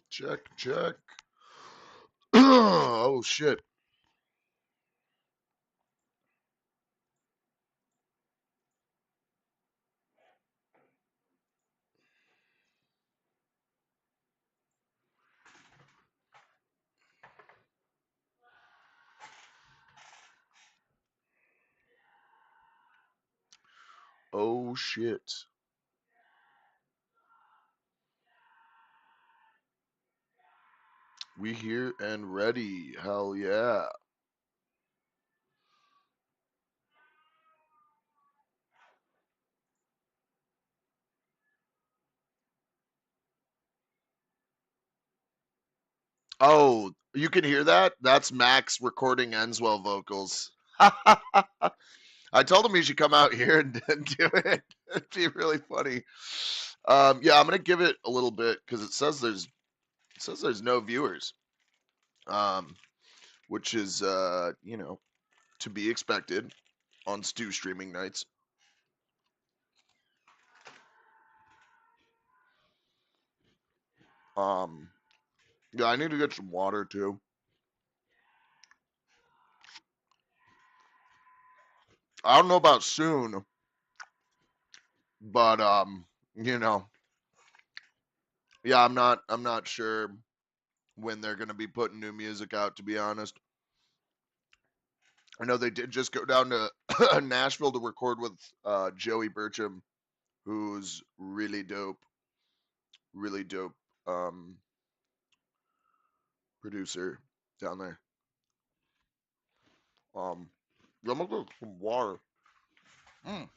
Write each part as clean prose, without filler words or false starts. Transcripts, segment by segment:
Check, check. Oh, shit. Oh, shit. We here and ready. Hell yeah. Oh, you can hear that? That's Max recording Enswell vocals. I told him he should come out here and do it. It'd be really funny. Yeah, I'm gonna give it a little bit because it says there's no viewers, um, which is to be expected on Stew streaming nights. Um, yeah, I need to get some water too. I don't know about soon, but you know, yeah, I'm not sure when they're gonna be putting new music out. To be honest, I know they did just go down to Nashville to record with Joey Burcham, who's really dope um, producer down there. Yeah, I'm gonna get some water. Mm.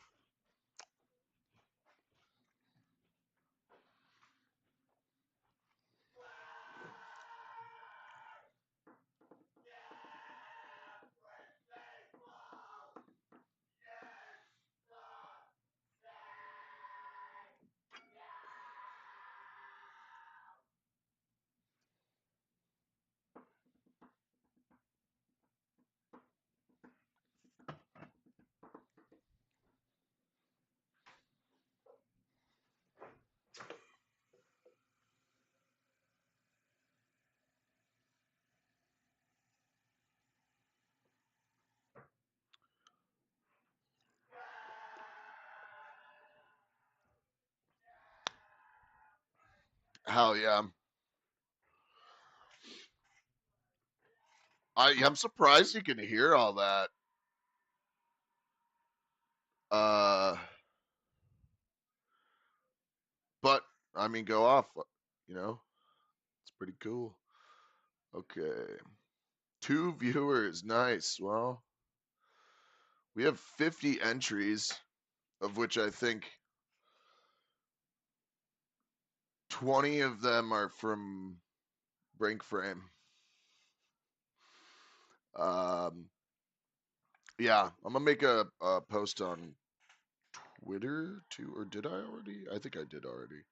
Hell yeah! I'm surprised you can hear all that. Uh, but I mean, go off. You know, it's pretty cool. Okay, 2 viewers. Nice. Well, we have 50 entries, of which I think 20 of them are from Brink Frame. Um, yeah, I'm gonna make a post on Twitter too, or did I already? I think I did already.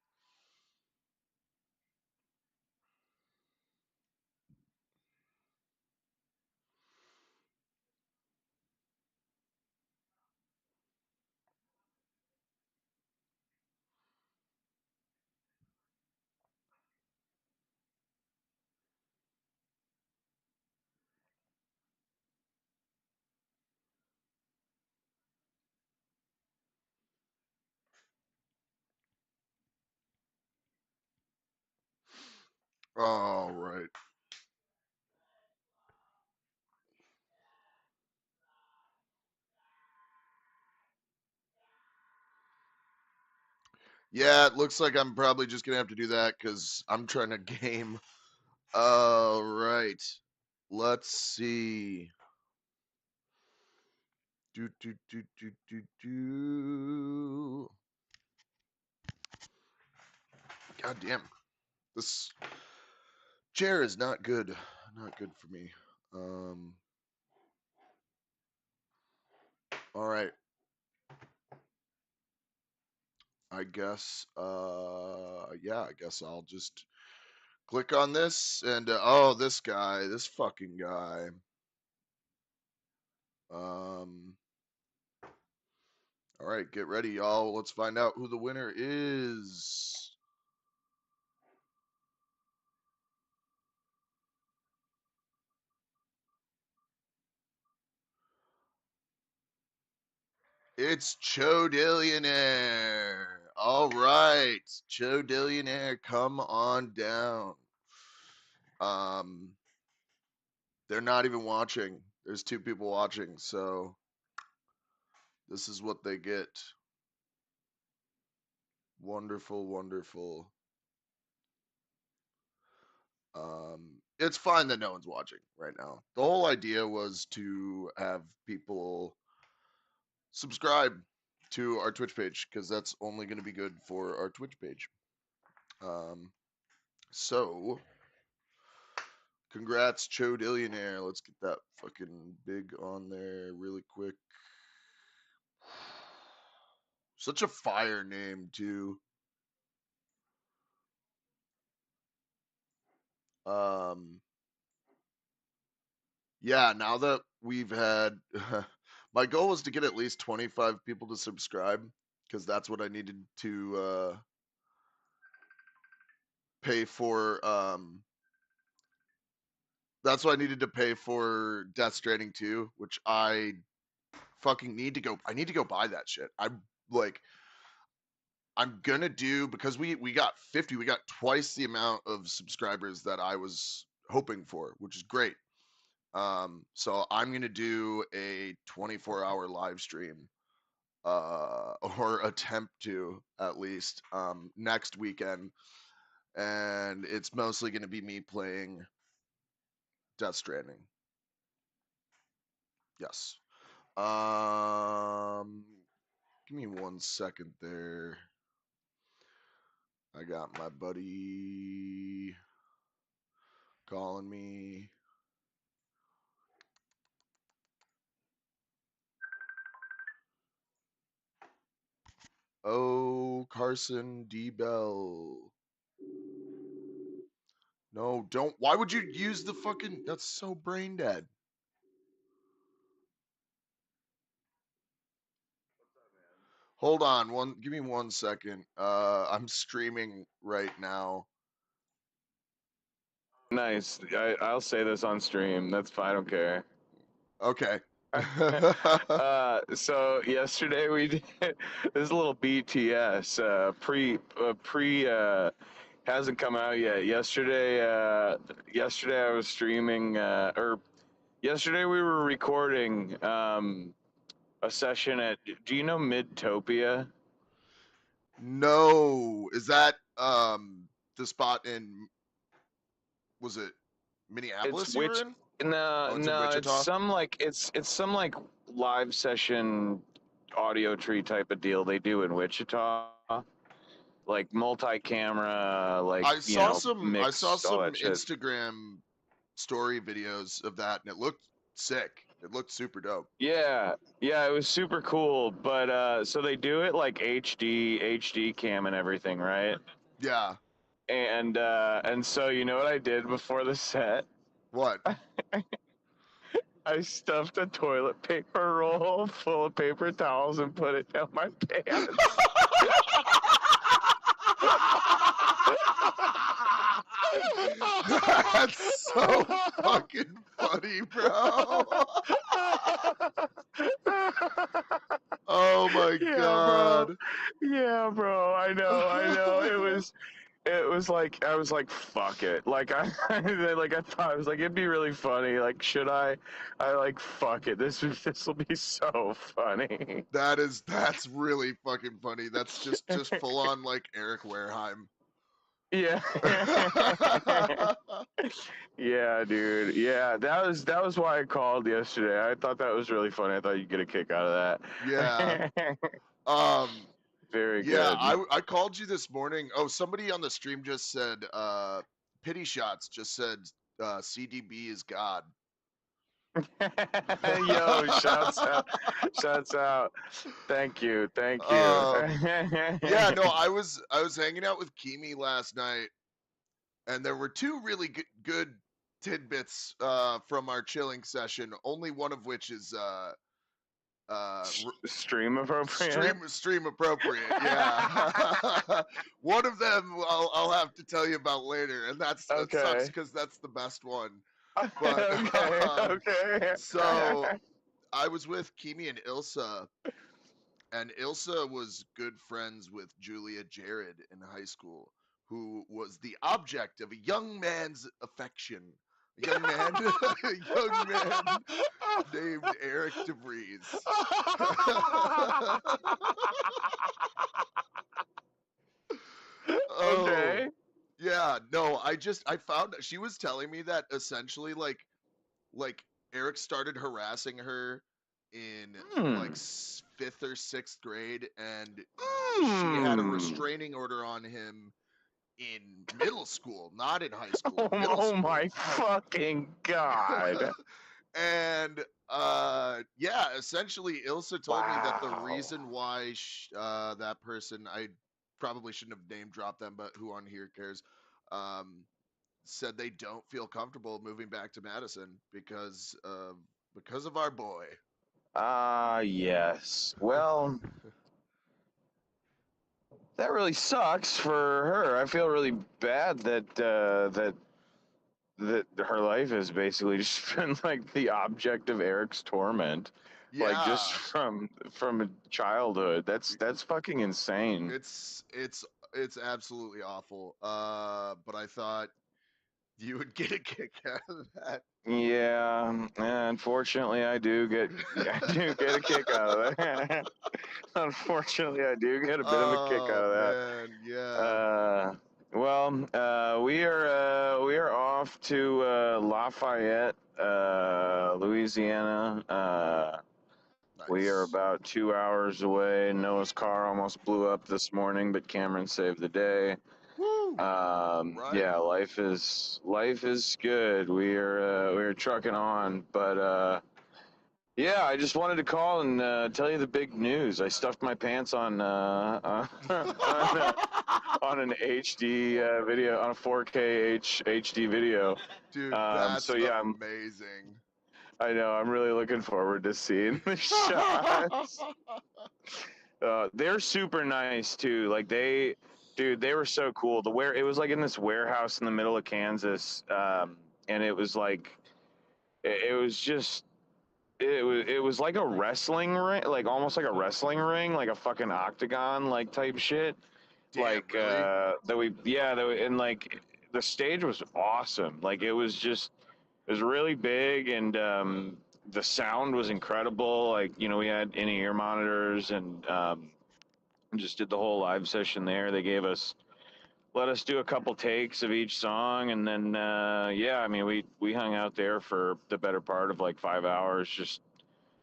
All right. Yeah, it looks like I'm probably just gonna have to do that because I'm trying to game. All right. Let's see. Do. God damn. This chair is not good. Not good for me. Um. All right. I guess. Yeah. I guess I'll just click on this and oh, this guy, this fucking guy. Um. All right, get ready, y'all. Let's find out who the winner is. It's Chodillionaire. All right, Chodillionaire, come on down. They're not even watching. There's 2 people watching, so this is what they get. Wonderful, wonderful. It's fine that no one's watching right now. The whole idea was to have people subscribe to our Twitch page because that's only going to be good for our Twitch page. So congrats, Chodillionaire. Let's get that fucking big on there really quick. Such a fire name too. Yeah, now that we've had my goal was to get at least 25 people to subscribe because that's what I needed to pay for that's what I needed to pay for Death Stranding 2, which I fucking need to go. I need to go buy that shit. I'm gonna do because we got 50. We got twice the amount of subscribers that I was hoping for, which is great. So I'm gonna do a 24-hour live stream, or attempt to at least next weekend, and it's mostly gonna be me playing Death Stranding. Yes. Give me 1 second there. I got my buddy calling me. Oh, Carson D. Bell. No, don't. Why would you use the fucking. That's so brain dead. Hold on, give me 1 second. I'm streaming right now. Nice. I'll say this on stream. That's fine. I don't care. Okay. So yesterday we did this is a little BTS pre hasn't come out yet. Yesterday I was streaming or yesterday we were recording a session at, do you know Midtopia? No, is that the spot in, was it It's Minneapolis you were which in? no Oh, it's in no it's Wichita. some like live session audio tree type of deal they do in Wichita, like multi-camera, like I saw mixed, all some that shit. Instagram story videos of that, and it looked sick. It looked super dope. Yeah, yeah, it was super cool. But so they do it like HD cam and everything, right? Yeah. And so you know what I did before the set? What? I stuffed a toilet paper roll full of paper towels and put it down my pants. That's so fucking funny, bro. Oh my Yeah, bro. god. Yeah, bro. I know. It was like I was like, fuck it. Like I like I thought I was like, it'd be really funny. Like, should I? I like, fuck it. This will be so funny. That's really fucking funny. That's just full on like Eric Wareheim. Yeah. Yeah, dude. Yeah, that was why I called yesterday. I thought that was really funny. I thought you'd get a kick out of Yeah. that. Very Yeah, good. I called you this morning. Oh, somebody on the stream just said pity shots just said CDB is God. Yo, shouts out. Thank you. Yeah, no, I was hanging out with Kimi last night, and there were 2 really good tidbits from our chilling session. Only one of which is Stream appropriate. stream appropriate. Yeah. One of them I'll have to tell you about later, and that sucks Okay. because that's the best one. But Okay. so I was with Kimi and Ilsa, And Ilsa was good friends with Julia Jared in high school, who was the object of a young man's affection. A young man, a young man named Eric DeVries. Oh, Okay. yeah. No, I found she was telling me that essentially like Eric started harassing her in like Hmm. fifth or sixth grade, and she had a Hmm. restraining order on him in middle school, not in high school, Oh, in middle oh my school. fucking god. And yeah, essentially Ilsa told me that the Wow. reason why that person, I probably shouldn't have name dropped them, but who on here cares, um said they don't feel comfortable moving back to Madison because of our boy. Ah, yes. Well, that really sucks for her. I feel really bad that her life has basically just been like the object of Eric's torment, like just Yeah, from childhood. That's fucking insane. it's absolutely awful. But I thought you would get a kick out of that. Yeah, unfortunately, I do get a kick out of that. Unfortunately, I do get a bit of a kick Oh out of man, that. yeah. We are off to Lafayette, Louisiana. We are Nice. about 2 hours away. Noah's car almost blew up this morning, but Cameron saved the day. Woo! All right. Yeah, life is good. We are trucking on, but yeah, I just wanted to call and tell you the big news. I stuffed my pants on on an HD video, on a 4K HD video. Dude, that's So yeah, amazing. I know I'm really looking forward to seeing the shots. They're super nice too. Dude, they were so cool. It was like in this warehouse in the middle of Kansas, and it was like, it was just, it was like a wrestling ring, like almost like a wrestling ring, like a fucking octagon, like type shit. Damn, really? And like the stage was awesome. Like it was really big, and the sound was incredible. Like, we had in-ear monitors, and just did the whole live session there. They let us do a couple takes of each song, and then yeah, I mean, we hung out there for the better part of like 5 hours, just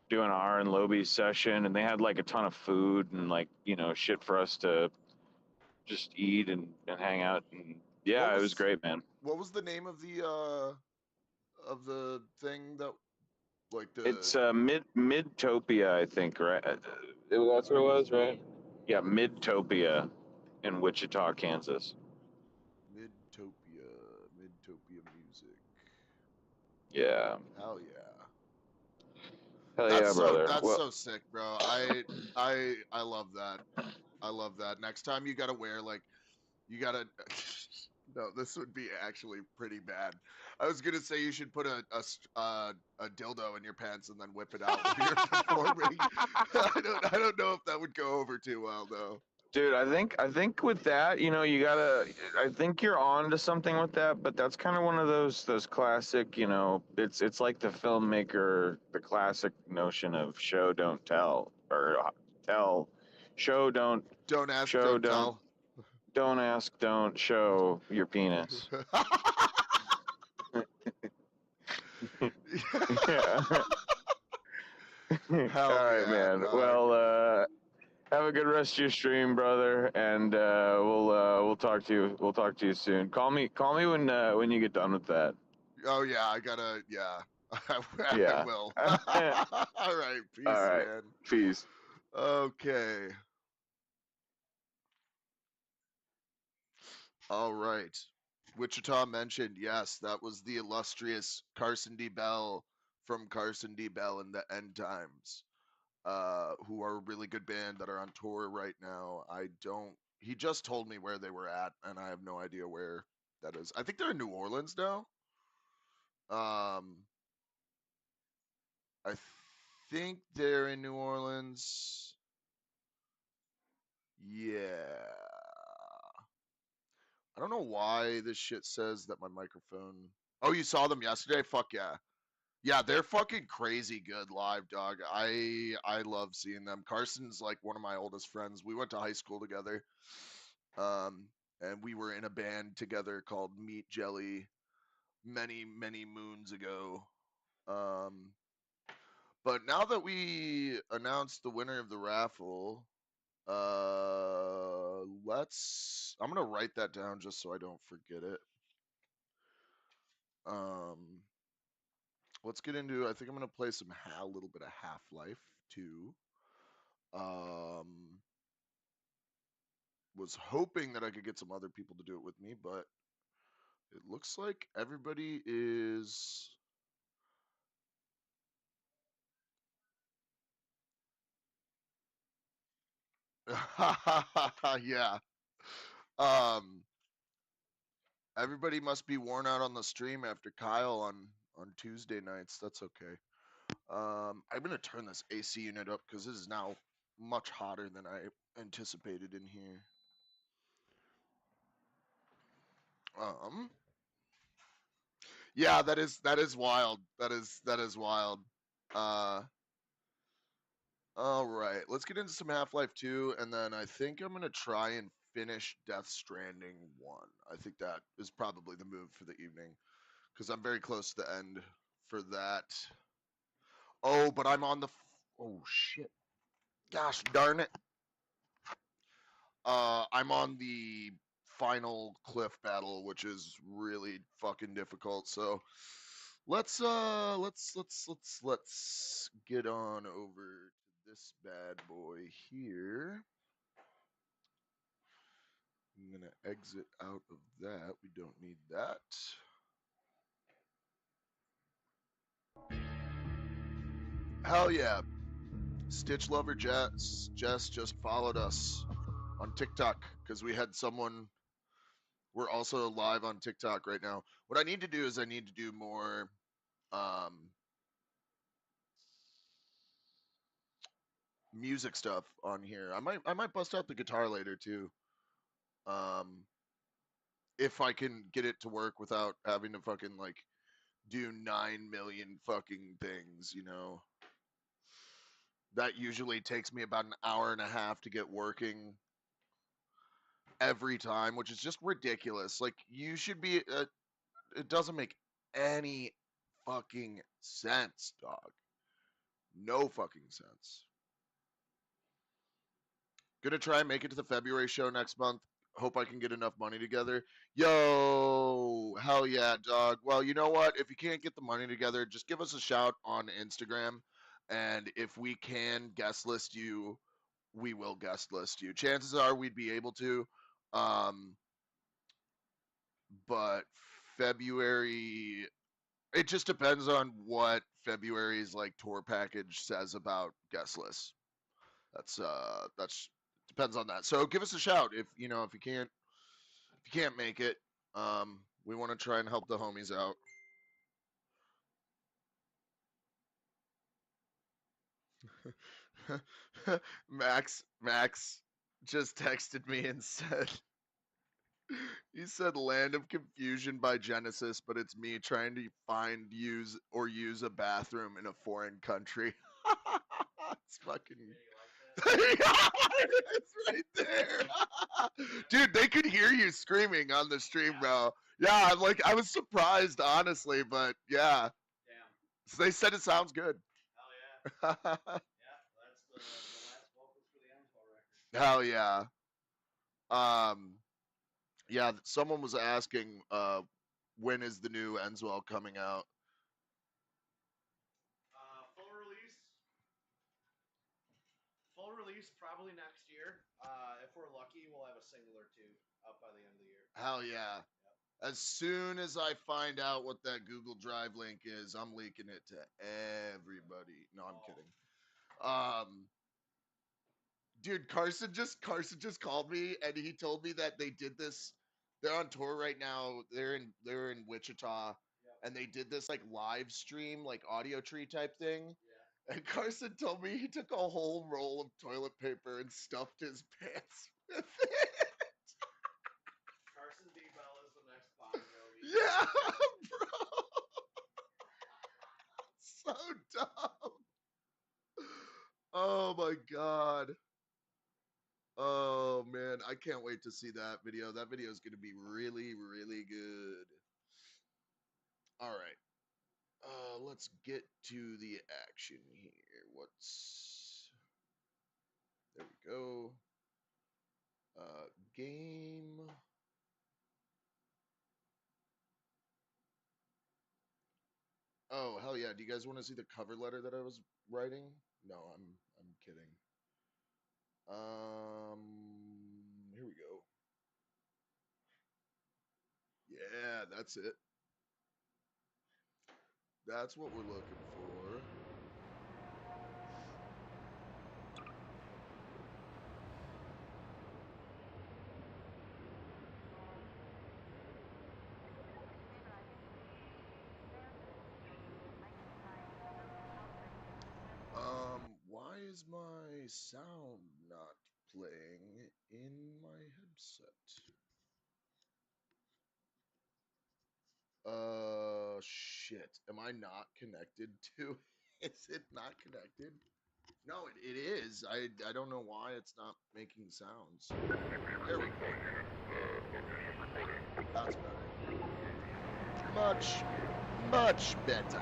doing our and Lobie's session, and they had like a ton of food and like, shit for us to just eat and hang out, and What yeah, it was was great, man. what was the name of the thing that like the It's Midtopia, I think, right? That's what it was, right? Yeah, Midtopia in Wichita, Kansas. Midtopia music. Yeah, Hell yeah. hell yeah, brother. That's Well, so sick, bro. I love that. I love that. Next time you gotta wear like you gotta no, this would be actually pretty bad. I was gonna say you should put a dildo in your pants and then whip it out when you're performing. I don't know if that would go over too well though. dude, I think with that, you gotta. I think you're on to something with that, but that's kind of one of those classic. It's like the classic notion of show don't tell, or tell, show don't, Don't ask, show don't don't, tell. don't ask, don't show your penis. Yeah. All Hell right, yeah, man. dog. Well, have a good rest of your stream, brother, and we'll talk to you. We'll talk to you soon. Call me when you get done with that. Oh yeah, I gotta yeah. I Yeah. will. All All right, peace, right. man. Peace. Okay. All right. Wichita mentioned, yes, that was the illustrious Carson D. Bell from Carson D. Bell and the End Times, who are a really good band that are on tour right now. He just told me where they were at, and I have no idea where that is. I think they're in New Orleans now. Um, I think they're in New Orleans. Yeah. I don't know why this shit says that my microphone. Oh, you saw them yesterday? Fuck yeah. Yeah, they're fucking crazy good live, dog. I love seeing them. Carson's like one of my oldest friends. We went to high school together. Um, and we were in a band together called Meat Jelly many moons ago. Um, but now that we announced the winner of the raffle, I'm gonna write that down just so I don't forget it. Um, let's get into. I think I'm gonna play a little bit of Half-Life 2. Um, was hoping that I could get some other people to do it with me, but it looks like everybody is. Yeah. Um, everybody must be worn out on the stream after Kyle on Tuesday nights. That's okay. I'm gonna turn this AC unit up because this is now much hotter than I anticipated in here. Um, yeah, that is wild. That is wild. Uh, all right, let's get into some Half-Life 2, and then I think I'm gonna try and finish Death Stranding 1. I think that is probably the move for the evening because I'm very close to the end for that. Oh, but I'm on the. Oh shit! Gosh darn it! I'm on the final cliff battle, which is really fucking difficult. So let's get on over to this bad boy here. I'm gonna exit out of that. We don't need that. Hell yeah. Stitch Lover Jess just followed us on TikTok because we had someone. We're also live on TikTok right now. What I need to do is I need to do more um, music stuff on here. I might bust out the guitar later too. Um, if I can get it to work without having to fucking like do 9 million fucking things, you know. That usually takes me about an hour and a half to get working every time, which is just ridiculous. Like you should be it doesn't make any fucking sense, dog. No fucking sense. Gonna try and make it to the February show next month. Hope I can get enough money together. Yo, hell yeah, dog. Well, you know what? If you can't get the money together, just give us a shout on Instagram. And if we can guest list you, we will guest list you. Chances are we'd be able to. Um, but February, it just depends on what February's like tour package says about guest lists. That's depends on that. So give us a shout if you can't make it. We want to try and help the homies out. Max just texted me and said he said Land of Confusion by Genesis, but it's me trying to use a bathroom in a foreign country. It's fucking it's right there. Dude, they could hear you screaming on the stream, bro. Yeah, I was surprised, honestly, but yeah. Damn. So they said it sounds good. Hell yeah. Yeah, that's the last vocals for the Enswell record. Hell yeah. Um, yeah, someone was asking when is the new Enswell coming out? Full release. Full release probably next year. If we're lucky, we'll have a single or two out by the end of the year. Hell yeah. Yep. As soon as I find out what that Google Drive link is, I'm leaking it to everybody. No, I'm kidding. Dude, Carson just called me and he told me that they did this. They're on tour right now. They're in Wichita, Yep. and they did this like live stream, like audio tree type thing. Yeah. And Carson told me he took a whole roll of toilet paper and stuffed his pants with it. Carson D. Bell is the next Bon Jovi. Yeah, bro. So dumb. Oh my god. Oh man, I can't wait to see that video. That video is going to be really, really good. All right. Let's get to the action here. There we go. Game. Oh, hell yeah. Do you guys want to see the cover letter that I was writing? No, I'm kidding. Here we go. Yeah, that's it. That's what we're looking for. Why is my sound not playing in my headset? Shit. Am I not connected to? Is it not connected? No, it is. I don't know why it's not making sounds. There we go. That's better. Much better.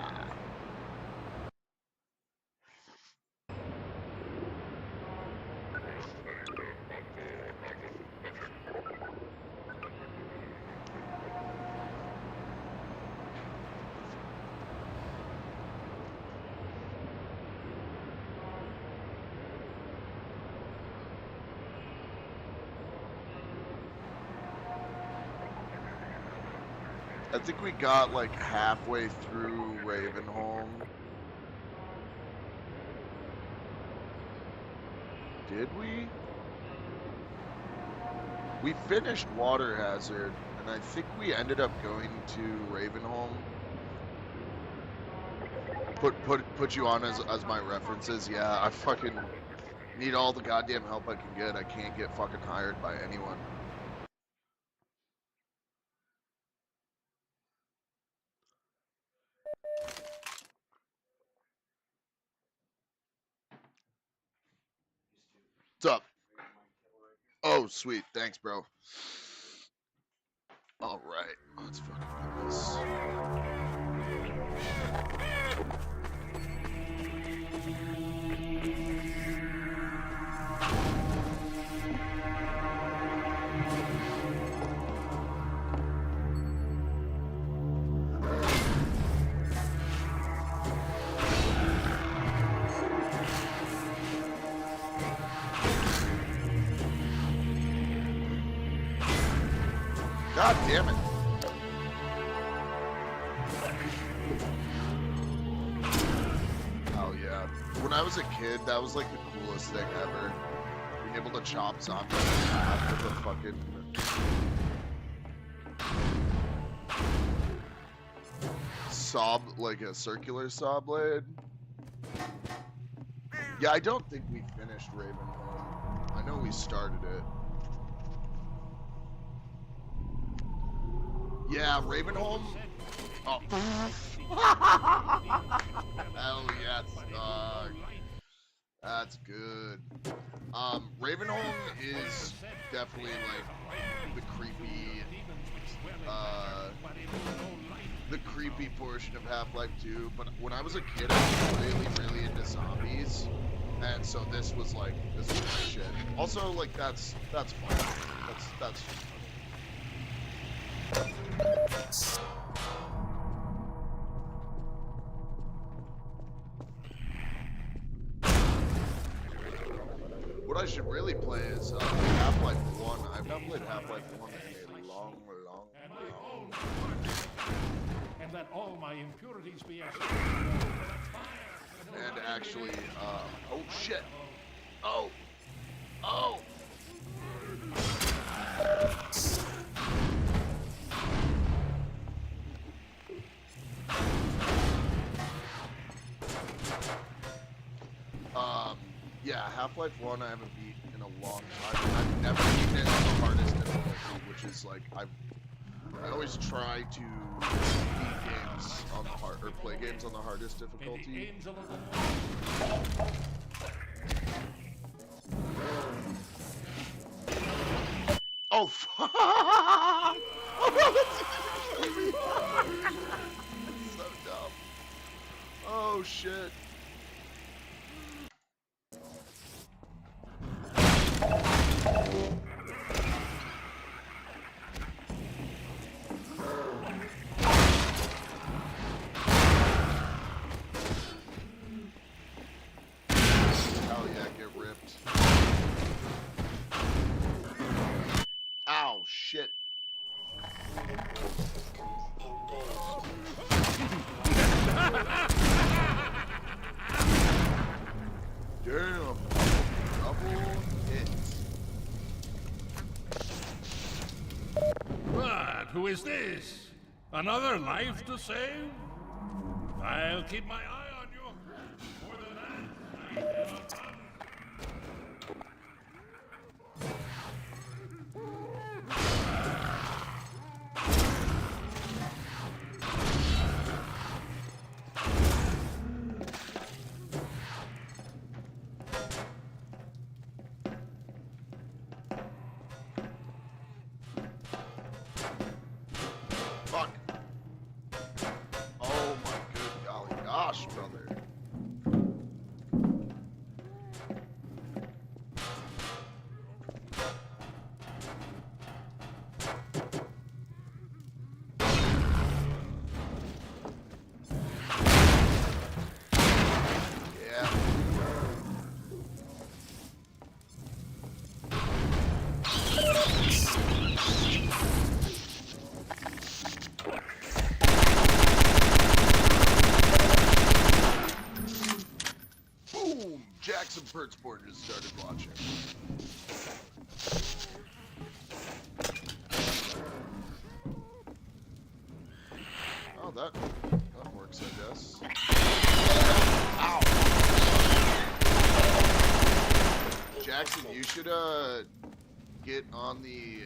I think we got like halfway through Ravenholm. Did we? We finished Water Hazard, and I think we ended up going to Ravenholm. Put you on as my references. Yeah, I fucking need all the goddamn help I can get. I can't get fucking hired by anyone. What's up? Oh, sweet. Thanks, bro. All right. Let's fucking do this. God damn it. Oh yeah. When I was a kid, that was like the coolest thing ever. Being able to chop zombies in half with a fucking like a circular saw blade. Yeah, I don't think we finished Ravenholm. I know we started it. Yeah, Ravenholm. Oh. Hell yes, dog. That's good. Ravenholm is definitely like the creepy portion of Half-Life 2. But when I was a kid, I was really, really into zombies, and so this was my shit. Also, like that's fun. That's just fun. What I should really play is Half-Life 1. I've not played Half-Life 1 in a long time. And let all my impurities be And actually, oh shit! Oh! Oh! Half-Life 1 I haven't beat in a long time. I've never beaten it on the hardest difficulty, which is like I always try to beat games on the hard or play games on the hardest May the difficulty. angel of the Oh fuck! So dumb. Oh shit. Hell yeah, get ripped. Ow, shit. Damn. Double hit. What? Who is this? Another life to save? I'll keep my eye on you. More than that, I cannot run. Fuck. Oh my good golly gosh, brother. Yeah. Boom! Jackson Pertzborn just started watching. Oh, that works, I guess. Ow! Jackson, you should get on the.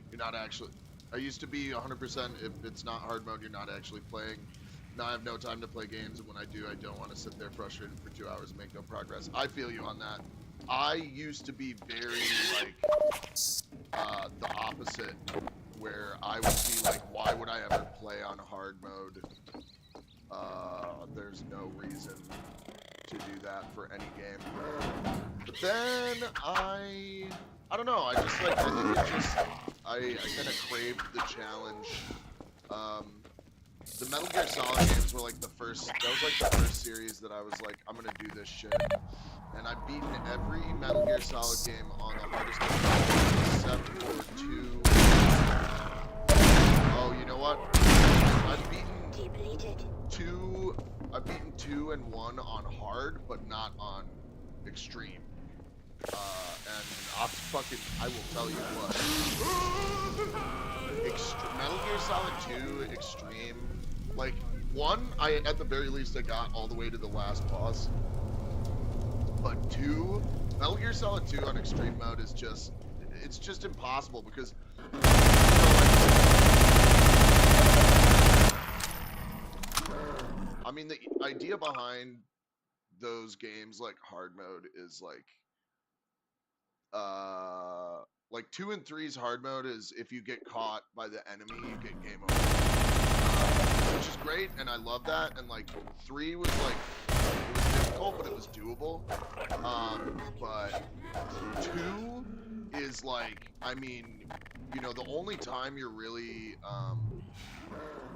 You're not actually. I used to be 100% if it's not hard mode, you're not actually playing. Now I have no time to play games, and when I do, I don't want to sit there frustrated for 2 hours and make no progress. I feel you on that. I used to be very, like, the opposite, where I would be like, why would I ever play on hard mode? There's no reason to do that for any game. But then I don't know, I just like, I think it just, I kind of craved the challenge. The Metal Gear Solid games were like the first, that was like the first series that I was like, I'm gonna do this shit. And I've beaten every Metal Gear Solid game on the hardest difficulty except for 2. Oh, you know what? I've beaten 2 and 1 on hard, but not on extreme. And I will tell you what. Metal Gear Solid 2 Extreme, like 1, at the very least I got all the way to the last boss. But 2, Metal Gear Solid 2 on extreme mode is just, it's just impossible because I mean, the idea behind those games like hard mode is like 2 and 3's hard mode is if you get caught by the enemy, you get game over, which is great, and I love that. And like 3 was like, it was difficult, but it was doable. But 2 is like, I mean, you know, the only time you're really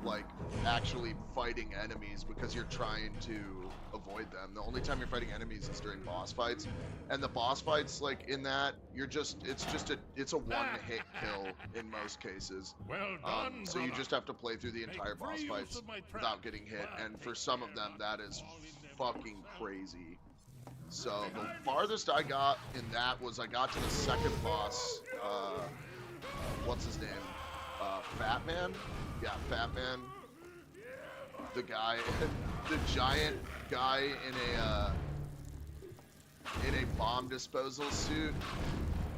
like actually fighting enemies, because you're trying to avoid them, the only time you're fighting enemies is during boss fights. And the boss fights, like in that, it's a one-hit kill in most cases. Well done, So you brother. just have to play through the entire boss free use fights of my trap, without getting hit, but and for they some of them cannot that is all in them fucking crazy. So the farthest I got in that was I got to the second boss, what's his name? Fat Man? Yeah, Fat Man. The guy the giant guy in a bomb disposal suit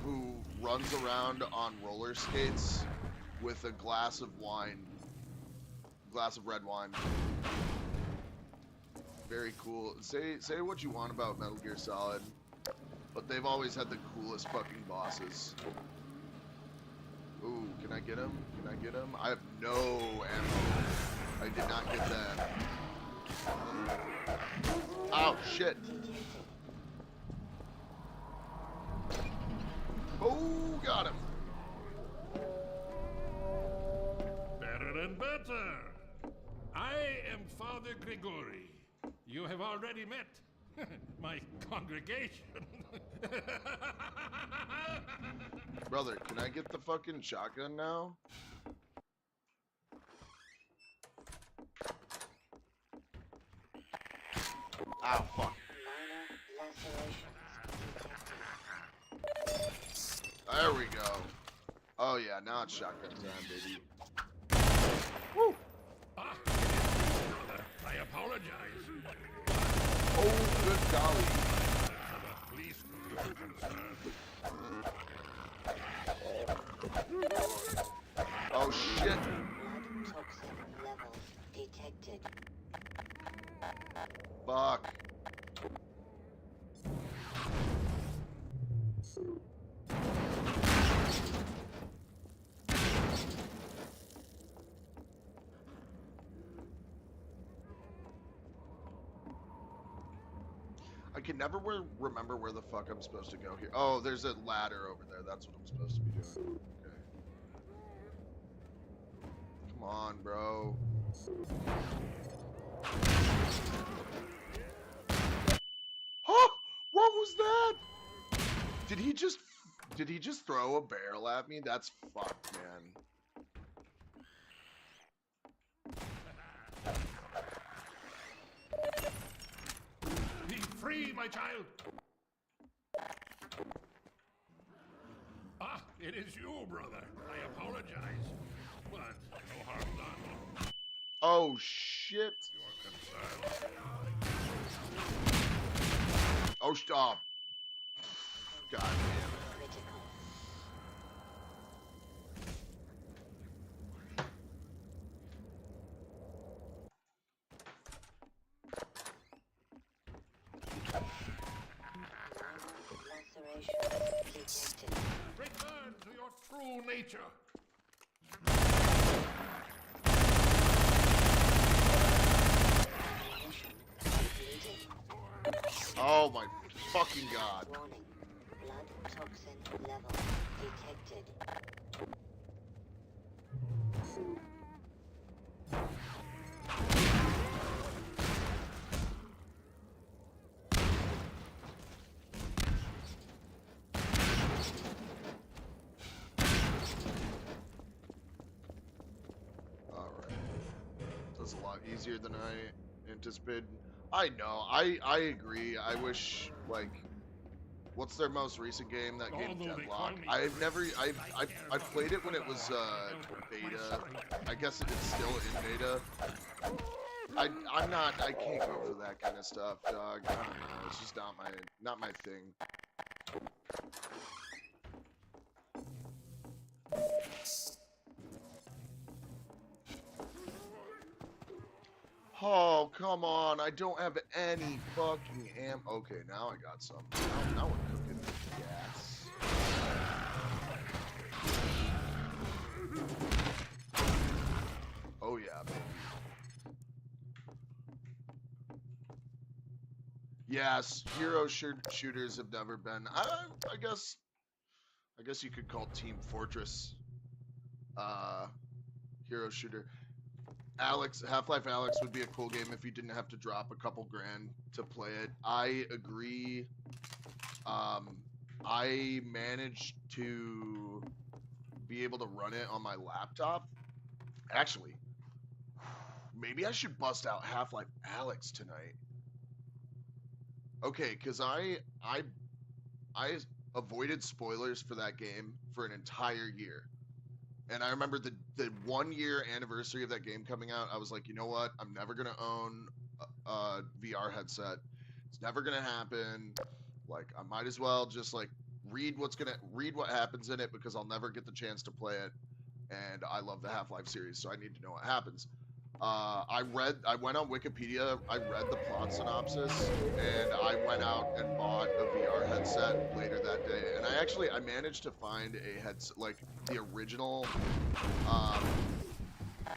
who runs around on roller skates with a glass of red wine. Very cool. Say what you want about Metal Gear Solid, but they've always had the coolest fucking bosses. Ooh, can I get him? Can I get him? I have no ammo. I did not get that. Oh, shit. Oh, got him. Better and better. I am Father Grigori. You have already met my congregation. Brother, can I get the fucking shotgun now? Ow, fuck. There we go. Oh yeah, now it's shotgun time, baby. Woo! Ah, I apologize. Oh, good golly. For the police are concerned. Oh shit. Blood toxin levels detected. Fuck. I can never remember where the fuck I'm supposed to go here. Oh, there's a ladder over there. That's what I'm supposed to be doing. Okay. Come on, bro. Huh? What was that? Did he just throw a barrel at me? That's fucked, man. Be free, my child. Ah, it is you, brother. I apologize. But no harm done. Oh shit. Your concern. Oh stop. God damn it. Critical. Laceration detected. Return to your true nature. Mission completed. Oh my fucking god. Warning. Blood toxin levels detected. Alright. That's a lot easier than I anticipated. I know. I agree. I wish, like, what's their most recent game? That game Although they Deadlock. call me I've never Chris, I played it when it was beta. I guess it's still in beta. I can't go for that kind of stuff, dog. I don't know. It's just not my thing. Oh, come on. I don't have any fucking Okay, now I got some. Now we're cooking gas. Oh, yeah, baby. Yes, hero shooters have never been. I guess you could call Team Fortress hero shooter. Half-Life Alex would be a cool game if you didn't have to drop a couple grand to play it. I agree. I managed to be able to run it on my laptop. Actually, maybe I should bust out Half-Life Alex tonight. Okay, because I avoided spoilers for that game for an entire year. And I remember the 1 year anniversary of that game coming out, I was like, you know what? I'm never going to own VR headset. It's never gonna happen. Like, I might as well just like read what happens in it because I'll never get the chance to play it. And I love the Half-Life series, so I need to know what happens. I went on Wikipedia, I read the plot synopsis, and I went out and bought a VR headset later that day. And I managed to find a headset, like the original, um,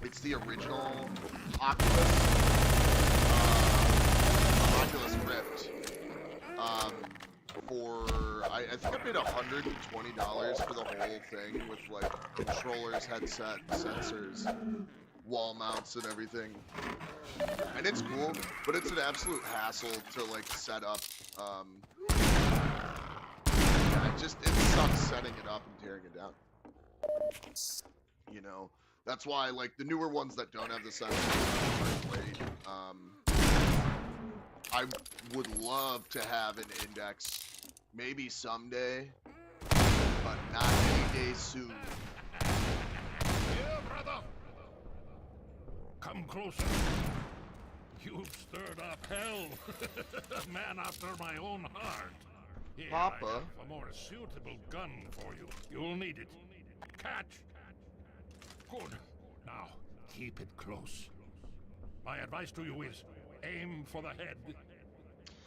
it's the original Oculus Rift. I think I paid $120 for the whole thing with like controllers, headset, sensors, wall mounts, and everything. And it's cool, but it's an absolute hassle to like set up. Yeah, it sucks setting it up and tearing it down. You know, that's why like the newer ones that don't have the sensors aren't great. I would love to have an Index, maybe someday, but not any day soon. Here, brother. Come closer. You've stirred up hell. A man after my own heart. Here, Papa? I have a more suitable gun for you. You'll need it. Catch. Good. Now, keep it close. My advice to you is aim for the head.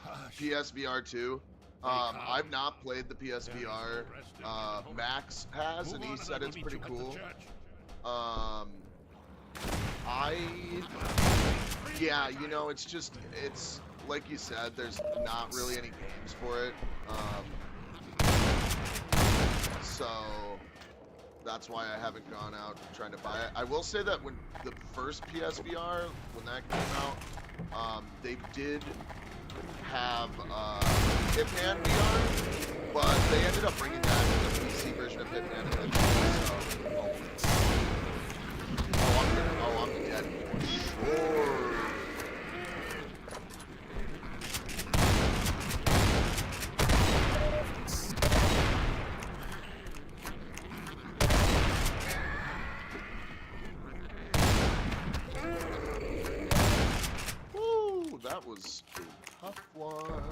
Hush. PSVR 2. I've not played the PSVR. Max has, and he said it's pretty cool. Yeah, you know, it's like you said, there's not really any games for it. So that's why I haven't gone out trying to buy it. I will say that when the first PSVR, when that came out, they did have Hitman VR, but they ended up bringing that to the PC version of Hitman and then so, I'm dead for sure. Woo, that was a tough one.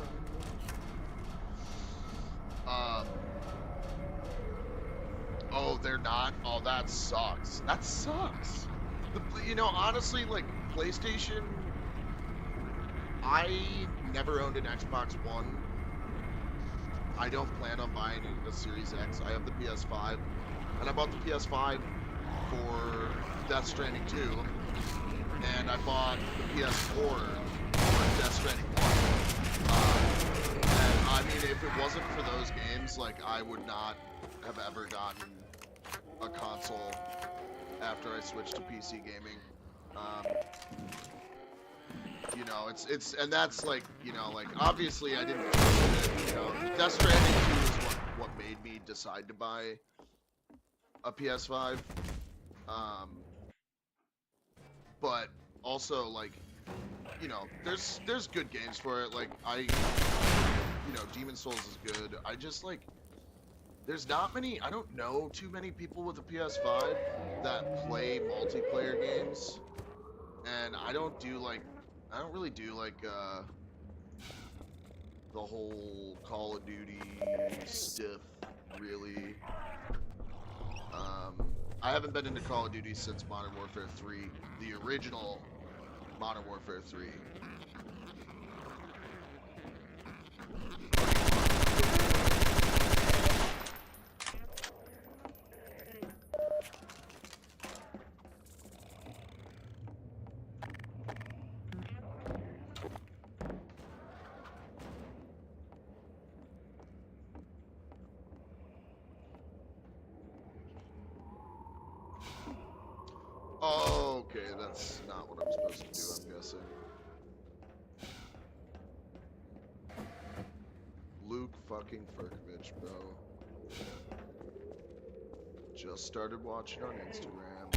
Oh, they're not? Oh, that sucks. That sucks. You know, honestly, like, PlayStation, I never owned an Xbox One. I don't plan on buying a Series X. I have the PS5. And I bought the PS5 for Death Stranding 2. And I bought the PS4 for Death Stranding 1. And I mean, if it wasn't for those games, like, I would not have ever gotten a console after I switched to PC gaming. You know, and that's like, you know, like, obviously I didn't choose it, you know. Death Stranding 2 is what made me decide to buy a PS5. But also, like, you know, there's good games for it. Like, you know, Demon's Souls is good. I just, like, there's not many, I don't know too many people with a PS5 that play multiplayer games. And I don't really do, like, the whole Call of Duty stuff, really. I haven't been into Call of Duty since Modern Warfare 3, the original Modern Warfare 3. Oh, okay, that's not what I'm supposed to do, I'm guessing. Luke fucking Furkovich, bro. Just started watching on Instagram.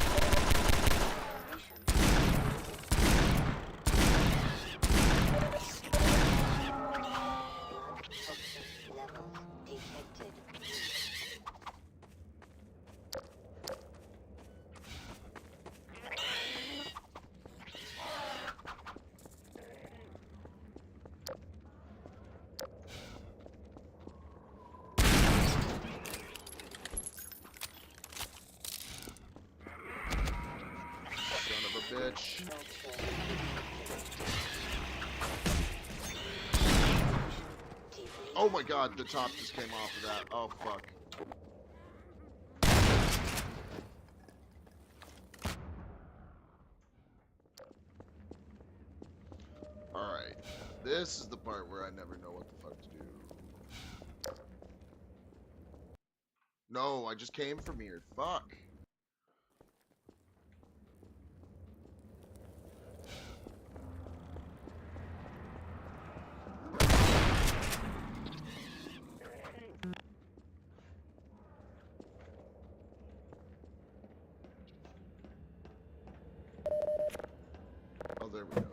Levels detected. bitch. Oh my god, the top just came off of that. Oh fuck. Alright. This is the part where I never know what the fuck to do. No, I just came from here. Fuck. Oh, there we go.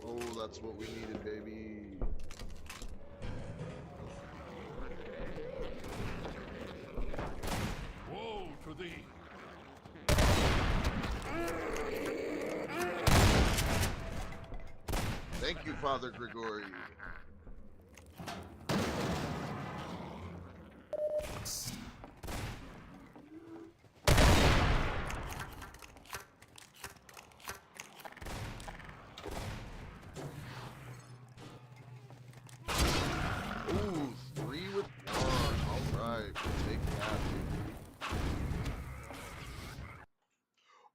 Oh, that's what we needed, baby. Woe to thee! Thank you, Father Grigori. Ooh, 3 with 1. Alright, we'll take that, baby.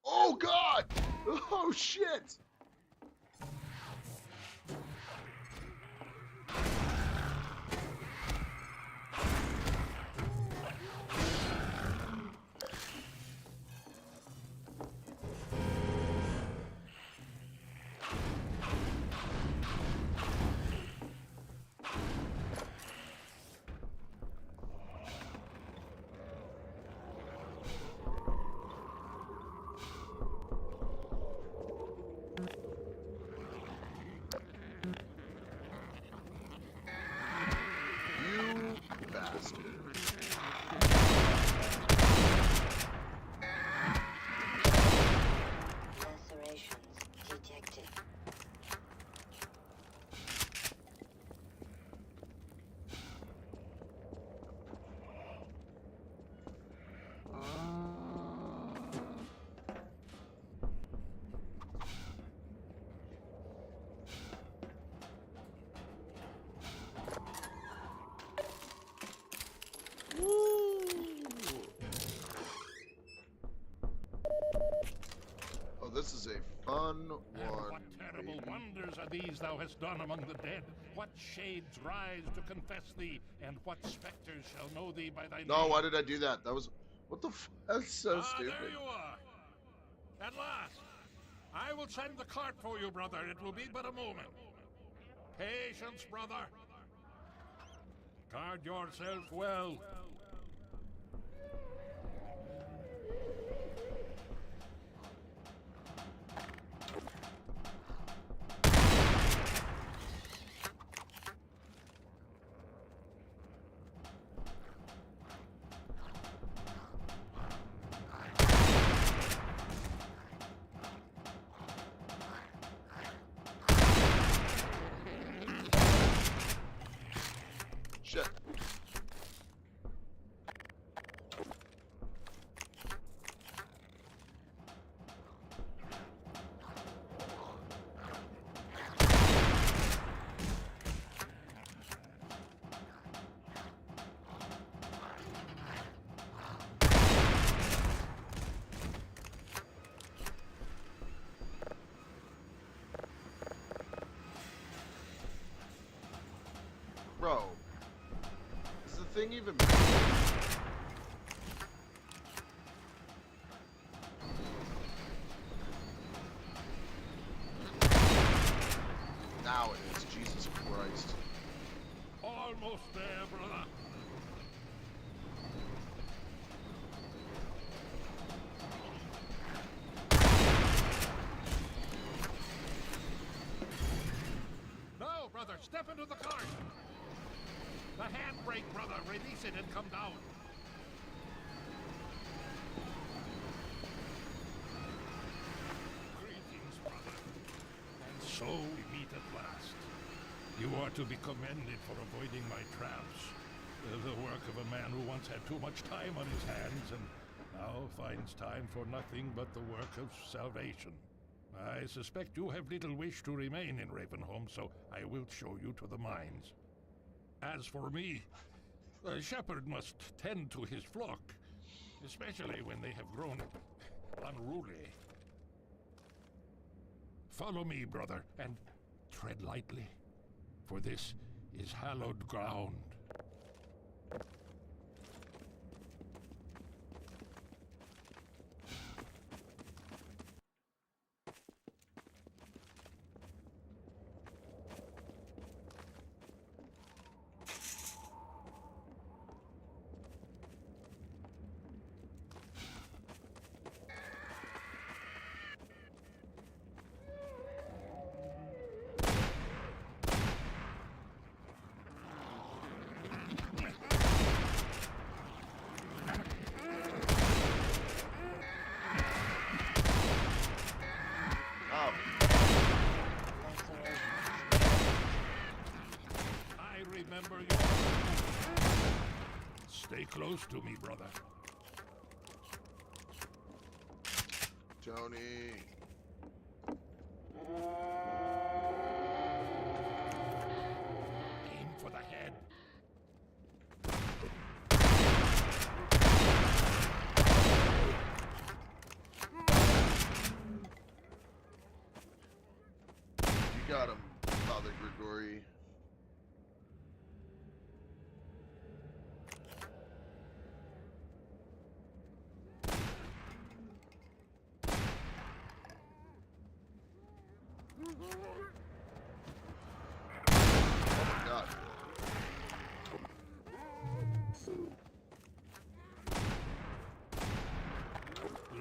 Oh god! Oh shit! You bastard. Lacerations detected. Oh, this is a fun And one. what terrible baby. wonders are these thou hast done among the dead? What shades rise to confess thee, and what spectres shall know thee by thy No, name? why did I do that? That was... What the f... That's so stupid. There you are. At last. I will send the cart for you, brother. It will be but a moment. Patience, brother. Guard yourself well. Shit. Bro. Is the thing even... Now it is. Jesus Christ. Almost there, brother. Step into the cart! The handbrake, brother! Release it and come down! Greetings, brother. And so we meet at last. You are to be commended for avoiding my traps. The work of a man who once had too much time on his hands and now finds time for nothing but the work of salvation. I suspect you have little wish to remain in Ravenholm, so I will show you to the mines. As for me, a shepherd must tend to his flock, especially when they have grown unruly. Follow me, brother, and tread lightly, for this is hallowed ground. Oh, I remember you. Stay close to me, brother. Tony. Aim for the head. You got him, Father Grigori. Oh my god.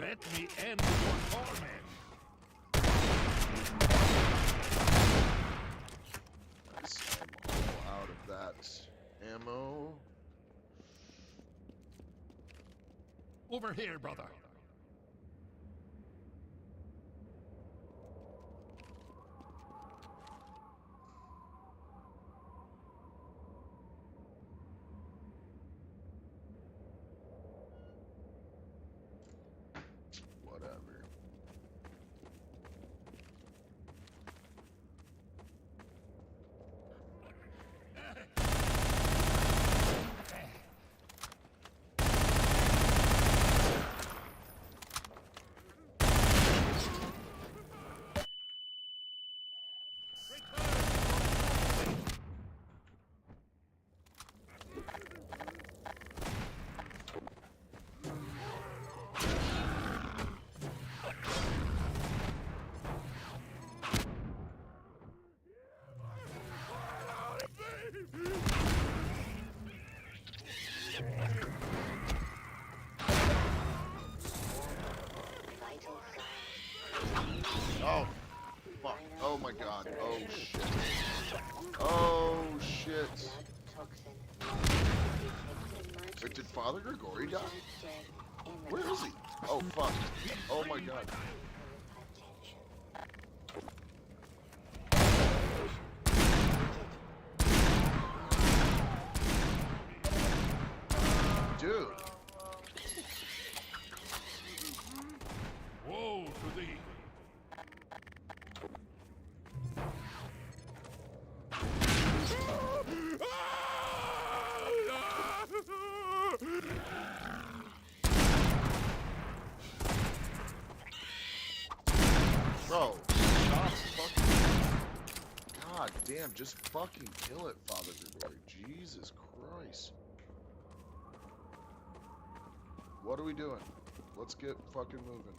Let me end your torment. Nice. I'm all out of that ammo. Over here, brother. Whatever. Vital signs. Oh, fuck. Oh my god. Oh shit. Oh shit. Blood toxin. Detected Wait, did Father Grigori die? spread in the Where is he? Oh fuck. Oh my god. Dude. Woe to thee. Bro, stop fucking. God damn, just fucking kill it, Father Grigori. Jesus Christ. What are we doing? Let's get fucking moving.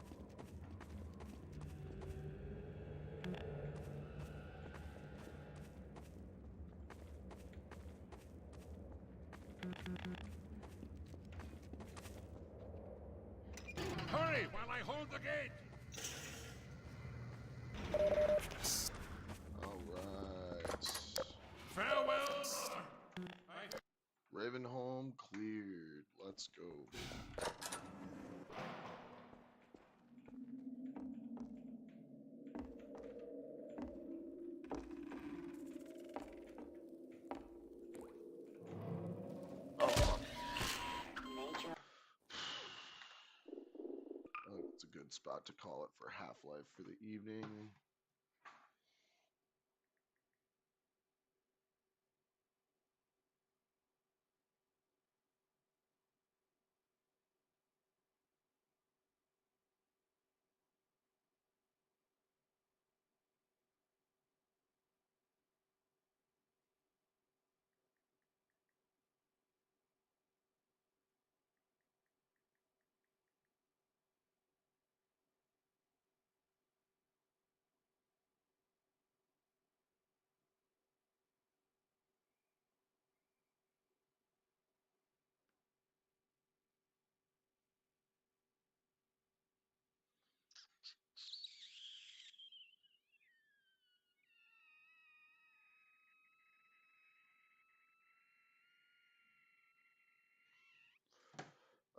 Hurry while I hold the gate. Alright. Fair good spot to call it for Half-Life for the evening.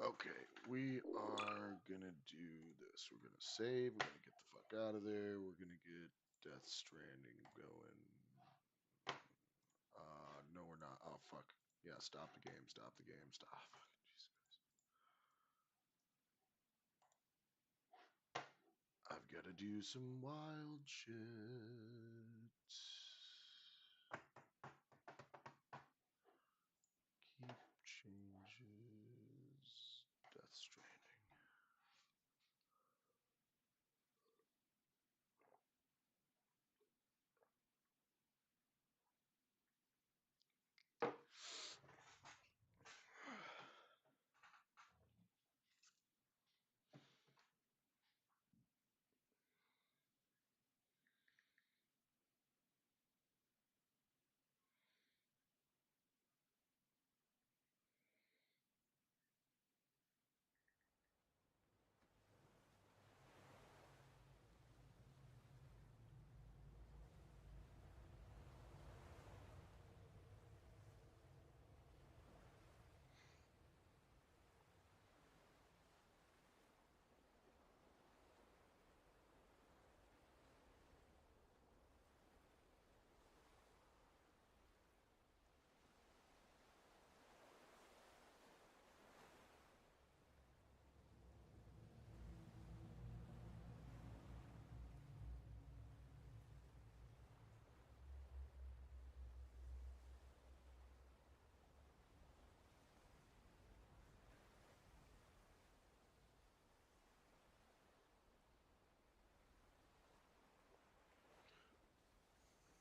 Okay, we are gonna do this. We're gonna save. We're gonna get the fuck out of there. We're gonna get Death Stranding going. No, we're not. Oh fuck. Yeah, stop the game. Stop the game. Stop. Jesus. I've got to do some wild shit. Keep changes. Death Stranding.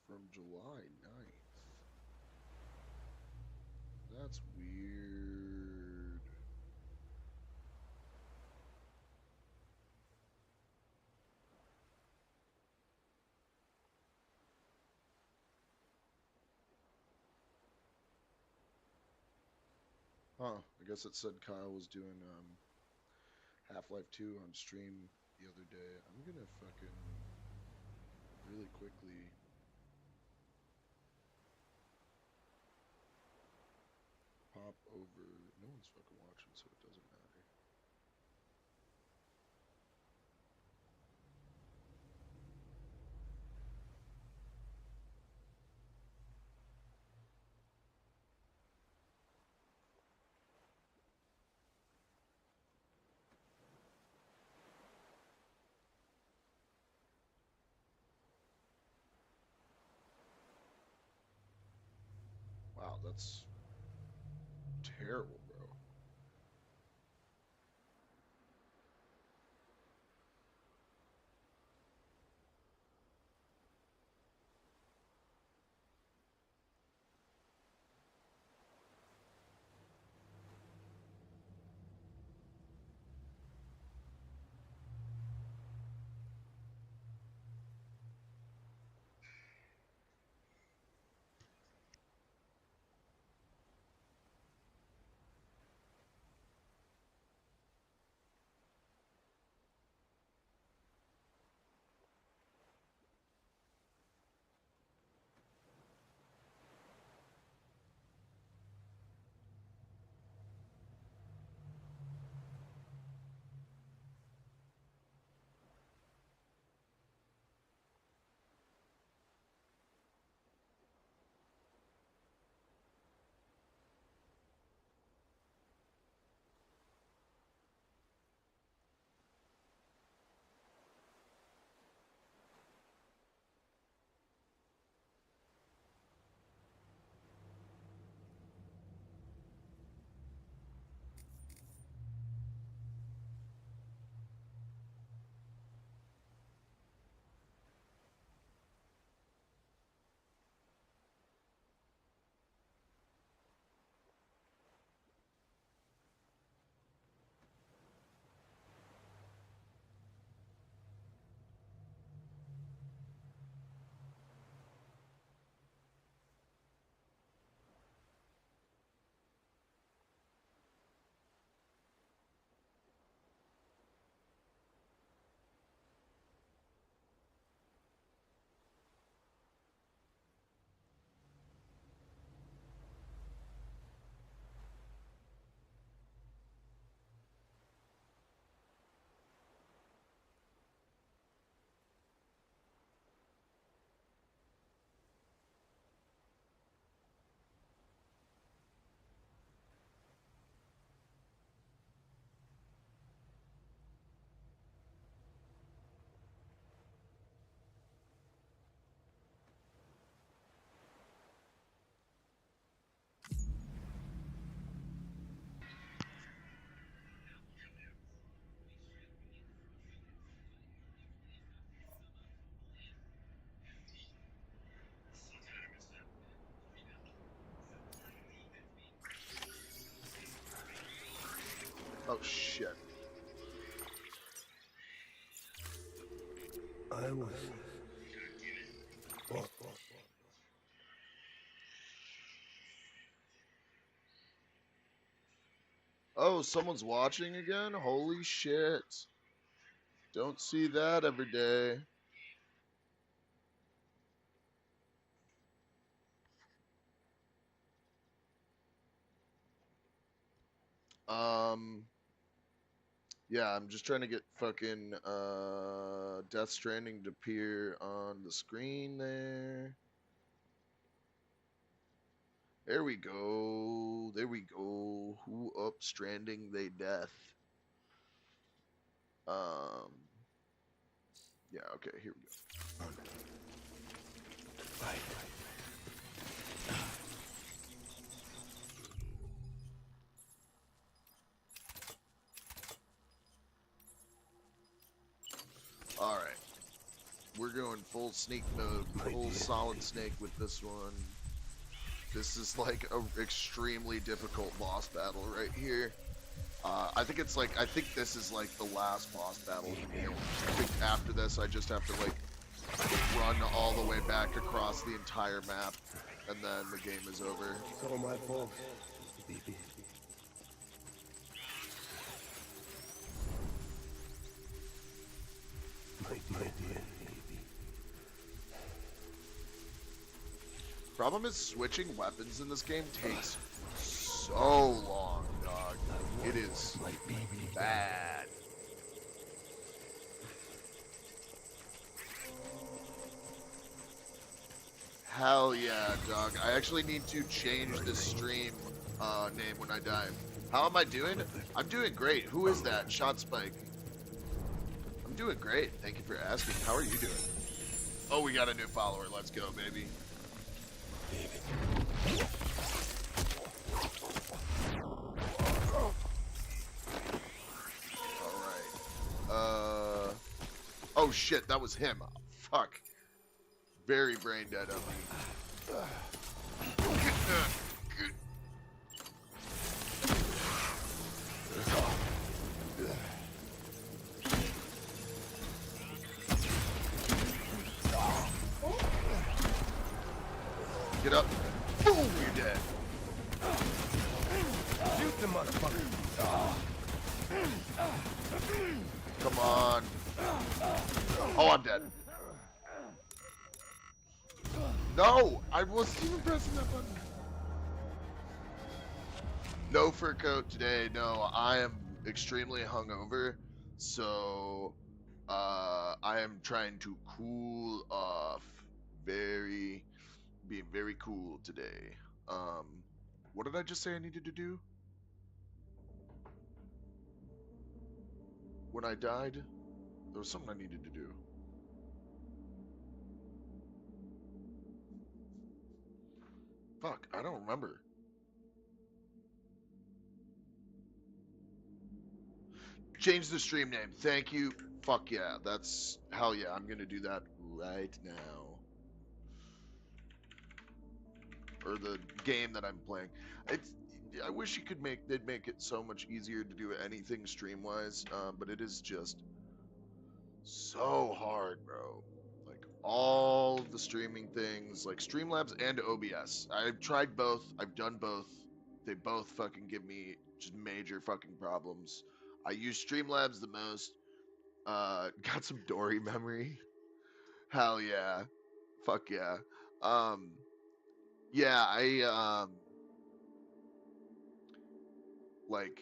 From July 9th. That's weird. Huh. I guess it said Kyle was doing Half-Life 2 on stream the other day. I'm gonna fucking really quickly pop over. No one's fucking watching, so it doesn't matter. Wow, that's terrible, bro. Oh shit. I was. Oh, Oh, someone's watching again? Holy shit. Don't see that every day. Um, yeah, I'm just trying to get fucking Death Stranding to appear on the screen there. There we go. There we go. Who up stranding they death? Um, yeah, okay, here we go. right. All right. We're going full sneak mode, full solid snake with this one. This is like a extremely difficult boss battle right here. I think it's like, I think this is like the last boss battle in the game. I think after this, I just have to like run all the way back across the entire map, and then the game is over. It's all my fault, baby. My dear baby. Problem is, switching weapons in this game takes so long, dog. It is My baby. bad. Hell yeah, dog. I actually need to change the stream name when I die. How am I doing? I'm doing great. Who is that? Shot Spike. I'm doing great. Thank you for asking. How are you doing? Oh, we got a new follower. Let's go, baby. Alright. Oh shit, that was him. Fuck. Very brain dead of me. Get up. Boom, you're dead. Shoot the motherfucker. Come on. Oh, I'm dead. No, I wasn't even pressing that button. No fur coat today. No, I am extremely hungover, so I am trying to cool off. Being very cool today. What did I just say I needed to do? When I died, there was something I needed to do. Fuck, I don't remember. Change the stream name. Thank you. Fuck yeah. That's hell yeah. I'm gonna do that right now. Or the game that I'm playing. It's. I wish you could they'd make it so much easier to do anything stream wise, but it is just so hard, bro. Like all the streaming things, like Streamlabs and OBS. I've tried both. I've done both. They both fucking give me just major fucking problems. I use Streamlabs the most. Got some Dory memory. Hell yeah. Fuck yeah. Um, yeah, like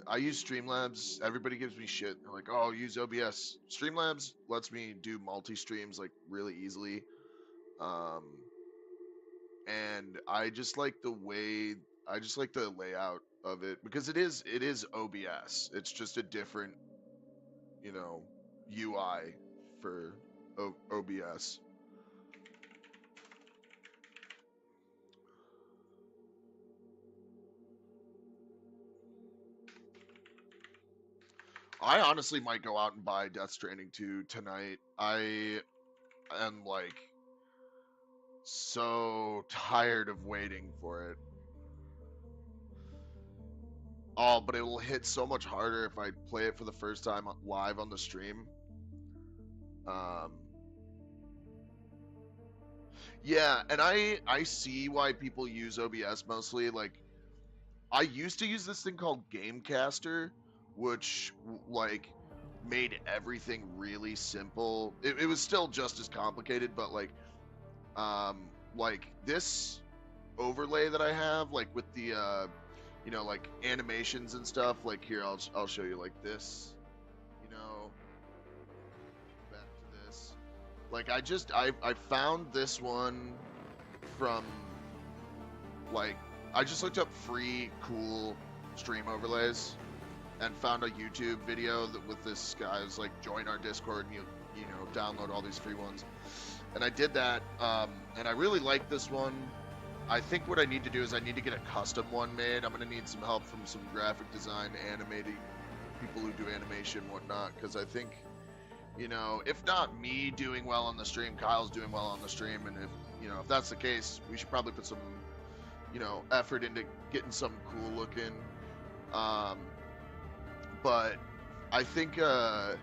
I use Streamlabs. Everybody gives me shit. They're like, "Oh, use OBS." Streamlabs lets me do multi-streams like really easily. Um, and I just like the way I just like the layout of it because it is OBS. It's just a different, you know, UI for OBS. I honestly might go out and buy Death Stranding 2 tonight. I am like so tired of waiting for it. Oh, but it will hit so much harder if I play it for the first time live on the stream. Yeah, and I see why people use OBS mostly. Like, I used to use this thing called Gamecaster, which like made everything really simple. It was still just as complicated, but like this overlay that I have, like with the you know, like animations and stuff. Like here, I'll show you like this. You know, back to this. Like I found this one from like I just looked up free cool stream overlays and found a YouTube video that with this guy was like join our Discord and you know download all these free ones. And I did that and I really like this one. I think what I need to do is I need to get a custom one made. I'm gonna need some help from some graphic design, animating people who do animation, whatnot, because I think, you know, if not me doing well on the stream, Kyle's doing well on the stream, and if you know if that's the case, we should probably put some, you know, effort into getting something cool looking. But I think a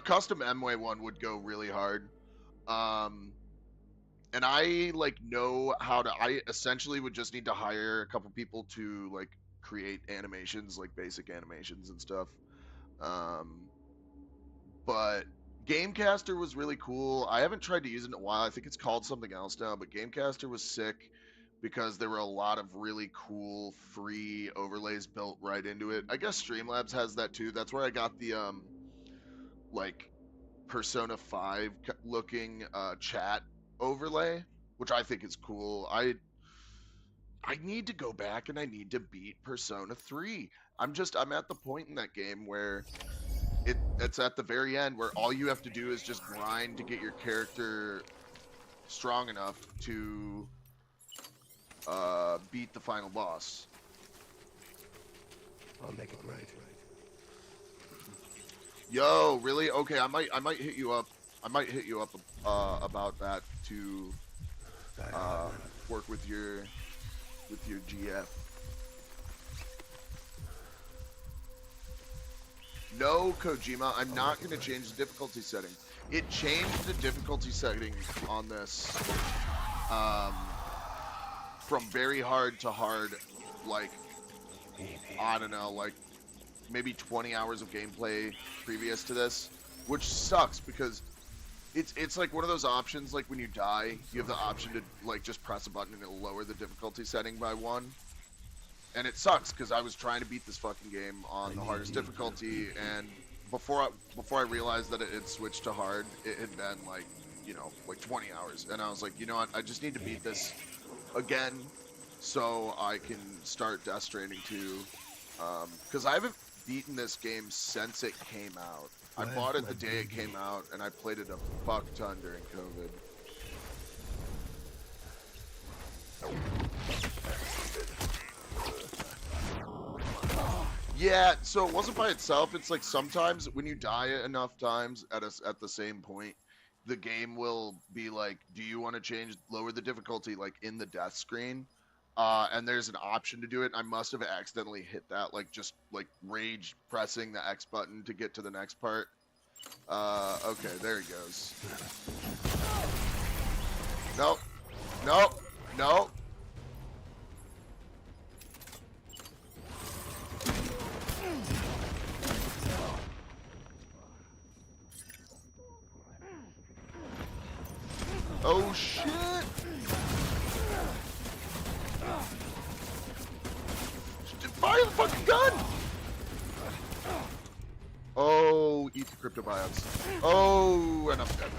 custom Mway one would go really hard. And I like know how to. I essentially would just need to hire a couple people to like create animations, like basic animations and stuff. But Gamecaster was really cool. I haven't tried to use it in a while. I think it's called something else now, but Gamecaster was sick because there were a lot of really cool free overlays built right into it. I guess Streamlabs has that too. That's where I got the like Persona 5 looking chat overlay, which I think is cool. I need to go back and I need to beat Persona 3. I'm at the point in that game where it's at the very end where all you have to do is just grind to get your character strong enough to beat the final boss. I'll make it right. Yo, really? Okay, I might hit you up. I might hit you up about that to work with your GF. No, Kojima, I'm not going to change the difficulty setting. It changed the difficulty setting on this from very hard to hard, like, I don't know, like maybe 20 hours of gameplay previous to this, which sucks because it's like one of those options, like when you die, you have the option to like just press a button and it'll lower the difficulty setting by 1. And it sucks because I was trying to beat this fucking game on the hardest difficulty, and before I realized that it had switched to hard, it had been like, you know, like 20 hours, and I was like, you know what, I just need to beat this again so I can start Death Stranding 2, because I haven't beaten this game since it came out. I bought it the day it came out, and I played it a fuck ton during COVID. Yeah, so it wasn't by itself. It's like sometimes when you die enough times at the same point, the game will be like, do you want to lower the difficulty, like in the death screen? And there's an option to do it. I must have accidentally hit that, like just like rage pressing the X button to get to the next part. Okay, there he goes. Nope. Nope. Nope. Oh shit! Fire the fucking gun! Oh, eat the cryptobiotes. Oh, and I'm dead.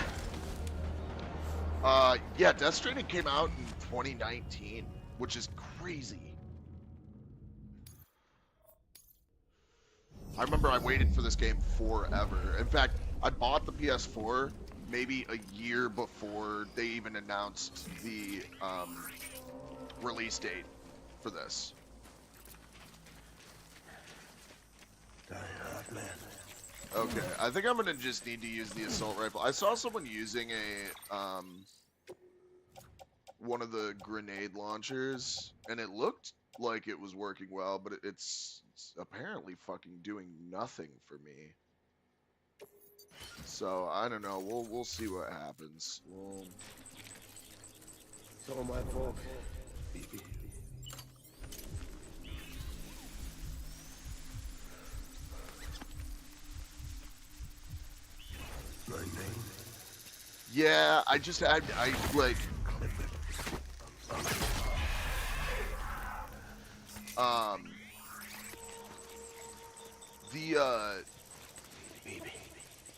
Yeah, Death Stranding came out in 2019, which is crazy. I remember I waited for this game forever. In fact, I bought the PS4 maybe a year before they even announced the release date for this. Die hard, man. Okay, I think I'm gonna just need to use the assault rifle. I saw someone using a one of the grenade launchers, and it looked like it was working well, but it's apparently fucking doing nothing for me. So I don't know. We'll see what happens. It's all my fault. My name? Yeah, I like the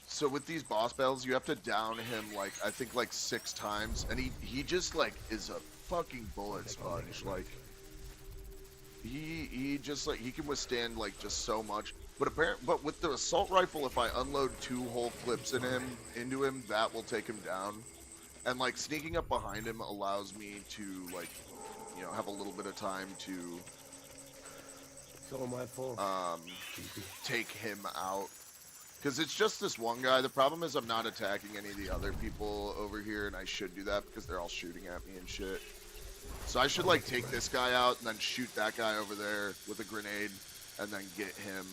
so with these boss battles you have to down him like I think like 6 times, and he just like is a fucking bullet sponge. Like he just like he can withstand like just so much. But with the assault rifle, if I unload 2 whole clips into him, that will take him down. And like sneaking up behind him allows me to like, you know, have a little bit of time to It's all my fault. take him out. Because it's just this one guy. The problem is I'm not attacking any of the other people over here, and I should do that because they're all shooting at me and shit. So I should like take this guy out and then shoot that guy over there with a grenade and then get him.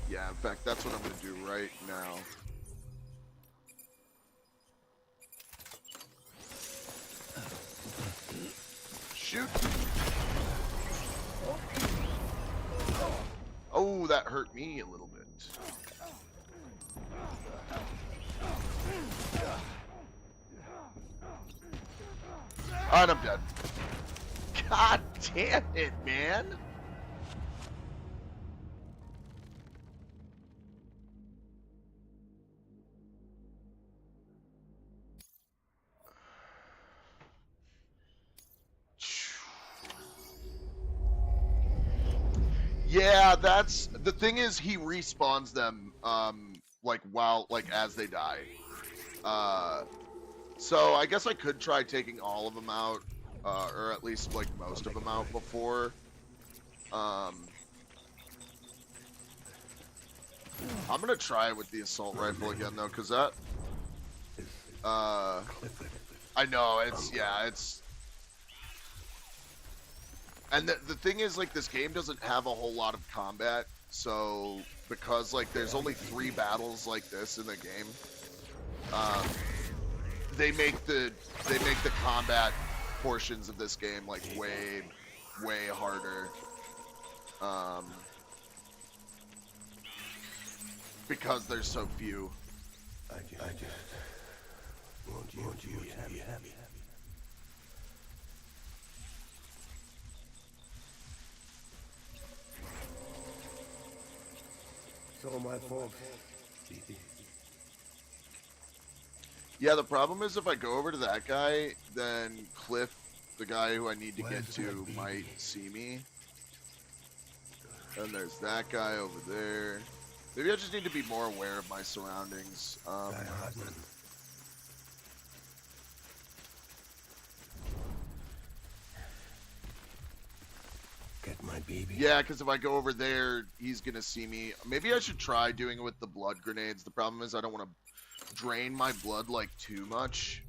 Yeah, in fact, that's what I'm gonna do right now. Shoot! Oh, that hurt me a little bit. And I'm dead. God damn it, man! Yeah, that's the thing is he respawns them like as they die. So I guess I could try taking all of them out, or at least like most of them out before. I'm gonna try with the assault rifle again though, cause that I know it's and the thing is, like, this game doesn't have a whole lot of combat, so because like there's only 3 battles like this in the game, they make the combat portions of this game like way harder, because there's so few. I just want you to be happy. It's all my fault. Yeah, the problem is if I go over to that guy, then Cliff, the guy who I need to get to, might see me. And there's that guy over there. Maybe I just need to be more aware of my surroundings. Get my baby. Yeah, because if I go over there, he's gonna see me. Maybe I should try doing it with the blood grenades. The problem is I don't want to drain my blood like too much.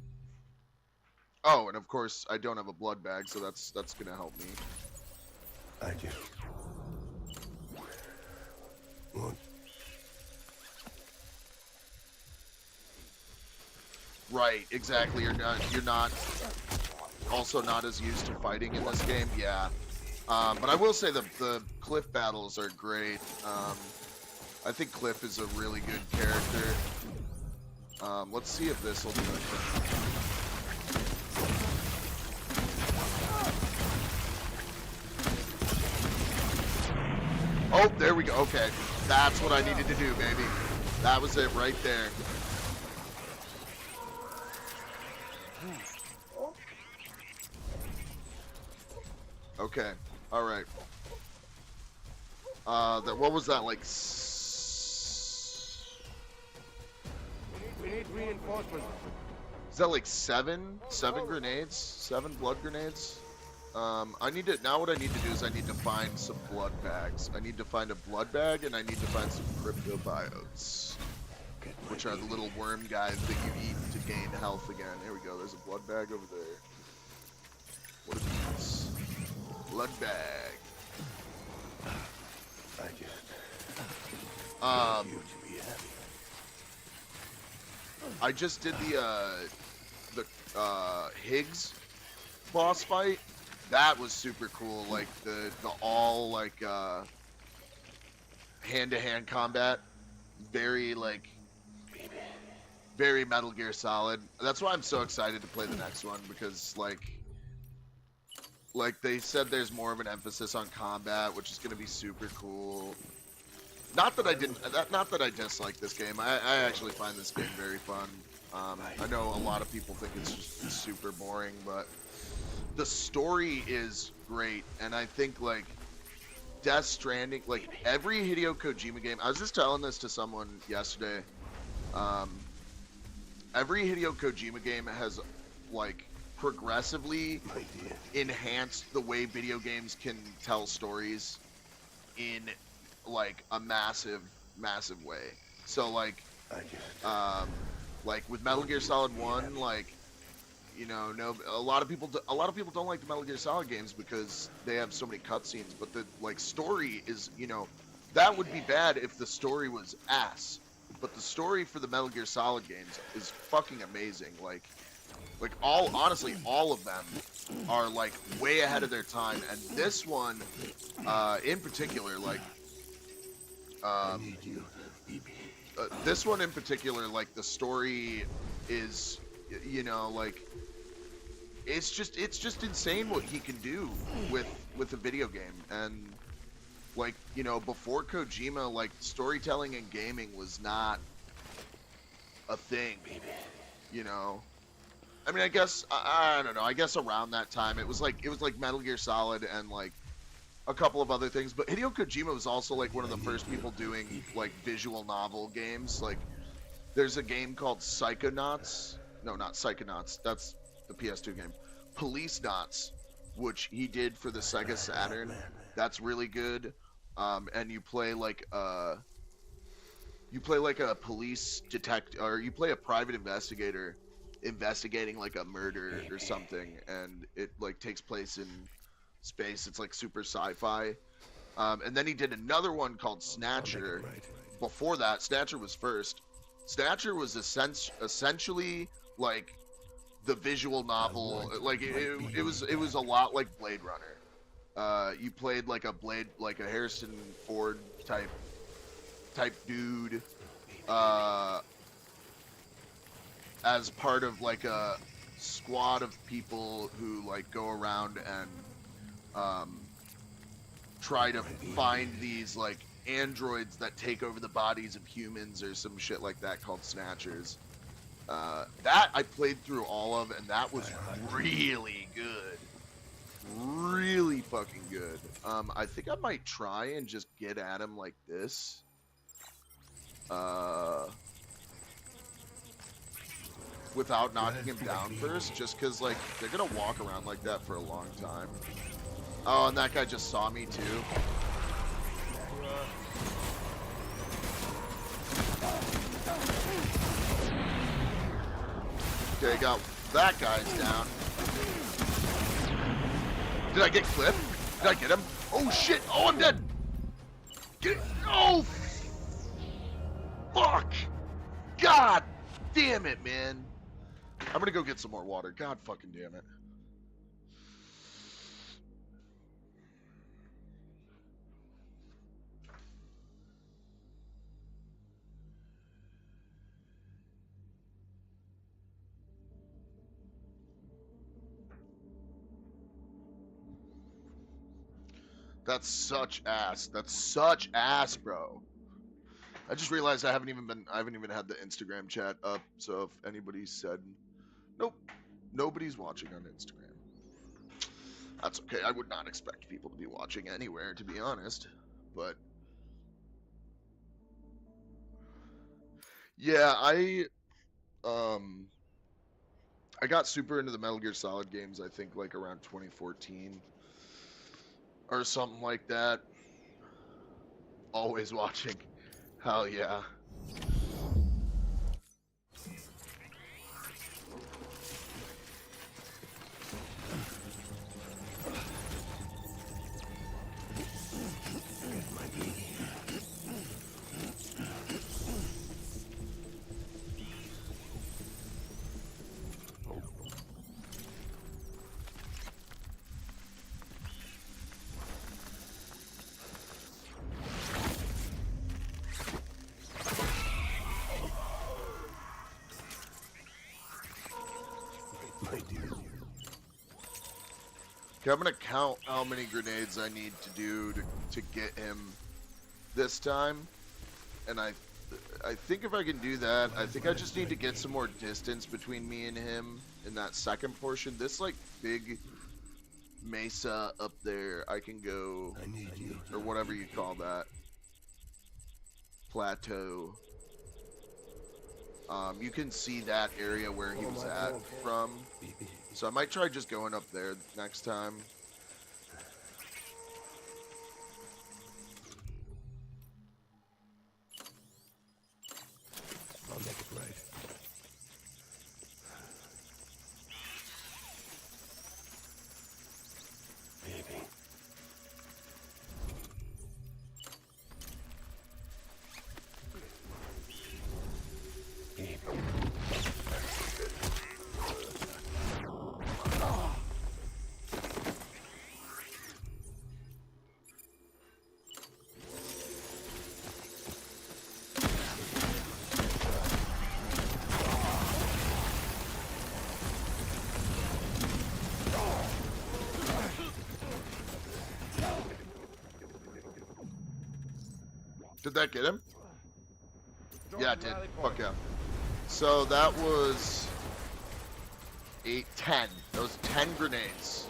Oh, and of course I don't have a blood bag, so that's gonna help me. I just want. Right, exactly. You're not also not as used to fighting in this game. Yeah. But I will say the Cliff battles are great. I think Cliff is a really good character. Let's see if this will do it. Oh, there we go. Okay. That's what I needed to do, baby. That was it right there. Okay. All right. What was that like? We need reinforcements. Is that like 7 grenades? 7 blood grenades? I need to, now what I need to do is I need to find some blood bags. I need to find a blood bag and I need to find some cryptobiotes, which are the little worm guys that you eat to gain health again. Here we go. There's a blood bag over there. What is this? Blood bag. I just Um, you to be happy. I just did the Higgs boss fight. That was super cool. Like the all like hand-to-hand combat. Very like very Metal Gear Solid. That's why I'm so excited to play the next one, because like they said there's more of an emphasis on combat, which is going to be super cool. Not that I dislike this game. I actually find this game very fun. I know a lot of people think it's just super boring, but the story is great, and I think like Death Stranding, like every Hideo Kojima game. I was just telling this to someone yesterday. Every Hideo Kojima game has like progressively My dear. enhanced the way video games can tell stories in like a massive way. So like I just like with Metal Gear Solid 1, like, you know, a lot of people don't like the Metal Gear Solid games because they have so many cutscenes, but the like story is, you know, that would be bad if the story was ass. But the story for the Metal Gear Solid games is fucking amazing. Like honestly, all of them are like way ahead of their time, and this one in particular, like I need you, baby. this one in particular, like the story is, you know, like it's just insane what he can do with a video game. And like, you know, before Kojima, like storytelling in gaming was not a thing, you know. I mean, I guess I don't know. I guess around that time it was like Metal Gear Solid and like a couple of other things. But Hideo Kojima was also like one of the first people doing like visual novel games. Like there's a game called Psychonauts. No, not Psychonauts. That's the PS2 game. Police Knots, which he did for the Sega Saturn. That's really good. And you play like a police detective, or you play a private investigator investigating like a murder or something, and it like takes place in space. It's like super sci-fi. And then he did another one called Snatcher. Before that, Snatcher was first. Snatcher was essentially like the visual novel. Like it was a lot like Blade Runner. You played like a Harrison Ford type dude, as part of like a squad of people who like go around and try to find these like androids that take over the bodies of humans or some shit like that, called Snatchers. That I played through all of, and that was really good. Really fucking good. I think I might try and just get at him like this. Without knocking him down first, just because like they're gonna walk around like that for a long time. Oh, and that guy just saw me too. Okay, got that guy's down. Did I get clipped? Did I get him? Oh shit! Oh, I'm dead! Get it! Oh! Fuck! God damn it, man! I'm gonna go get some more water. God fucking damn it. That's such ass. That's such ass, bro. I just realized I haven't even had the Instagram chat up, so if anybody said, nope, nobody's watching on Instagram. That's okay. I would not expect people to be watching anywhere, to be honest. But yeah, I got super into the Metal Gear Solid games, I think like around 2014 or something like that. Always watching. Hell yeah. Okay, I'm gonna count how many grenades I need to do to get him this time, and I think if I can do that, I think I just need to get some more distance between me and him in that second portion. This like big mesa up there, I can go, I need you. or whatever you call that, plateau. You can see that area where he was at from, so I might try just going up there next time. I'll make it right. Baby. Did that get him? Yeah, it did. Fuck yeah. So that was 8, 10. That was 10 grenades.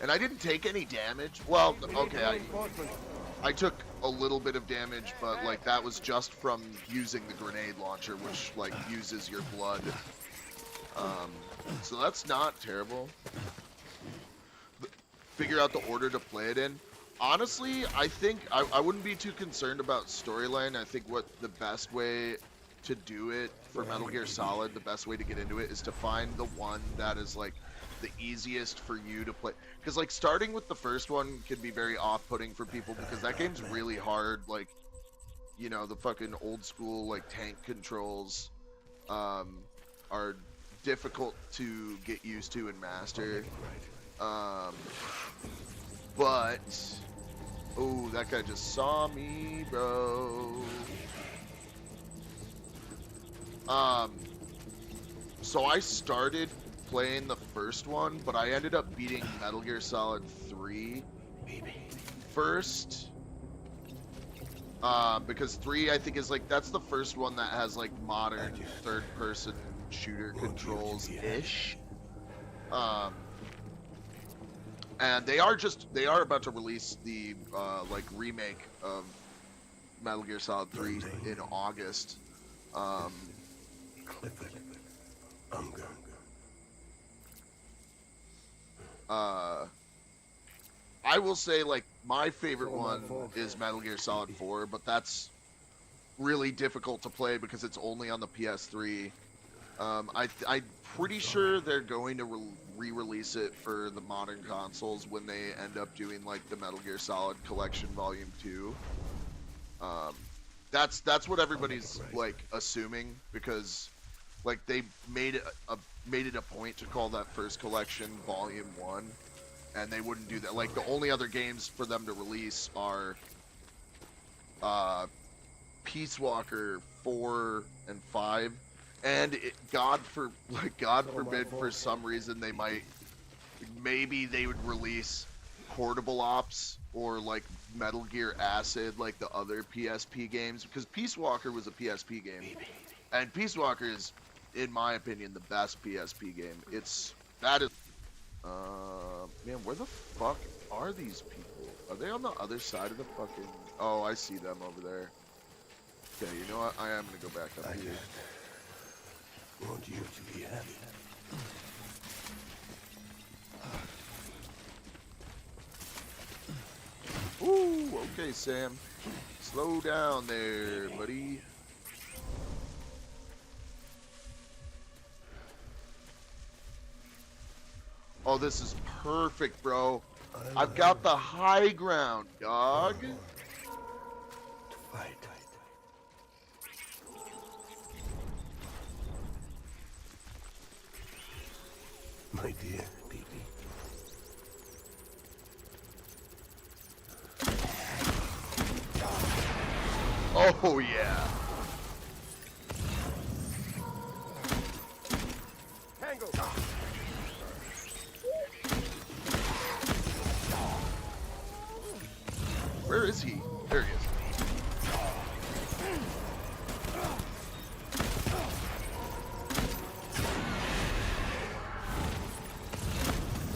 And I didn't take any damage. Well, okay, I took a little bit of damage, but like that was just from using the grenade launcher, which like uses your blood. So that's not terrible. Figure out the order to play it in. Honestly, I think I wouldn't be too concerned about storyline. I think what the best way to do it for Metal Gear Solid, the best way to get into it is to find the one that is like the easiest for you to play. Because like starting with the first one can be very off-putting for people because that game's really hard. Like, you know, the fucking old school like tank controls are difficult to get used to and master. But oh, that guy just saw me, bro. So I started playing the first one, but I ended up beating Metal Gear Solid 3 first. Because 3 I think is like, that's the first one that has like modern third person shooter controls ish. And they are about to release the like remake of Metal Gear Solid 3 in August. I will say like my favorite one is Metal Gear Solid 4, but that's really difficult to play because it's only on the PS3. I'm pretty sure they're going to re-release it for the modern consoles when they end up doing like the Metal Gear Solid Collection Volume 2. That's what everybody's like assuming, because like they made it a point to call that first collection Volume 1, and they wouldn't do that. Like the only other games for them to release are Peace Walker 4 and 5. And God forbid, for some reason maybe they would release Portable Ops or like Metal Gear Acid, like the other PSP games, because Peace Walker was a PSP game, and Peace Walker is, in my opinion, the best PSP game. Man, where the fuck are these people? Are they on the other side of the fucking? Oh, I see them over there. Okay, you know what? I am gonna go back up here. Want you to be happy. Ooh, okay, Sam. Slow down there, buddy. Oh, this is perfect, bro. I've got the high ground, dog. To fight. My dear baby. Oh, yeah.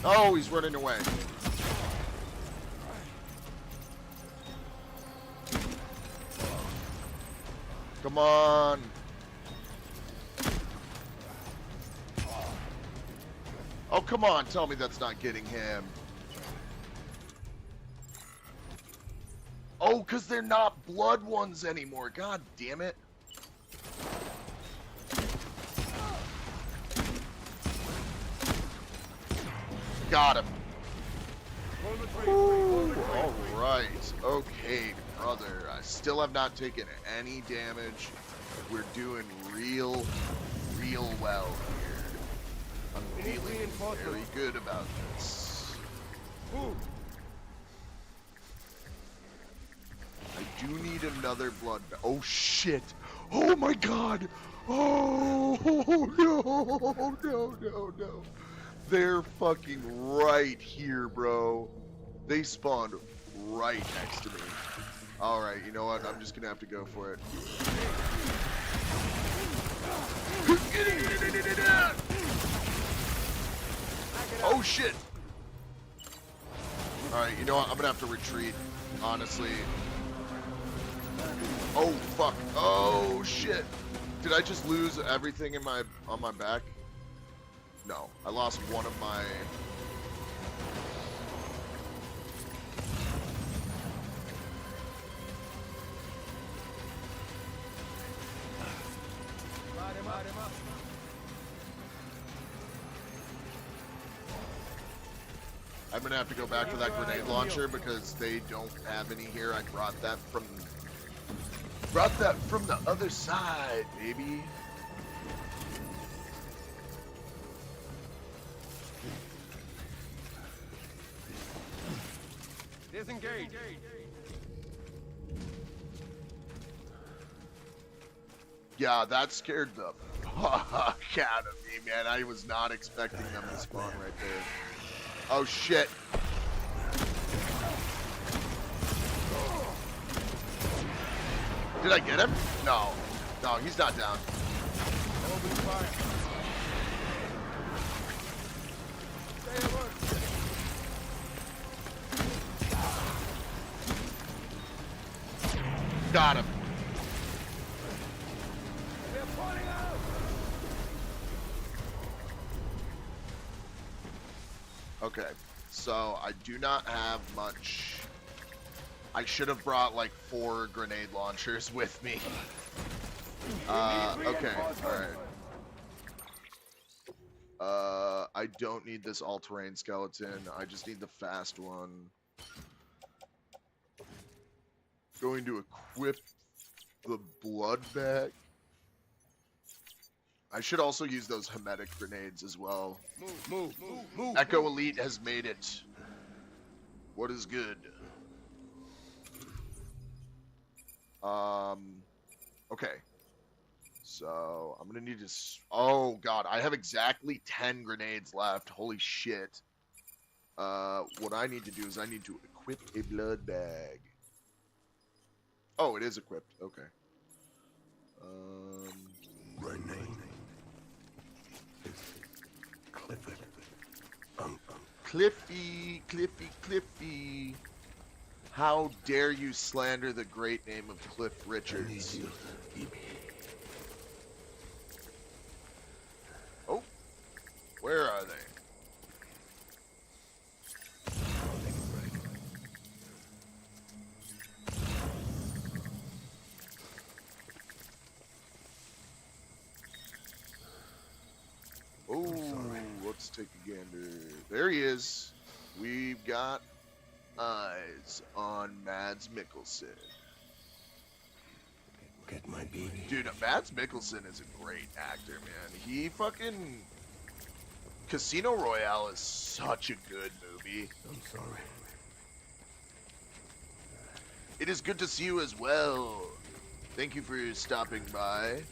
Oh, he's running away. Come on. Oh, come on. Tell me that's not getting him. Oh, because they're not blood ones anymore. God damn it. Got him. All right. Okay, brother. I still have not taken any damage. We're doing real well here. I'm feeling very good about this. I do need another blood. Oh shit! Oh my god! Oh no! They're fucking right here, bro. They spawned right next to me. All right, you know what? I'm just gonna have to go for it. Oh shit! All right, you know what? I'm gonna have to retreat. Honestly. Oh fuck! Oh shit! Did I just lose everything in on my back? No, I lost one of my. I'm gonna have to go back for that grenade launcher because they don't have any here. I brought that from the other side, baby. Disengage. Yeah, that scared the fuck out of me, man. I was not expecting them to spawn right there. Oh shit. Did I get him? No. No, he's not down. Open fire. Stay alert. Got him. They're falling out. Okay, so I do not have much. I should have brought like 4 grenade launchers with me. Okay, alright. I don't need this all-terrain skeleton. I just need the fast one. Going to equip the blood bag. I should also use those hermetic grenades as well. Move. Echo Elite has made it. What is good? Okay. So, I'm gonna need to... Oh, God. I have exactly 10 grenades left. Holy shit. What I need to do is I need to equip a blood bag. Oh, it is equipped. Okay. Renee. Clifford. Cliffy. How dare you slander the great name of Cliff Richards? Oh, where are they? Oh, let's take a gander. There he is. We've got eyes on Mads Mikkelsen. Get my baby. Dude, Mads Mikkelsen is a great actor, man. He fucking... Casino Royale is such a good movie. I'm sorry. It is good to see you as well. Thank you for stopping by.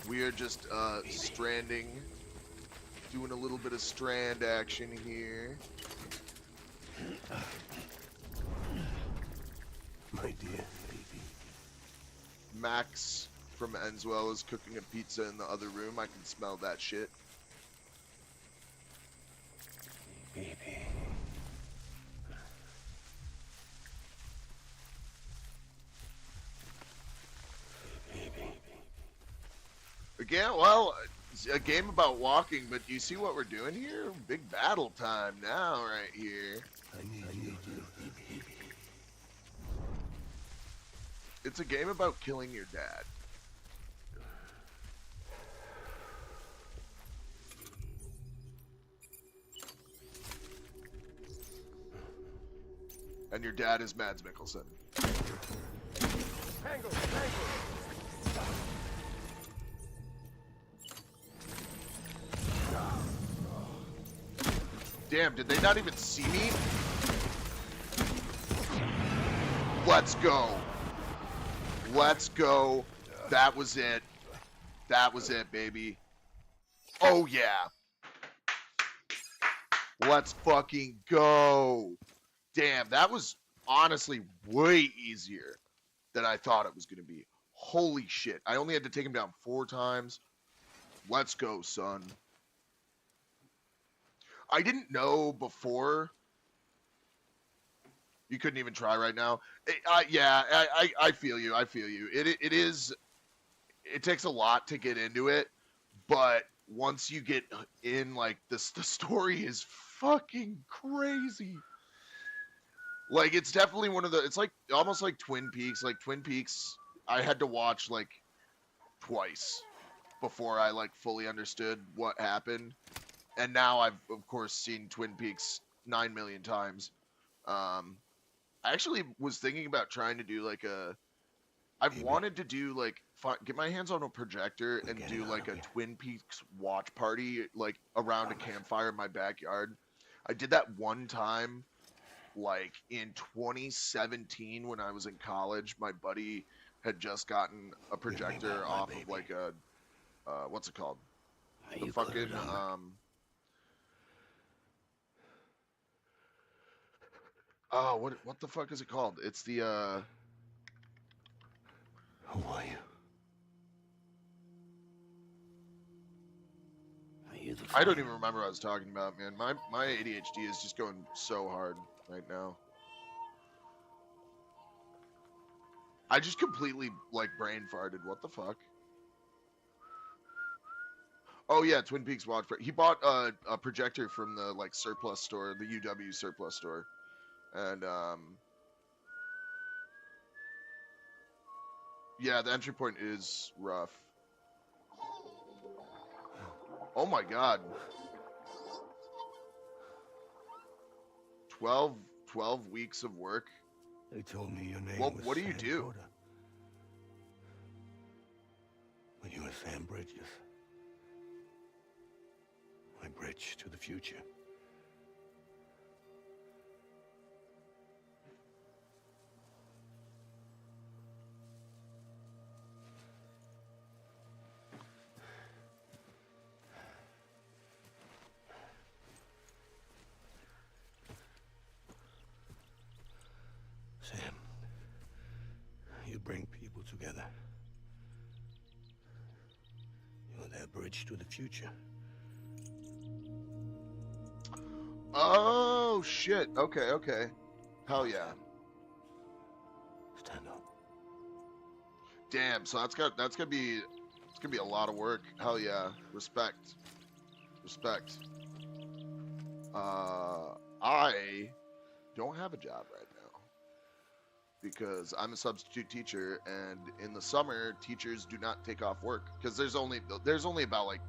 We are just stranding, doing a little bit of strand action here. My dear baby. Max from Enswell is cooking a pizza in the other room. I can smell that shit. baby. Baby. Again, well, it's a game about walking, but you see what we're doing here? Big battle time now, right here. I need you, baby. It's a game about killing your dad. And your dad is Mads Mikkelsen. Damn, did they not even see me? Let's go. Let's go. That was it. That was it, baby. Oh, yeah. Let's fucking go. Damn, that was honestly way easier than I thought it was going to be. Holy shit. I only had to take him down 4 times. Let's go, son. I didn't know before. You couldn't even try right now. Yeah, I feel you. I feel you. It is. It takes a lot to get into it, but once you get in, like this, the story is fucking crazy. Like it's definitely one of the. It's like almost like Twin Peaks. Like Twin Peaks, I had to watch like twice before I like fully understood what happened. And now I've of course seen Twin Peaks 9 million times. I actually was thinking about trying to do like a. I've wanted to do like get my hands on a projector and do like a Twin Peaks watch party like around a campfire in my backyard. I did that one time, like in 2017 when I was in college. My buddy had just gotten a projector off of like a what's it called? The fucking oh, what the fuck is it called? It's the Who are you? Are you the I don't even remember what I was talking about, man. My ADHD is just going so hard right now. I just completely like brain farted. What the fuck? Oh yeah, Twin Peaks watch. He bought a projector from the like surplus store, the UW surplus store, and yeah, the entry point is rough. Oh my god. 12 weeks of work. They told me your name Well, was what do you Sam do? Porter. But you were Sam Bridges. My bridge to the future. Sam, you bring people together. You're their bridge to the future. Oh shit. Okay. Hell yeah. Stand up. Damn. So that's gonna be a lot of work. Hell yeah. Respect. I don't have a job right now because I'm a substitute teacher, and in the summer, teachers do not take off work because there's only about like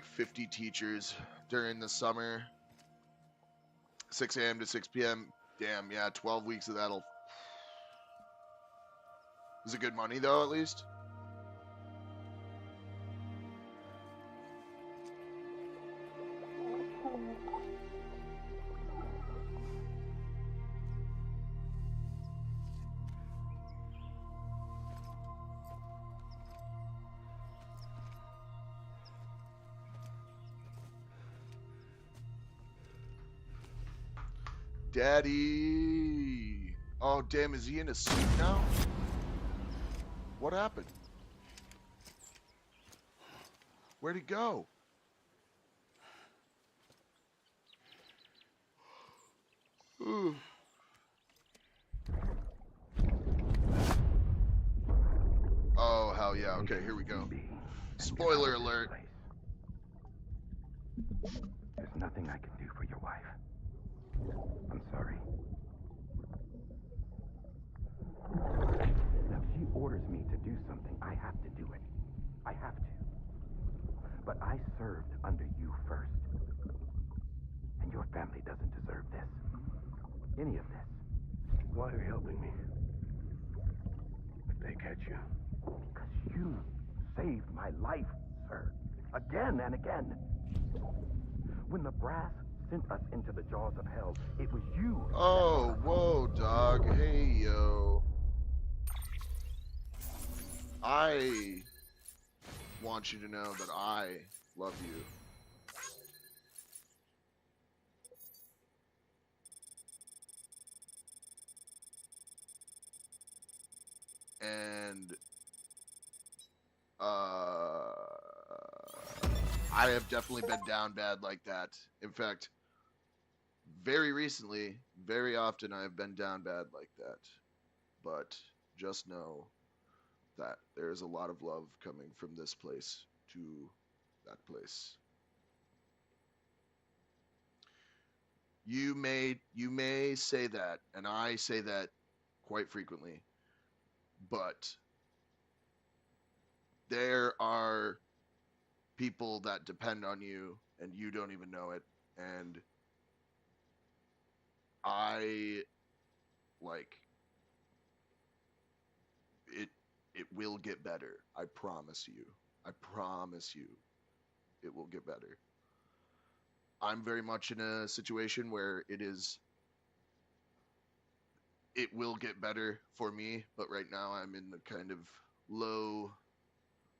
50 teachers during the summer. 6 a.m. to 6 p.m. Damn, yeah, 12 weeks of that'll. Is it good money though? At least. Daddy. Oh, damn, is he in a suit now? What happened? Where'd he go? Ooh. Oh, hell yeah. Okay, here we go. Spoiler alert. There's nothing I can do for your wife. I'm sorry. Now, if she orders me to do something, I have to do it. I have to. But I served under you first. And your family doesn't deserve this. Any of this. Why are you helping me? If they catch you. Because you saved my life, sir. Again and again. When the brass sent us into the jaws of hell, it was you. Oh, whoa, dog. Hey, yo. I want you to know that I love you. And I have definitely been down bad like that. In fact, very recently, very often I have been down bad like that. But just know that there is a lot of love coming from this place to that place. You may say that, and I say that quite frequently, but there are people that depend on you and you don't even know it, and I like it will get better. I promise you. I promise you it will get better. I'm very much in a situation where it will get better for me, but right now I'm in the kind of low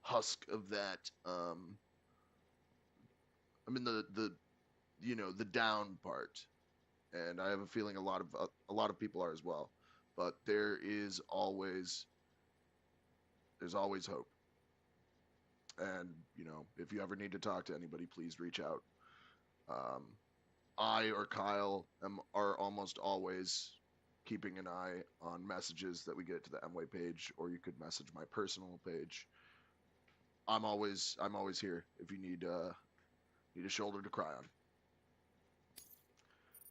husk of that. I'm in the the down part, and I have a feeling a lot of people are as well. But there's always hope. And if you ever need to talk to anybody, please reach out. I or Kyle are almost always keeping an eye on messages that we get to the Mway page, or you could message my personal page. I'm always here if you need a shoulder to cry on,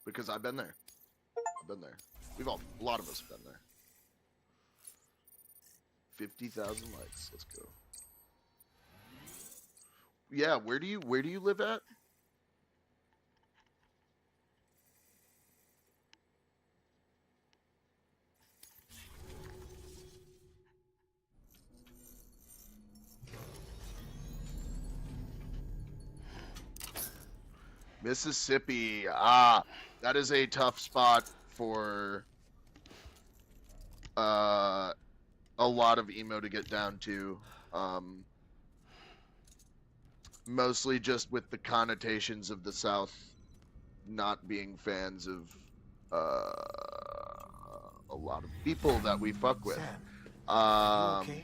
because I've been there. A lot of us have been there. 50,000 likes. Let's go. Yeah, where do you live at? Mississippi. Ah, that is a tough spot for a lot of emo to get down to. Mostly just with the connotations of the South not being fans of a lot of people that we fuck with. Okay?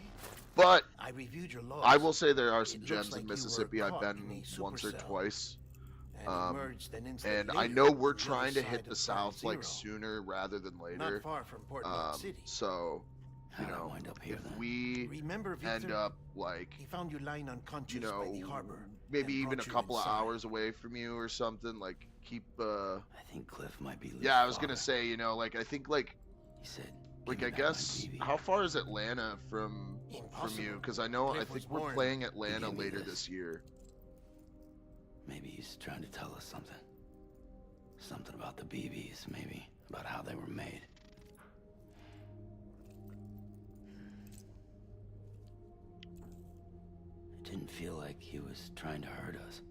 But I reviewed your logs. I will say there are some It gems looks like in you were Mississippi I've caught been in a once or supercell twice. and emerged an instant And I later know on we're the trying other to hit side the of South like Zero. sooner rather than later. Not far from Port York City. So, How'd I wind up here if then? we Remember Victor? end up like, He found you lying unconscious by the harbor. maybe and even a brought you couple of inside. hours away from you or something, like keep I think Cliff might be. Liv's yeah, I was gonna father. say, like I think like He said. like "Give I me back my guess BB." how far is Atlanta from Impossible. you? Because I know I Cliff think was we're born. playing Atlanta Give me later this. this year. Maybe he's trying to tell us something. Something about the BBs, maybe about how they were made. It didn't feel like he was trying to hurt us.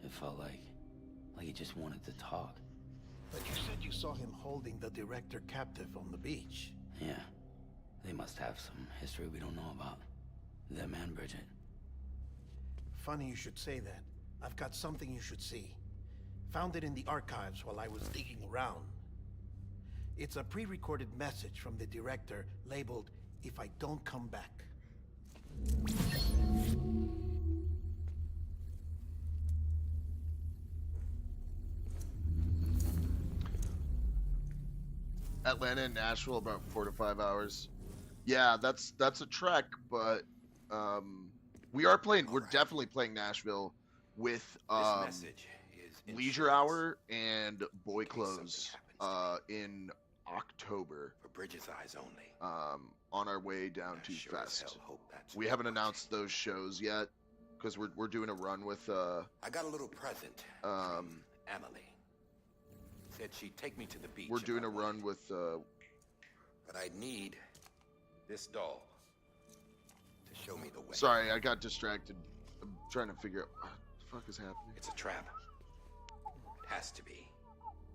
It felt like he just wanted to talk. But you said you saw him holding the director captive on the beach. Yeah, they must have some history we don't know about. Them and Bridget. Funny you should say that. I've got something you should see. Found it in the archives while I was digging around. It's a pre-recorded message from the director labeled, "If I don't come back." Atlanta and Nashville about 4 to 5 hours. Yeah, that's a trek, but we are playing. We're definitely playing Nashville with This message is Leisure insurance Hour and Boy in case something Clothes happens to me. in October. For Bridget's eyes only. On our way down I to sure as Fest. hell hope that's We haven't announced those shows yet because we're doing a run with I got a little present from Emily. Said she'd take me to the beach. we're if doing I a run wanted. with But I'd need this doll to show me the way. sorry, I got distracted. I'm trying to figure out what the fuck is happening. It's a trap. It has to be.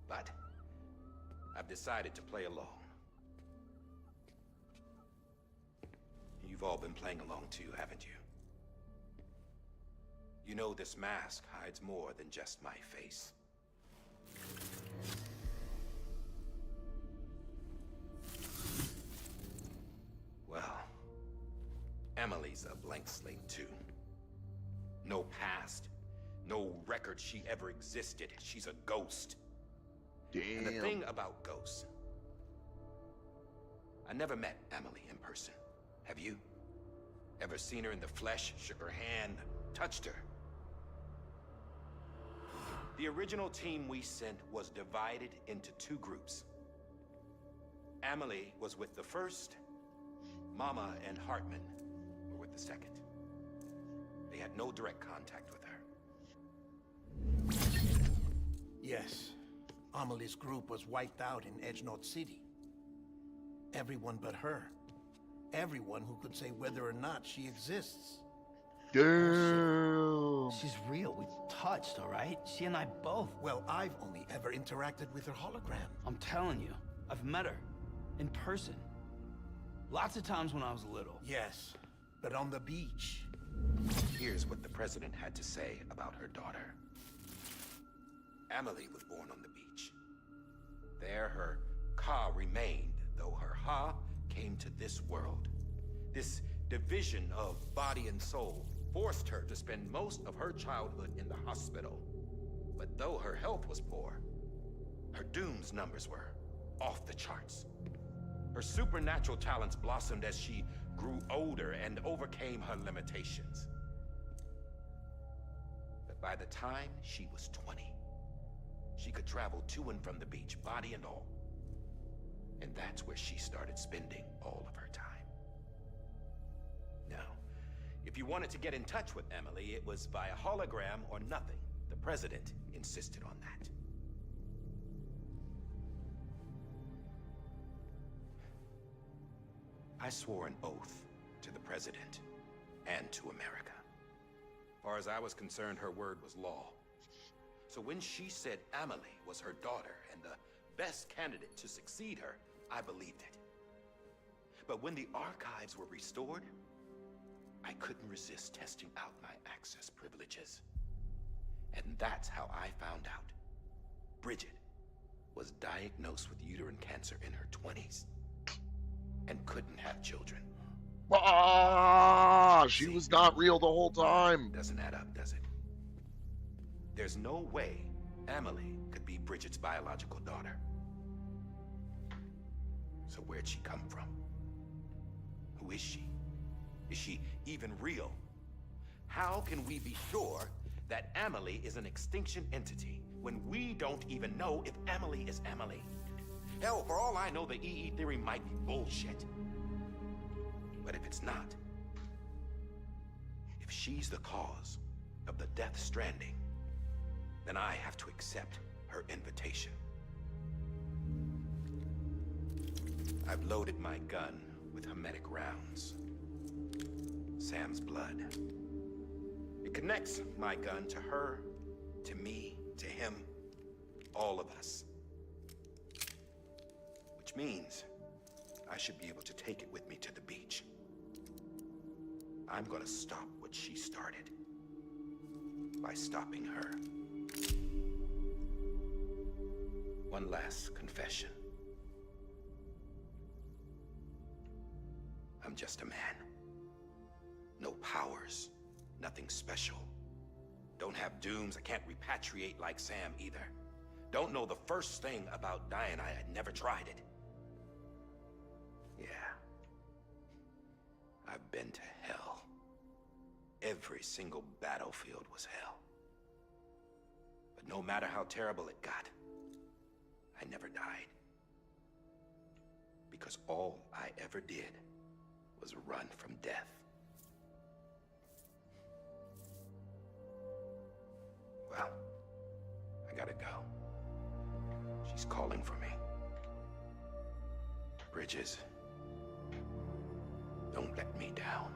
But I've decided to play along. You've all been playing along too, haven't you? You know this mask hides more than just my face. Well, Emily's a blank slate too. No past, no record she ever existed. She's a ghost. And the thing about ghosts, I never met Emily in person. Have you? Ever seen her in the flesh, shook her hand, touched her? The original team we sent was divided into 2 groups. Emily was with the first, Mama and Hartman were with the second. They had no direct contact with her. Yes. Amelie's group was wiped out in Edgenorth City. Everyone but her. Everyone who could say whether or not she exists. Damn. She's real. We touched, all right? She and I both. Well, I've only ever interacted with her hologram. I'm telling you, I've met her. In person. Lots of times when I was little. Yes, but on the beach. Here's what the president had to say about her daughter. Emily was born on the beach. There her Ka remained, though her Ha came to this world. This division of body and soul forced her to spend most of her childhood in the hospital. But though her health was poor, her Doom's numbers were off the charts. Her supernatural talents blossomed as she grew older and overcame her limitations. But by the time she was 20, she could travel to and from the beach, body and all. And that's where she started spending all of her time. Now, if you wanted to get in touch with Emily, it was via hologram or nothing. The president insisted on that. I swore an oath to the president and to America. As far as I was concerned, her word was law. So when she said Emily was her daughter and the best candidate to succeed her, I believed it. But when the archives were restored, I couldn't resist testing out my access privileges. And that's how I found out. Bridget was diagnosed with uterine cancer in her 20s and couldn't have children. Ah, she was not real the whole time. Doesn't add up, does it? There's no way Emily could be Bridget's biological daughter. So where'd she come from? Who is she? Is she even real? How can we be sure that Emily is an extinction entity when we don't even know if Emily is Emily? Hell, for all I know, the EE theory might be bullshit. But if it's not, if she's the cause of the Death Stranding, then I have to accept her invitation. I've loaded my gun with hermetic rounds. Sam's blood. It connects my gun to her, to me, to him, all of us. Which means I should be able to take it with me to the beach. I'm gonna stop what she started by stopping her. One last confession. I'm just a man. No powers, nothing special. Don't have dooms, I can't repatriate like Sam either. Don't know the first thing about dying, I had never tried it. I've been to hell. Every single battlefield was hell. But no matter how terrible it got, I never died. Because all I ever did was run from death. Well, I gotta go. She's calling for me. Bridges, don't let me down.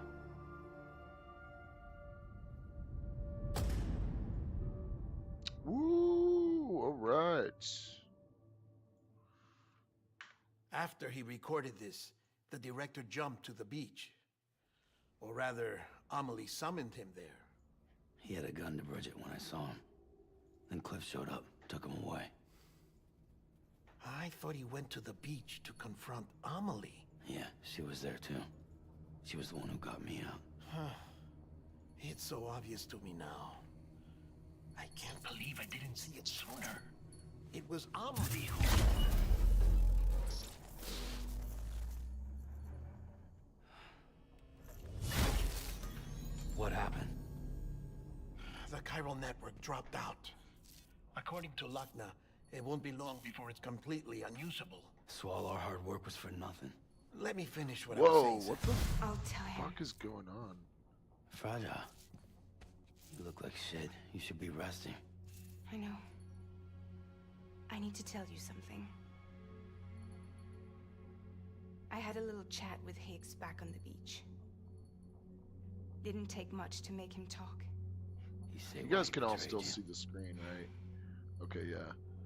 Woo! All right. After he recorded this, the director jumped to the beach. Or rather, Amelie summoned him there. He had a gun to Bridget when I saw him. Then Cliff showed up, took him away. I thought he went to the beach to confront Amelie. Yeah, she was there too. She was the one who got me out. It's so obvious to me now. I can't believe I didn't see it sooner. It was Amelie who... What happened? The chiral network dropped out. According to Lakna, it won't be long before it's completely unusable. So all our hard work was for nothing. Let me finish what I was Whoa! saying. What the I'll tell him. fuck is going on? Fragile. You look like shit. You should be resting. I know. I need to tell you something. I had a little chat with Higgs back on the beach. Didn't take much to make him talk. You guys can all still see the screen, right? Okay, yeah.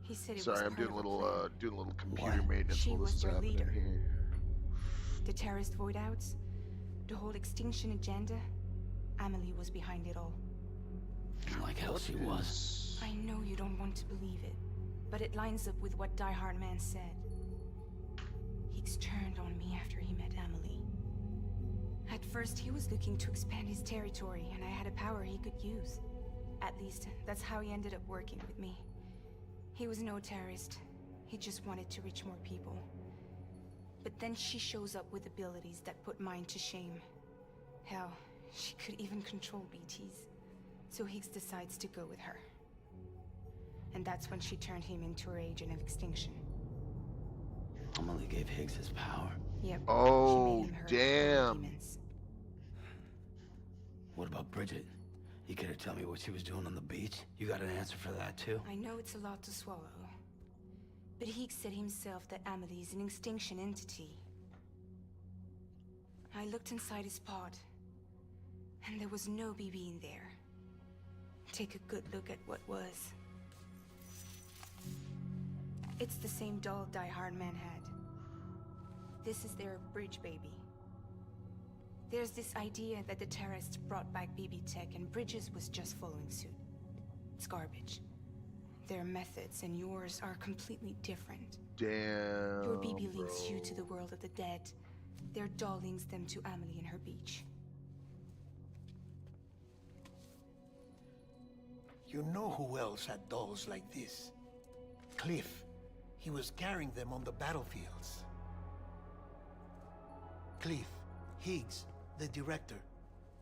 He said it Sorry, was I'm doing a part of little plan. computer What? maintenance She while this was is their happening leader. here. The terrorist void outs, the whole extinction agenda. Amelie was behind it all. Like hell she was. I know you don't want to believe it, but it lines up with what Die Hard Man said. Higgs turned on me after he met Amelie. At first, he was looking to expand his territory, and I had a power he could use. At least, that's how he ended up working with me. He was no terrorist. He just wanted to reach more people. But then she shows up with abilities that put mine to shame. Hell, she could even control BTs. So Higgs decides to go with her. And that's when she turned him into her agent of extinction. Amelie gave Higgs his power. Yep. Oh, she made him her damn. demons. What about Bridget? You care to tell me what she was doing on the beach? You got an answer for that too? I know it's a lot to swallow. But Higgs said himself that Amelie is an extinction entity. I looked inside his pod, and there was no BB in there. Take a good look at what was. It's the same doll Die Hard Man had. This is their bridge baby. There's this idea that the terrorists brought back BB tech and Bridges was just following suit. It's garbage. Their methods and yours are completely different. Damn. Your BB links bro. you to the world of the dead. Their doll links them to Amelie and her beach. You know who else had dolls like this? Cliff. He was carrying them on the battlefields. Cliff, Higgs, the director.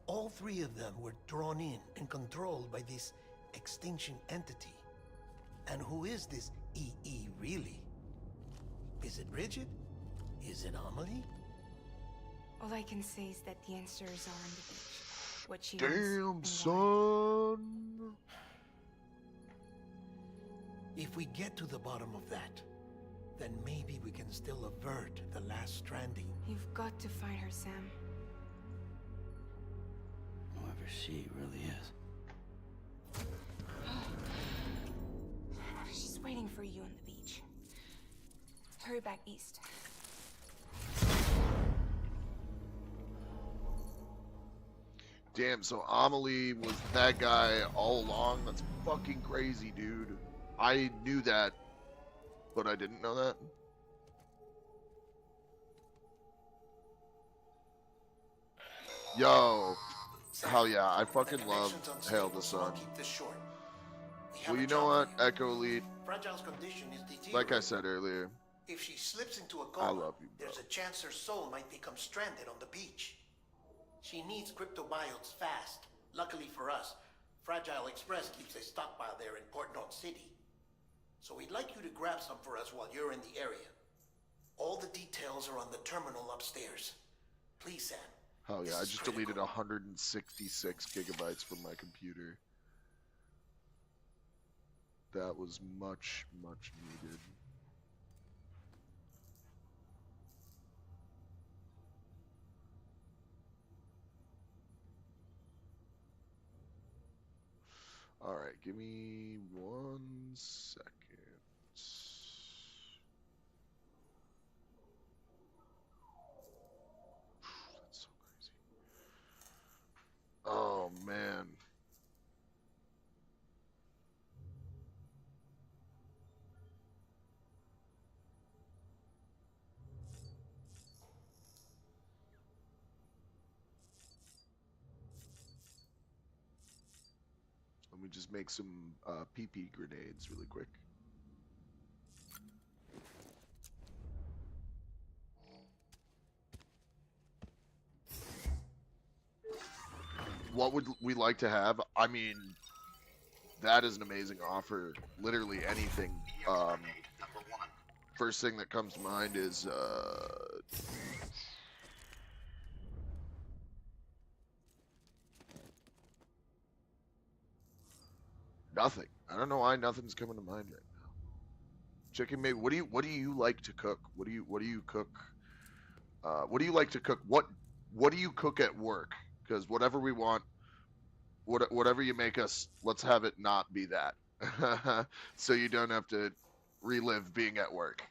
All three of them were drawn in and controlled by this extinction entity. And who is this EE really? Is it Bridget? Is it Amelie? All I can say is that the answers are on the beach. What she wants Damn, and why. son. If we get to the bottom of that, then maybe we can still avert the last stranding. You've got to find her, Sam. Whoever she really is. She's waiting for you on the beach. Hurry back east. Damn, so Amelie was that guy all along? That's fucking crazy, dude. I knew that, but I didn't know that. Yo, hell yeah, I fucking love Hail the Sun. Well, you know what, Echo Elite, Fragile's condition is like I deteriorating. said earlier, If she slips into a I coma, love you, bro. there's a chance her soul might become stranded on the beach. She needs cryptobiotes fast. Luckily for us, Fragile Express keeps a stockpile there in Port North City. So we'd like you to grab some for us while you're in the area. All the details are on the terminal upstairs. Please, Sam. Hell yeah, This I is just critical. deleted 166 gigabytes from my computer. That was much, much needed. All right, give me 1 second. That's so crazy. Oh, man. Let me just make some PP grenades really quick. What would we like to have? I mean, that is an amazing offer. Literally anything. First thing that comes to mind is nothing. I don't know why nothing's coming to mind right now. Chicken, maybe. What do you like to cook? What do you cook? What do you like to cook? What do you cook at work? Because whatever we want, whatever you make us, let's have it not be that. So you don't have to relive being at work.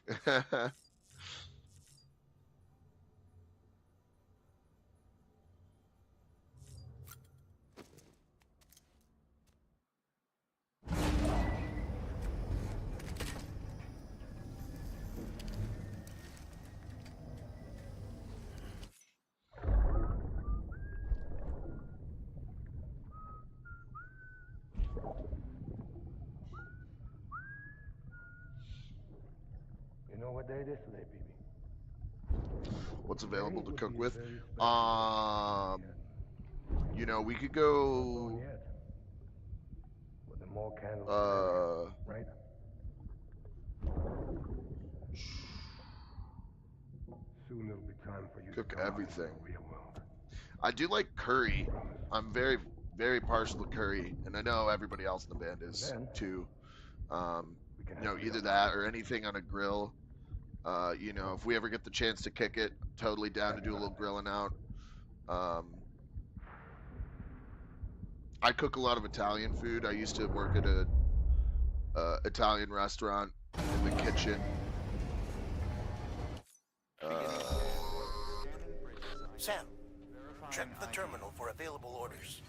You know what day it is today, BB? What's available to Today cook would be a with? very special day. You know, we could Not gone go. yet. But the more candles, the merrier, right? Soon it'll be time for you Cook to come out into everything. the real world. I do like curry. I'm very, very partial to curry, and I know everybody else in the band is Then too. we can You have know, a either real that or anything on a grill. You know, if we ever get the chance to kick it, totally down to do a little grilling out. I cook a lot of Italian food. I used to work at a Italian restaurant in the kitchen. Sam, check the terminal for available orders.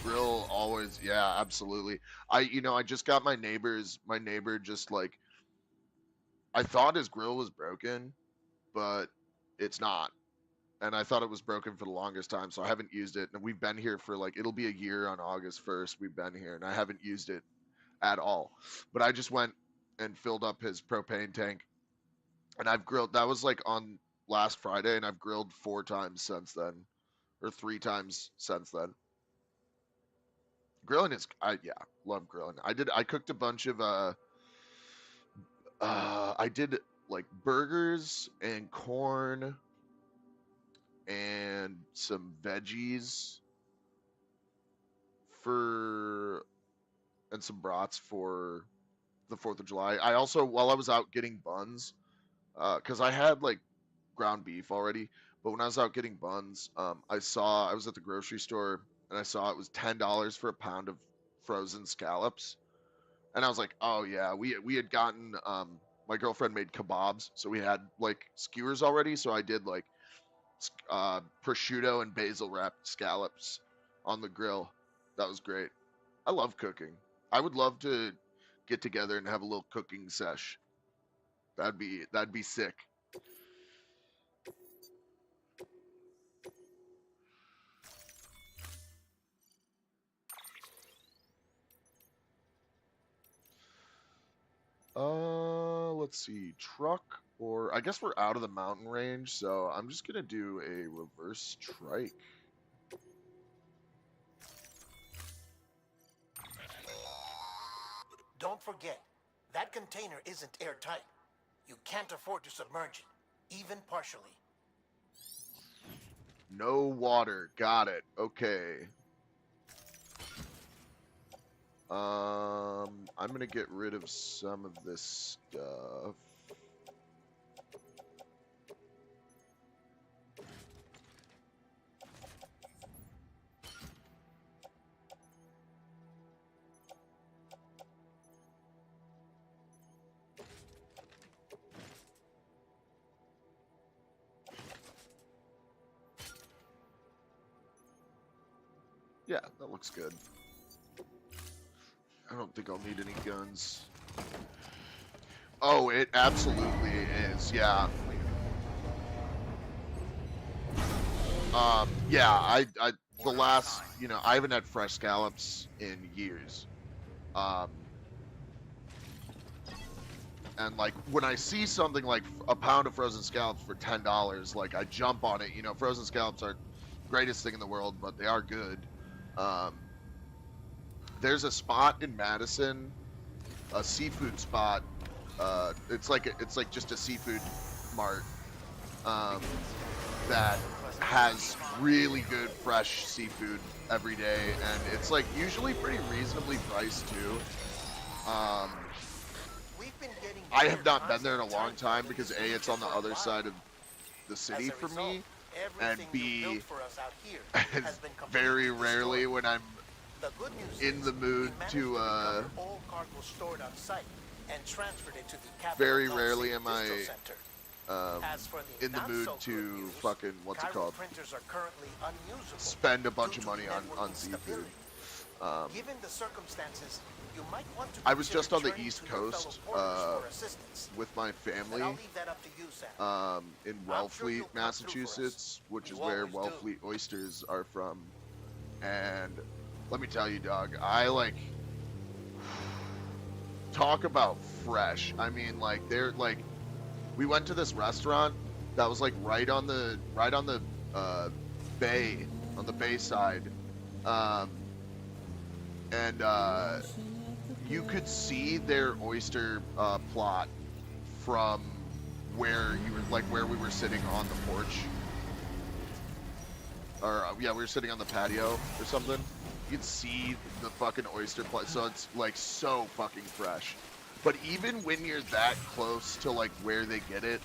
Grill always, yeah, absolutely. I just got my neighbor just like, I thought his grill was broken, but it's not. And I thought it was broken for the longest time, so I haven't used it. And we've been here for like, it'll be a year on August 1st. We've been here, and I haven't used it at all. But I just went and filled up his propane tank, and I've grilled. That was like on last Friday, and I've grilled 4 times since then, or 3 times since then. Grilling is, yeah, love grilling. I cooked a bunch of I did like burgers and corn and some veggies for and some brats for the 4th of July. I also, while I was out getting buns, because I had like ground beef already, but when I was out getting buns, I was at the grocery store and I saw it was $10 for a pound of frozen scallops, and I was like, oh yeah, we had gotten my girlfriend made kebabs, so we had like skewers already, so I did like prosciutto and basil wrapped scallops on the grill. That was great. I love cooking. I would love to get together and have a little cooking sesh. That'd be sick. Let's see. Truck Or I guess we're out of the mountain range, so I'm just gonna do a reverse strike. Don't forget, that container isn't airtight. You can't afford to submerge it, even partially. No water. Got it. Okay. I'm gonna get rid of some of this stuff. Yeah, that looks good. I don't think I'll need any guns. Oh, it absolutely is, yeah. Yeah, the last, I haven't had fresh scallops in years. And like when I see something like a pound of frozen scallops for $10, like I jump on it. Frozen scallops aren't the greatest thing in the world, but they are good. There's a spot in Madison, a seafood spot. It's like just a seafood mart that has really good fresh seafood every day, and it's like usually pretty reasonably priced too. I have not been there in a long time because A, it's on the other side of the city for me, and B, very rarely when I'm in the mood to very rarely am I in the mood to fucking spend a bunch of money on seafood. Given the circumstances, you might want to I was just on the consider East turning to your Coast fellow porters for assistance. with my But family I'll leave that up to you, Sam. in I'm sure Wellfleet, you'll come through for us. Massachusetts, which is You where always do. Wellfleet oysters are from. And let me tell you, dog, I like talk about fresh. I mean, like they're like, we went to this restaurant that was like right on the bay, on the bay side, and you could see their oyster plot from where where we were sitting on the porch, or yeah, we were sitting on the patio or something. You could see the fucking oyster plot, so it's like so fucking fresh. But even when you're that close to like where they get it,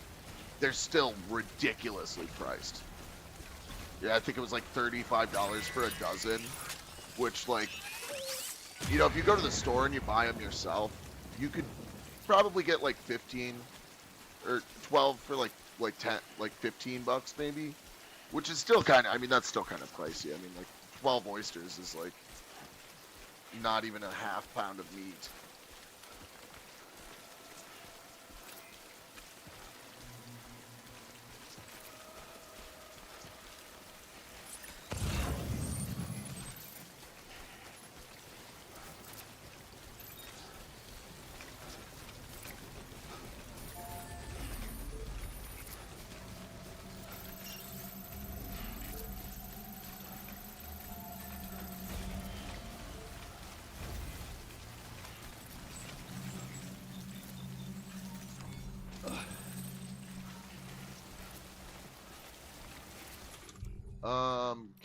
they're still ridiculously priced. Yeah, I think it was like $35 for a dozen, which like, if you go to the store and you buy them yourself, you could probably get like 15 or 12 for like 10, like $15 maybe, which is still kind of, I mean, that's still kind of pricey. I mean, like 12 oysters is like not even a half pound of meat.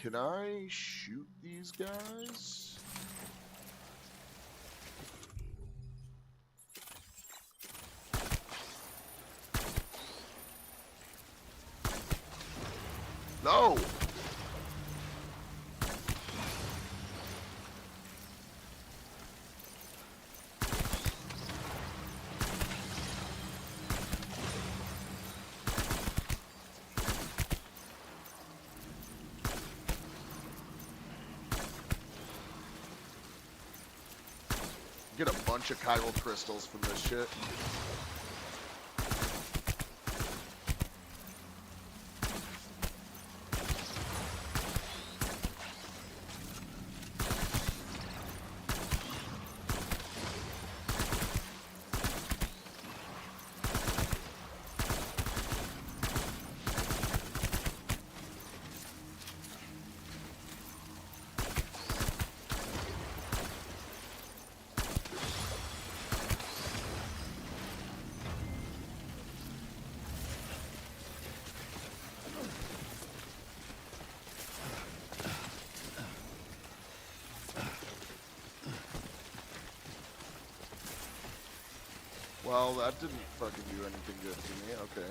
Can I shoot these guys? No! Get a bunch of chiral crystals from this shit. Well, that didn't fucking do anything good to me. Okay.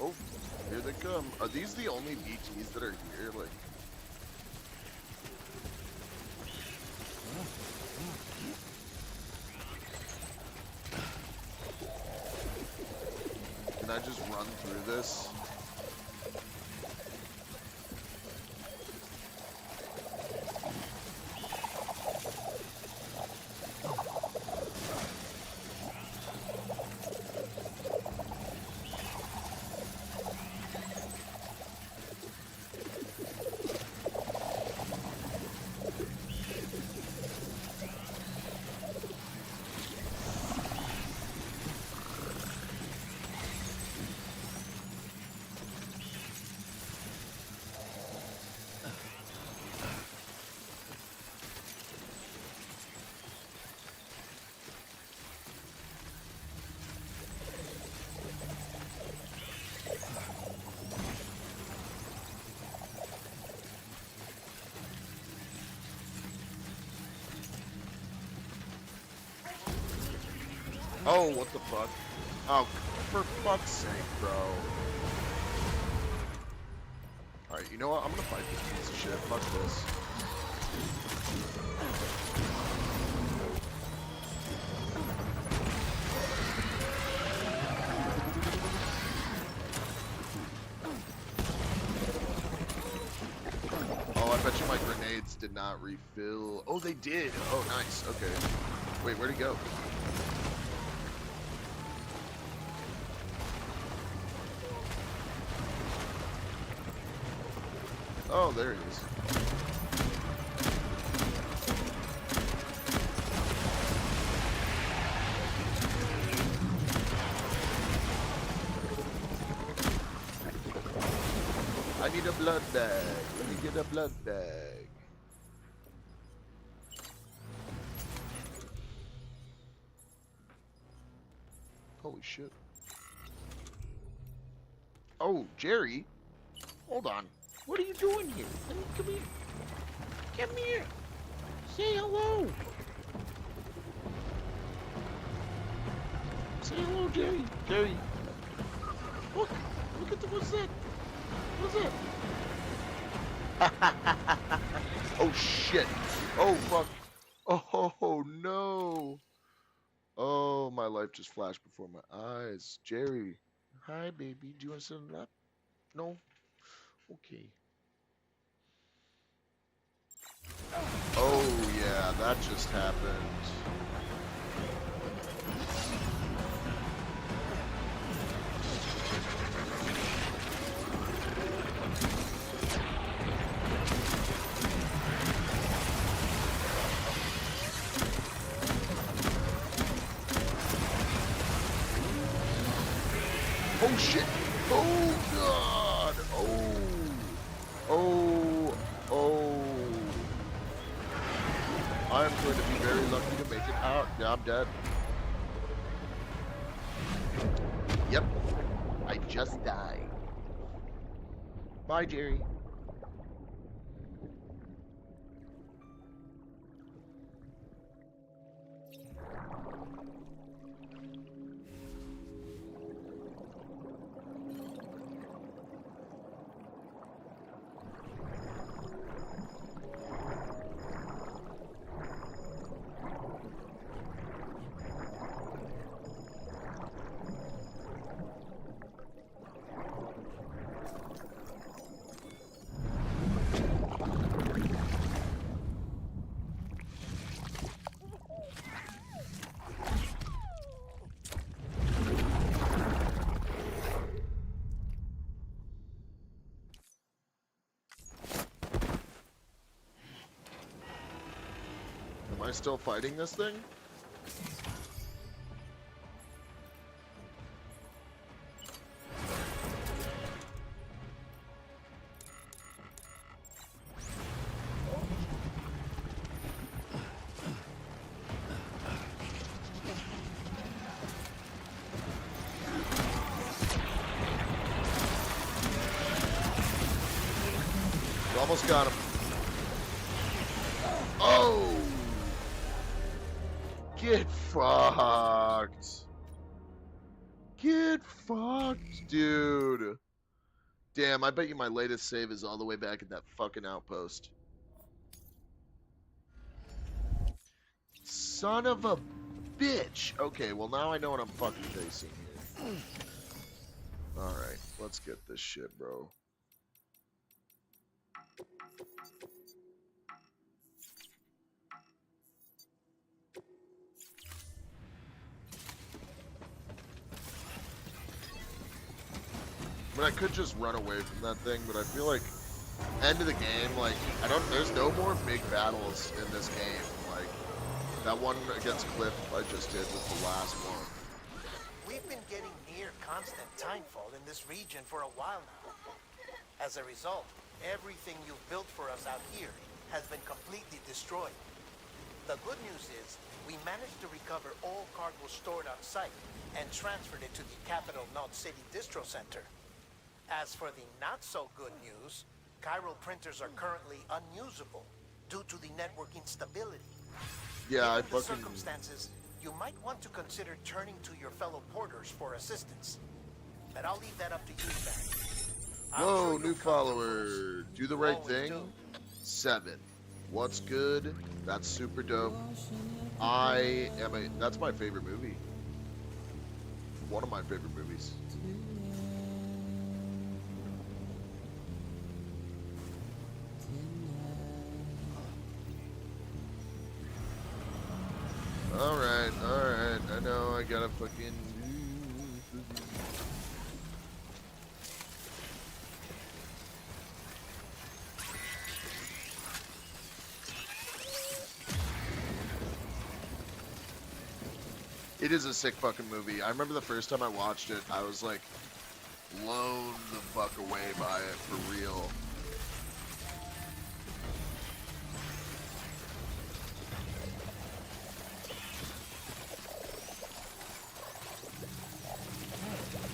Oh, here they come. Are these the only BTs that are here? Like, can I just run through this? Oh, what the fuck? Oh, for fuck's sake, bro. Alright, you know what? I'm gonna fight this piece of shit. Fuck this. Oh, I bet you my grenades did not refill. Oh, they did. Oh, nice. Okay. Wait, where'd he go? Oh, there he is. I need a blood bag. Let me get a blood bag. Holy shit. Oh, Jerry. Hold on. What are you doing here? Let me come here. Come here. Say hello. Say hello, Jerry. Jerry. Look. Look at the, what's that? What's that? Oh, shit. Oh, fuck. Oh, no. Oh, my life just flashed before my eyes. Jerry. Hi, baby. Do you want to sit on that? No? Okay. Oh, yeah, that just happened. Oh, shit. Oh, God. Oh. I'm going to be very lucky to make it out. Yeah, I'm dead. Yep. I just died. Bye, Jerry. Am I still fighting this thing? Almost got him. Oh! Get fucked. Get fucked, dude. Damn, I bet you my latest save is all the way back at that fucking outpost. Son of a bitch. Okay, well now I know what I'm fucking facing here. Alright, let's get this shit, bro. I mean, I could just run away from that thing, but I feel like end of the game, like, there's no more big battles in this game. Like, that one against Cliff I just did was the last one. We've been getting near constant timefall in this region for a while now. As a result, everything you've built for us out here has been completely destroyed. The good news is, we managed to recover all cargo stored on site and transferred it to the Capital Knot City Distro Center. As for the not-so-good news, chiral printers are currently unusable due to the network instability. Yeah, Given the circumstances, you might want to consider turning to your fellow porters for assistance. But I'll leave that up to you, Zach. Whoa, new follower. Do the right thing. 7. What's good? That's super dope. That's my favorite movie. One of my favorite movies. Alright. I know I gotta fucking... It is a sick fucking movie. I remember the first time I watched it, I was like blown the fuck away by it for real.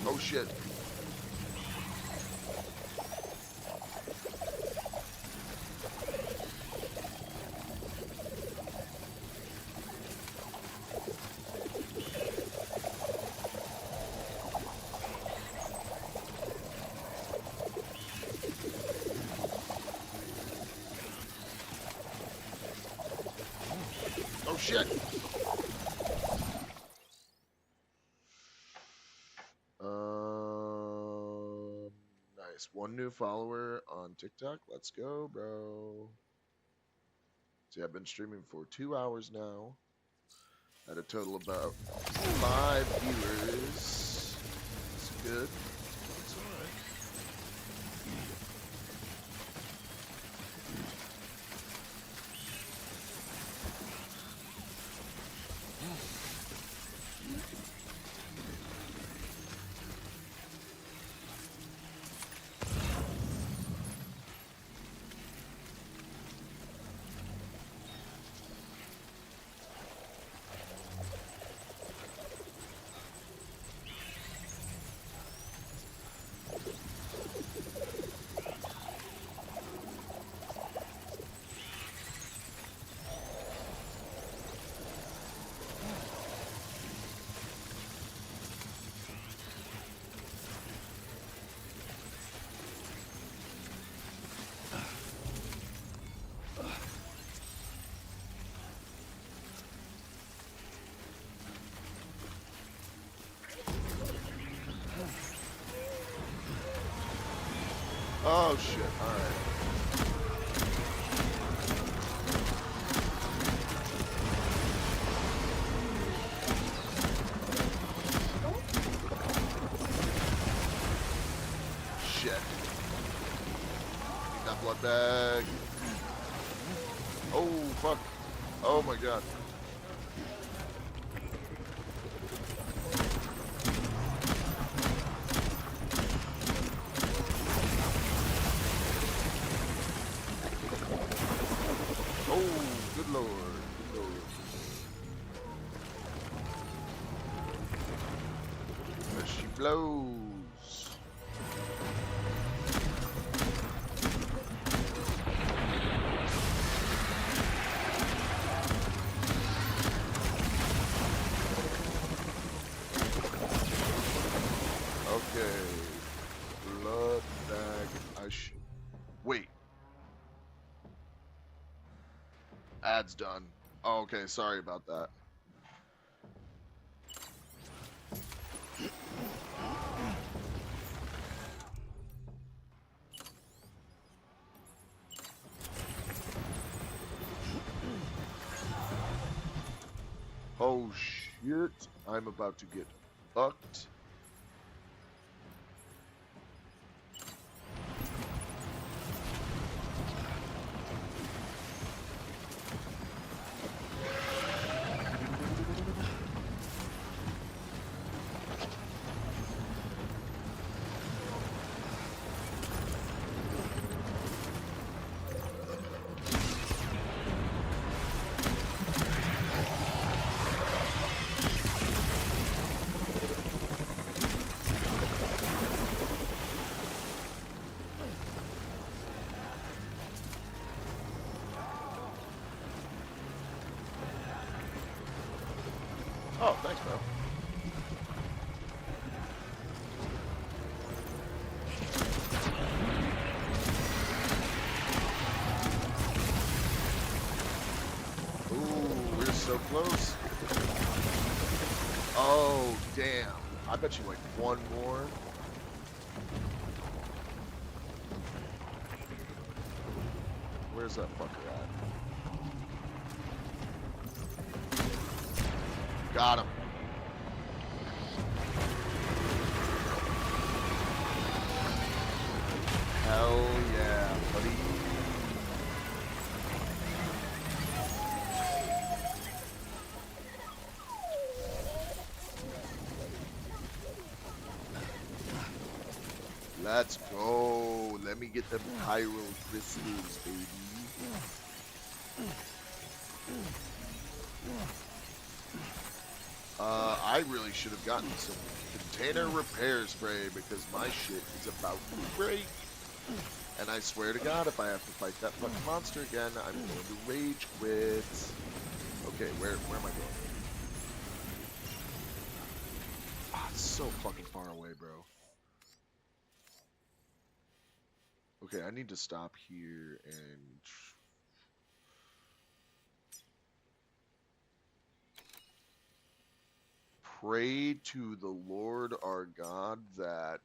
Oh shit. Oh shit. Nice. 1 new follower on TikTok. Let's go, bro. See, I've been streaming for 2 hours now. At a total of about 5 viewers. That's good. That's alright. Oh shit, alright. Shit. Need that blood bag. Oh fuck. Oh my god. Blows. Blood bag. Wait. Ad's done. Oh, okay, sorry about that. Oh shit, I'm about to get fucked. Oh, thanks, bro. Ooh, we're so close. Oh, damn. I bet you like one more. Where's that fucker at? Got him. Hell yeah, buddy. Let's go. Let me get them pyro crystals, baby. I really should have gotten some container repair spray because my shit is about to break. And I swear to God, if I have to fight that fucking monster again, I'm going to rage quit. Okay, where am I going? Ah, it's so fucking far away, bro. Okay, I need to stop here and... pray to the Lord our God that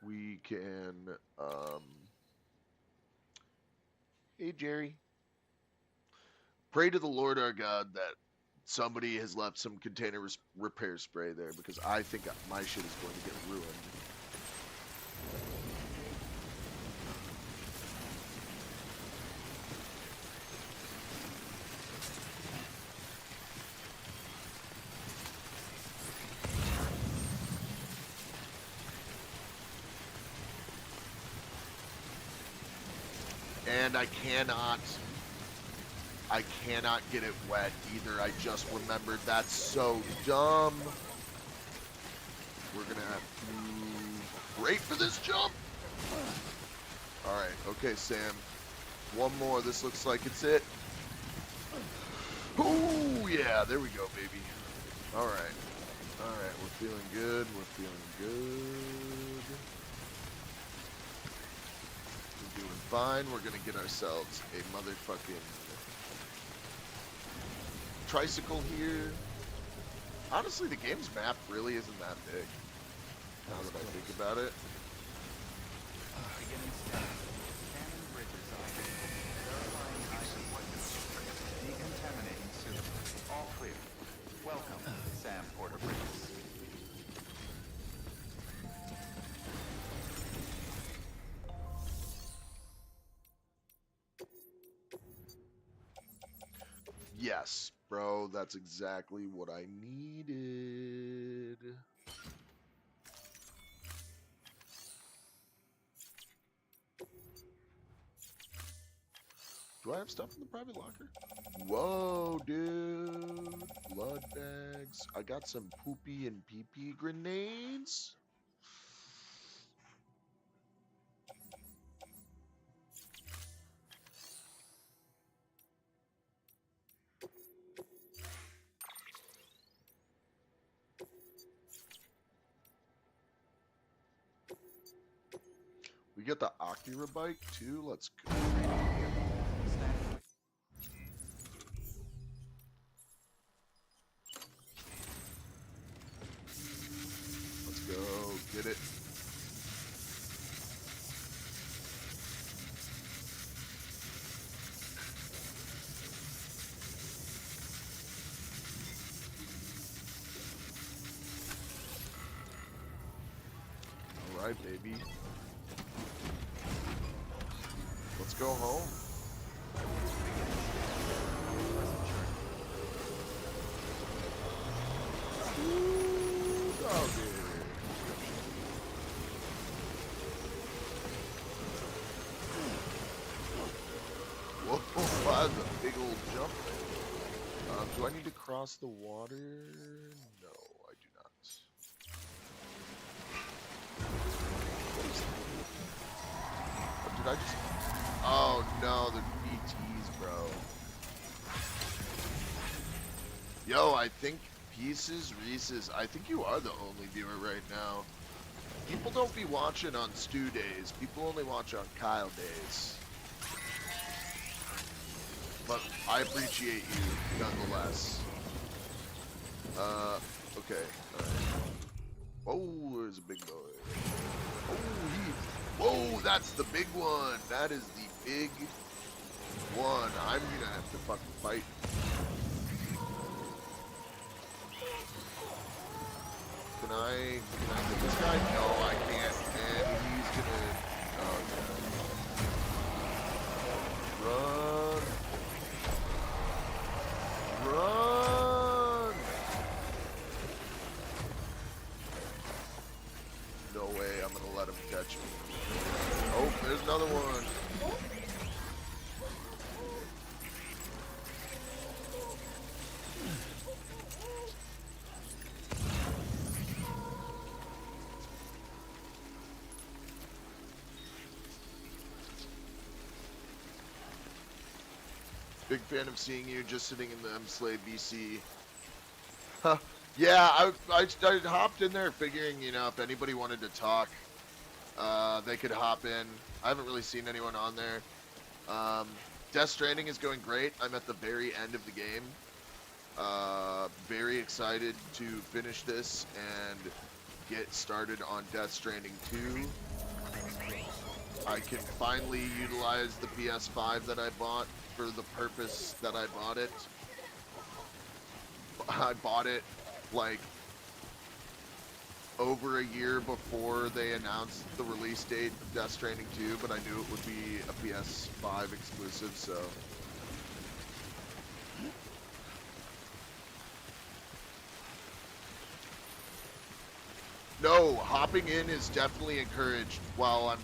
we can, hey Jerry. Pray to the Lord our God that somebody has left some container repair spray there because I think my shit is going to get ruined. And I cannot get it wet either. I just remembered that's so dumb. We're gonna have to wait for this jump. Alright, okay, Sam. One more. This looks like it's it. Ooh, yeah, there we go, baby. Alright. Alright, we're feeling good. We're feeling good. We're doing fine. We're gonna get ourselves a motherfucking tricycle here. Honestly, the game's map really isn't that big. Now that I think about it. Beginning scan. Scanning bridges ID. Verifying ID. Decontaminating suit. All clear. Welcome, Sam Porter Bridges. Yes, bro, that's exactly what I needed. Do I have stuff in the private locker? Whoa, dude. Blood bags. I got some poopy and pee-pee grenades. We got the Akira bike too. Let's go. Let's go. Get it. All right, baby. Let's go home. Ooh, doggy. Whoa, that's a big old jump. Do I need to cross the water? No, I do not. What is that? What did I just... Oh no, the BTs, bro. Yo, I think Pieces, Reese's, I think you are the only viewer right now. People don't be watching on Stu days. People only watch on Kyle days. But I appreciate you nonetheless. Okay. Alright. Oh, there's a big boy. Oh, whoa, that's the big one. That is the big one. I'm gonna have to fucking fight. Can I get this guy? No, I can't. And he's gonna... Oh, God. Run! Run! No way, I'm gonna let him catch me. Oh, there's another one. Big fan of seeing you just sitting in the M-Slave BC. Huh. Yeah, I hopped in there figuring, you know, if anybody wanted to talk, they could hop in. I haven't really seen anyone on there. Death Stranding is going great. I'm at the very end of the game. Very excited to finish this and get started on Death Stranding 2. I can finally utilize the PS5 that I bought for the purpose that I bought it. I bought it like over a year before they announced the release date of Death Stranding 2, but I knew it would be a PS5 exclusive, so. No, hopping in is definitely encouraged while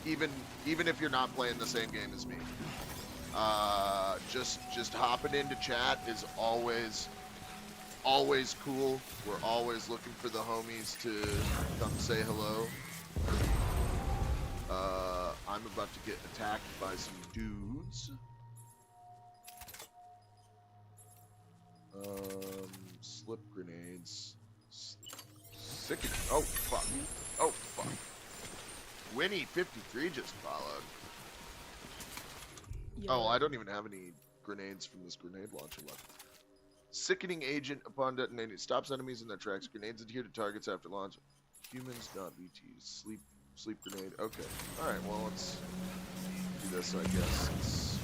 even if you're not playing the same game as me. Just hopping into chat is always cool. We're always looking for the homies to come say hello. I'm about to get attacked by some dudes. Slip grenades. Sickening. Oh fuck. Oh fuck. Winnie 53 just followed. Yeah. Oh, I don't even have any grenades from this grenade launcher left. Sickening agent upon detonating stops enemies in their tracks. Grenades adhere to targets after launch. Humans not BTs. Sleep grenade. Okay. All right. Well, let's do this. I guess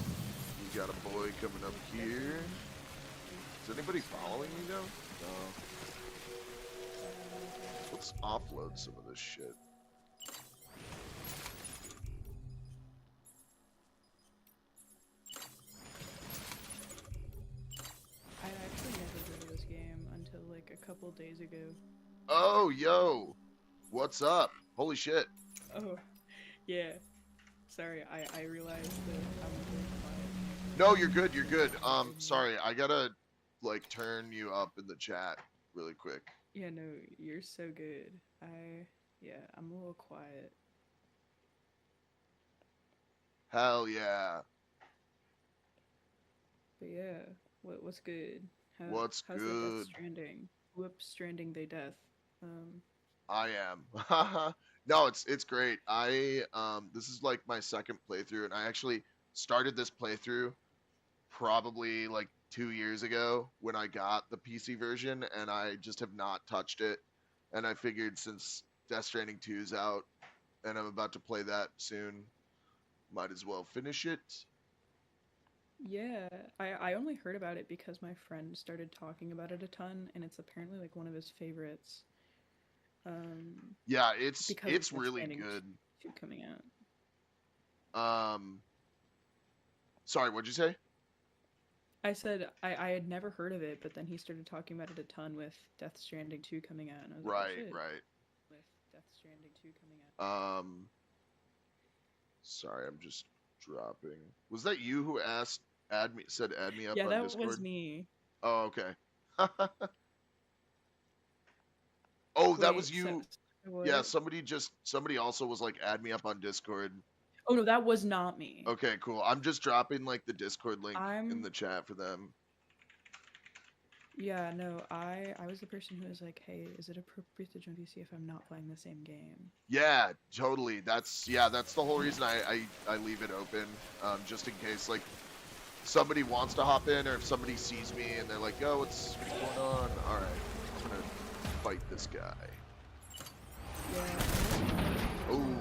we got a boy coming up here. Is anybody following me though? No. Let's offload some of this shit. I actually never heard of this game until like a couple days ago. Oh, yo! What's up? Holy shit. Oh, yeah. Sorry, I realized that I'm very quiet. No, you're good, you're good. Sorry, I gotta, like, turn you up in the chat really quick. Yeah, no, you're so good. I'm a little quiet. Hell yeah. But yeah, what's good? What's how's good? The Death Stranding? Whoops, stranding they death. I am. No, it's great. This is like my second playthrough, and I actually started this playthrough probably like 2 years ago when I got the PC version, and I just have not touched it. And I figured since Death Stranding 2 is out, and I'm about to play that soon, might as well finish it. Yeah, I only heard about it because my friend started talking about it a ton, and it's apparently like one of his favorites. Yeah, it's Because of it's Death really Stranding good. 2 coming out. Um, sorry, what'd you say? I said I had never heard of it, but then he started talking about it a ton with Death Stranding 2 coming out, and I was like, oh Right, shit. right. With Death Stranding 2 coming out. Sorry, I'm just dropping. Was that you who said add me up Yeah, on that was Discord? me. Oh, okay. Oh, that was Wait, so you. Yeah, what? somebody also was like add me up on Discord. Oh no, that was not me. Okay, cool. I'm just dropping like the Discord link in I'm the chat for them. Yeah, no, I was the person who was like, hey, is it appropriate to join PC if I'm not playing the same game? Yeah, totally. That's the whole reason I leave it open, just in case like somebody wants to hop in, or if somebody sees me and they're like, "Yo, what's going on?" All right, I'm gonna fight this guy. Yeah. Ooh.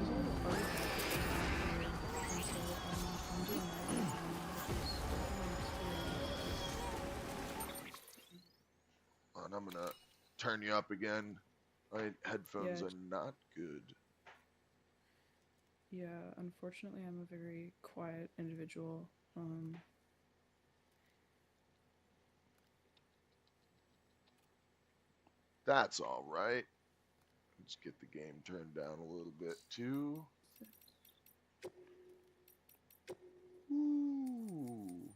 And I'm gonna turn you up again. My headphones Yeah, are not good. yeah, unfortunately, I'm a very quiet individual. That's all right. Let's get the game turned down a little bit too. Ooh.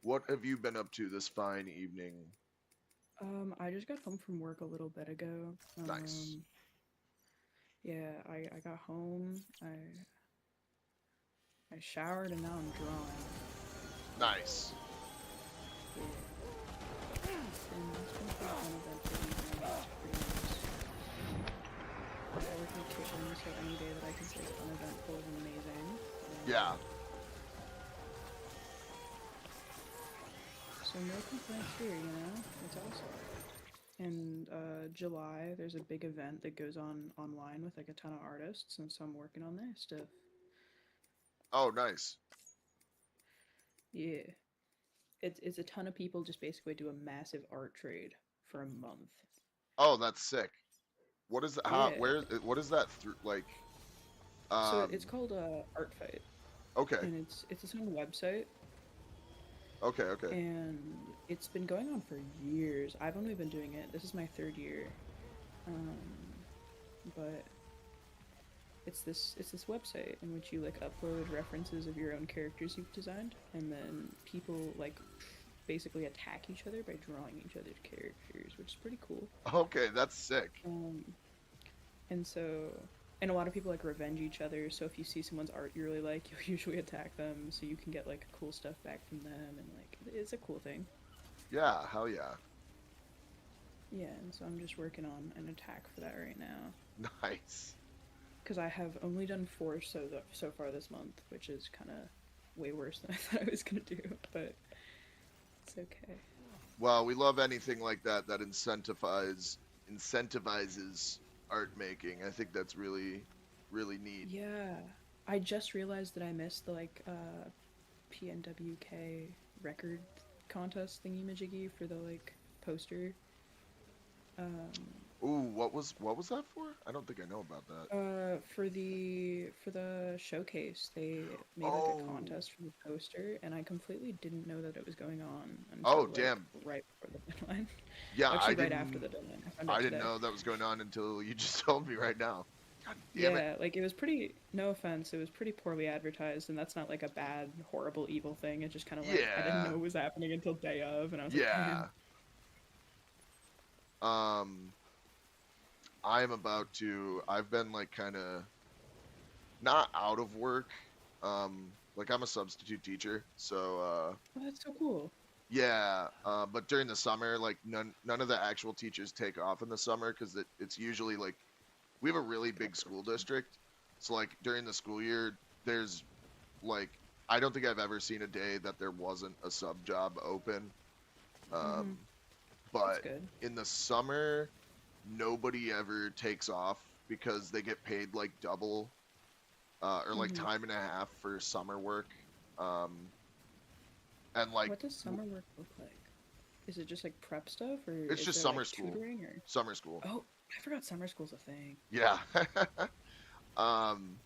What have you been up to this fine evening? I just got home from work a little bit ago. Nice. Yeah, I got home. I showered and now I'm drawing. Nice. Yeah. It's been a pretty uneventful evening. I work in the kitchen, so any day that I can say is uneventful is amazing. Yeah. So no complaints here, you know? It's awesome. And July, there's a big event that goes on online with like a ton of artists, and so I'm working on their stuff. Oh, nice. Yeah. It's a ton of people just basically do a massive art trade for a month. Oh, that's sick. What is that? Yeah. What is that through? Like, So it's called Art Fight, okay, and it's its own website, okay. and it's been going on for years. I've only been doing it. This is my third year, but it's this website in which you like upload references of your own characters you've designed, and then people like basically attack each other by drawing each other's characters, which is pretty cool. Okay, that's sick. And so, and a lot of people like revenge each other. So if you see someone's art you really like, you'll usually attack them so you can get like cool stuff back from them, and like it's a cool thing. Yeah, hell yeah. Yeah, and so I'm just working on an attack for that right now. Nice. Because I have only done 4 so far this month, which is kind of way worse than I thought I was gonna do, but it's okay. Well, we love anything like that incentivizes art making. I think that's really, really neat. Yeah, I just realized that I missed the like PNWK record contest thingy-majiggy for the like poster. Ooh, what was that for? I don't think I know about that. For the showcase, they made like a contest for the poster, and I completely didn't know that it was going on until damn. Right before the deadline. Yeah, actually, right after the deadline. I didn't know that was going on until you just told me right now. God damn it. Like it was pretty. No offense, it was pretty poorly advertised, and that's not like a bad, horrible, evil thing. It's just kind of like I didn't know it was happening until day of, and I was like, yeah. I've been like kind of not out of work. Like I'm a substitute teacher, so oh, that's so cool. Yeah, but during the summer, like none of the actual teachers take off in the summer because it's usually like we have a really big school district. So like during the school year, there's like I don't think I've ever seen a day that there wasn't a sub job open. Mhm. That's But good. in the summer, nobody ever takes off because they get paid like double or like Mhm. time and a half for summer work. Um, and like What does summer work look like? Is it just like prep stuff, or it's is just there summer like school. tutoring, or? Summer school. Oh, I forgot summer school's a thing. Yeah. um,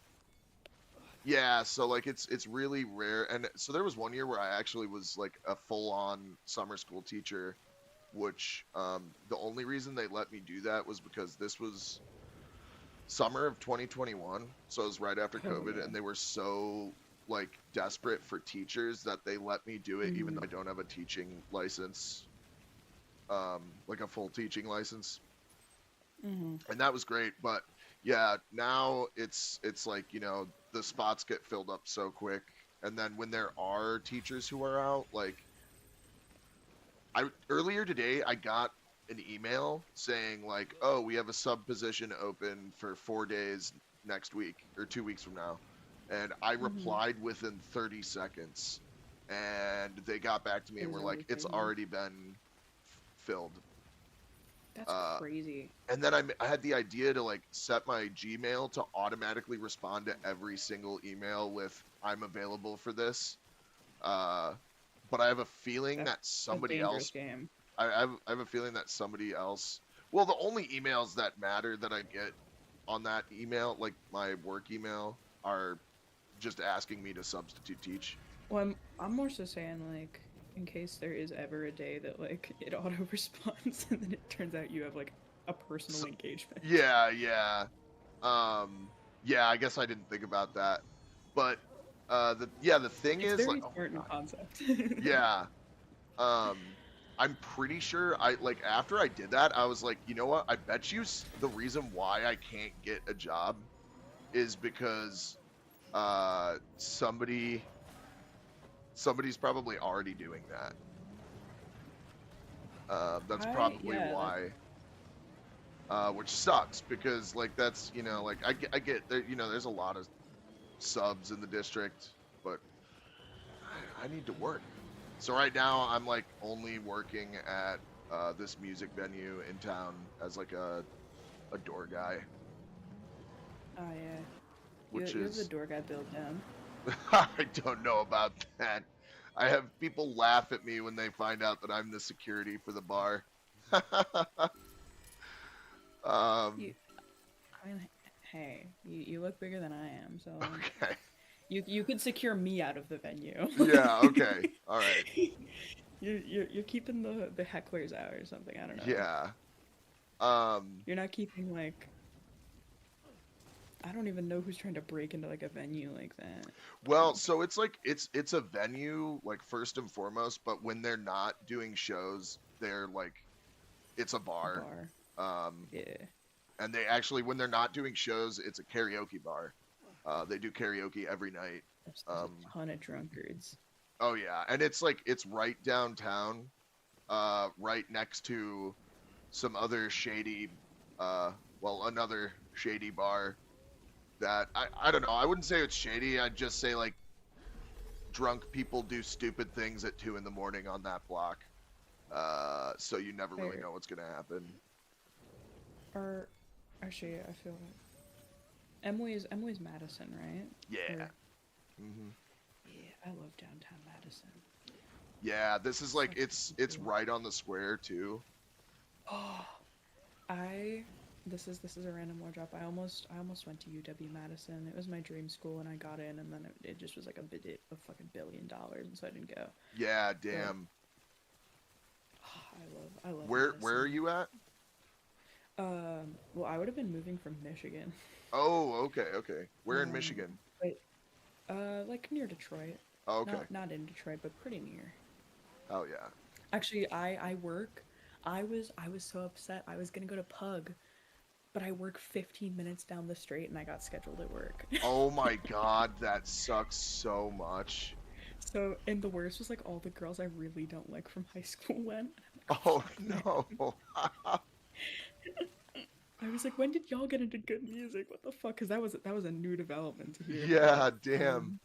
yeah, so like it's really rare. And so there was one year where I actually was like a full-on summer school teacher, which the only reason they let me do that was because this was summer of 2021, so it was right after Oh COVID, yeah. and they were so like desperate for teachers that they let me do it even though I Mhm. don't have a teaching license, like a full teaching license. Mhm. And that was great. But yeah, now it's like, you know, the spots get filled up so quick, and then when there are teachers who are out, like I earlier today I got an email saying like, oh, we have a sub position open for 4 days next week or 2 weeks from now, and I Mhm. replied within 30 seconds, and they got back to me It and was were like, already it's taken. already been filled. That's Uh, crazy. and then I had the idea to like set my Gmail to automatically respond to every single email with I'm available for this. Uh, but I have a feeling That's that a somebody dangerous else game. I have a feeling that somebody else. Well, the only emails that matter that I get on that email, like my work email, are just asking me to substitute teach. Well, I'm more so saying like, in case there is ever a day that like it auto responds and then it turns out you have like a personal So, engagement. yeah, yeah, yeah. I guess I didn't think about that, but the thing It's is like, very oh smart my in god, concept. yeah. Um, I'm pretty sure I like after I did that, I was like, you know what? I bet you the reason why I can't get a job is because somebody's probably already doing that. That's probably Yeah, that why. Which sucks because like that's you know like I get there you know there's a lot of subs in the district, but I need to work. So right now I'm like only working at this music venue in town as like a door guy, oh yeah. which You have the is door guy build down. I don't know about that. I have people laugh at me when they find out that I'm the security for the bar. You I mean, hey, you look bigger than I am, so Okay. you could secure me out of the venue. Yeah, okay. All right. You're keeping the hecklers out or something. I don't know. Yeah. Um You're not keeping like, I don't even know who's trying to break into like a venue like that. well, Like so it's like it's a venue like first and foremost, but when they're not doing shows, they're like it's a a bar. bar. Um Yeah. and they actually when they're not doing shows, it's a karaoke bar. They do karaoke every night. There's a ton of drunkards. Oh yeah, and it's like it's right downtown, right next to some other shady, another shady bar that I don't know. I wouldn't say it's shady. I'd just say like drunk people do stupid things at 2 in the morning on that block. So you never really Fair. know what's gonna happen. Or actually, I feel like Emily's Madison, right? Yeah. Or, hmm yeah, I love downtown Madison. Yeah. This is like Such a it's cool. right on the square too. Oh, I this is a random war drop. I almost went to UW Madison. It was my dream school, and I got in, and then it just was like a fucking $1 billion, and so I didn't go. Yeah. But Damn. I love Where are Madison. you at? Well, I would have been moving from Michigan. Oh, okay, okay. Where in Um, Michigan? but like near Detroit. Oh, okay. Not in Detroit, but pretty near. Oh yeah. Actually, I work. I was so upset. I was gonna go to Pug, but I work 15 minutes down the street, and I got scheduled at work. Oh my god, that sucks so much. So, and the worst was like all the girls I really don't like from high school went. Oh Fuck, man. no. was like, when did y'all get into good music? What the fuck? Because that was a new development to hear Yeah, about. damn.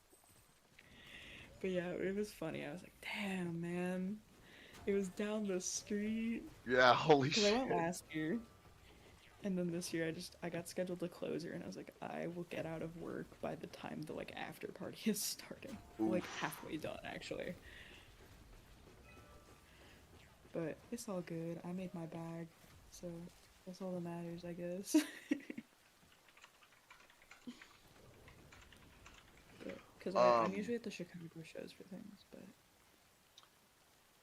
But yeah, it was funny. I was like, damn, man. It was down the street. Yeah, holy Because I shit. went last year. And then this year I got scheduled to closer, and I was like, I will get out of work by the time the like after party is starting. Like halfway done actually. But it's all good. I made my bag, so that's all that matters, I guess. Because I'm usually at the Chicago shows for things, but